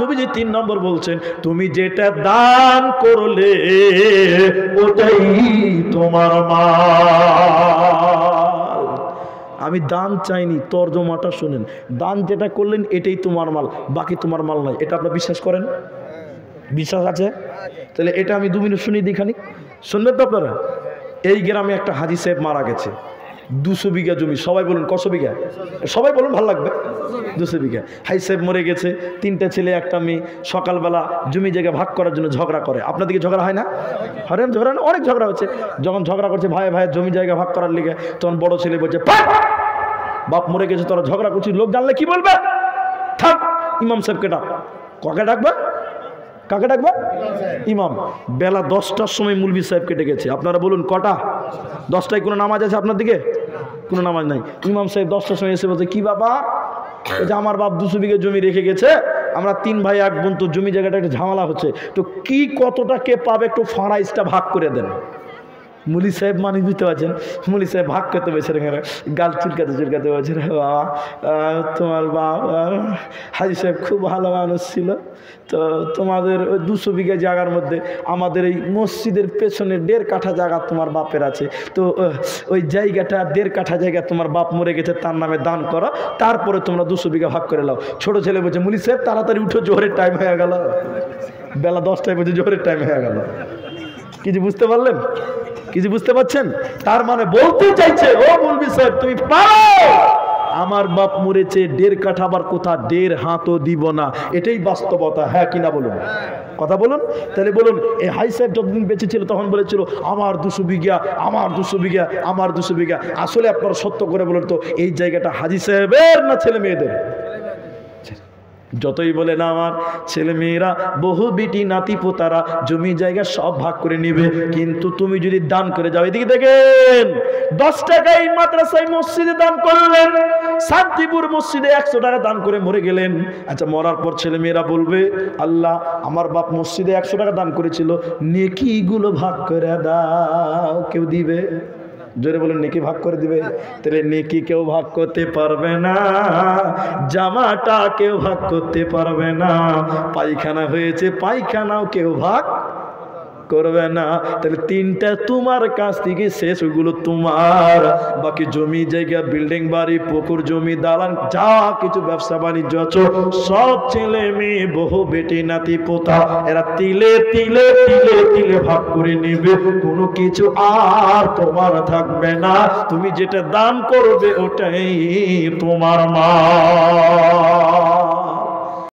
নবীজি 3 নম্বর বলছেন তুমি যেটা দান করলে ওটাই তোমার মাল। আমি দান চাইনি, তর্জমাটা শুনেন, দান যেটা করলেন এটাই তোমার মাল, বাকি তোমার মাল নয়। এটা আপনারা বিশ্বাস করেন? বিশ্বাস আছে? তাহলে এটা আমি 2 মিনিট শুনিয়ে দিই, খানি শুনবেন তো আপনারা। এই গ্রামে একটা হাজী সাহেব মারা গেছে, 200 বিঘা জমি। সবাই বলুন কত বিঘা? সবাই বলুন, ভালো লাগবে। 200 বিঘা। হাই সাহেব মরে গেছে, 3টা ছেলে 1টা মেয়ে। সকালবেলা জমি জায়গা ভাগ করার জন্য ঝগড়া করে। আপনাদেরকে ঝগড়া হয় না? হরেন ঝগড়া না? অনেক ঝগড়া হচ্ছে। যখন ঝগড়া করছে ভাই ভাই জমি জায়গা ভাগ করার লিগে, তখন বড় ছেলে বলছে বাপ মরে গেছে, তোরা ঝগড়া করছিস, লোক জানলে কি বলবে? থাক, ইমাম সাহেবকে ডাক। কাকে ডাকবে? কাকে ডাকবে? ইমাম। বেলা 10টার সময় মুলবি সাহেবকে ডেকেছে। আপনারা বলুন কটা? 10টায় কোনো নামাজ আছে আপনার দিকে? কোনো নামাজ নাই। ইমাম সাহেব 10টার সময় এসে বলছে কি বাবা? যে আমার বাপ 200 বিঘা জমি রেখে গেছে, আমরা 3 ভাই 1 বোন, তো জমি জায়গাটা একটু ঝামেলা হচ্ছে, তো কি কতটা কে পাবে একটু ফারাইজটা ভাগ করে দেন। মুলি সাহেব মানুষ বুঝতে পারছেন, মুলি সাহেব ভাগ করতে বলছে, গাল চুলকাতে চুলকাতে বলছে বাবা তোমার বাবা হাজি সাহেব খুব ভালো মানুষ ছিল, তো তোমাদের ওই 200 বিঘা জায়গার মধ্যে আমাদের এই মসজিদের পেছনে 1.5 কাঠা জায়গা তোমার বাপের আছে, তো ওই জায়গাটা 1.5 কাঠা জায়গা তোমার বাপ মরে গেছে তার নামে দান করো, তারপরে তোমরা 200 বিঘা ভাগ করে নাও। ছোট ছেলে বলছে মুলি সাহেব তাড়াতাড়ি উঠো, জোহরের টাইম হয়ে গেল। বেলা 10টায় বলছে জোহরের টাইম হয়ে গেল। কিছু বুঝতে পারলেন? কিছু বুঝতে পারছেন? তার মানে বলতে চাইছে ও মুলবি সাহেব তুমি পারো, আমার বাপ মরেছে 1.5 কাঠা, আবার কোথা 1.5 হাতও দিব না, এটাই বাস্তবতা। হ্যাঁ কিনা বলুন, কথা বলুন। তাহলে বলুন এই হাই সাহেব যতদিন বেঁচে ছিল তখন বলেছিল আমার 200 বিঘা, আমার 200 বিঘা, আমার 200 বিঘা। আসলে আপনারা সত্য করে বলুন তো এই জায়গাটা হাজি সাহেবের না ছেলে মেয়েদের? যতই বলে না আমার ছেলে মেয়েরা, বহু বিটি নাতি পোতারা জমি জায়গা সব ভাগ করে নিবে, কিন্তু তুমি যদি দান করে যাও, এদিকে দেখেন 10 টাকা এই মাদ্রাসায় মসজিদে দান করলেন, শান্তিপুর মসজিদে 100 টাকা দান করে মরে গেলেন। আচ্ছা মরার পর ছেলে মেয়েরা বলবে আল্লাহ আমার বাপ মসজিদে 100 টাকা দান করেছিল, নেকিগুলো ভাগ করে দাও। কেউ দিবে? জোরে বলেন নেকি ভাগ করে দিবে? তাহলে নেকি কেউ ভাগ করতে পারবে না, জামাটা কেউ ভাগ করতে পারবে না, পায়খানা হয়েছে পায়খানাও কেউ ভাগ করবে না। তাহলে 3টা তোমার কাছ থেকে শেষ, ওইগুলো তোমার। বাকি জমি জায়গা, বিল্ডিং বাড়ি, পুকুর, জমি, দালান, যা কিছু ব্যবসা বাণিজ্য আছে সব ছেলে মেয়ে, বহু বেটি নাতি পোতা, এরা তিলে তিলে তিলে তিলে ভাগ করে নেবে, কোনো কিছু আর তোমার থাকবে না। তুমি যেটা দান করবে ওটাই তোমার মা।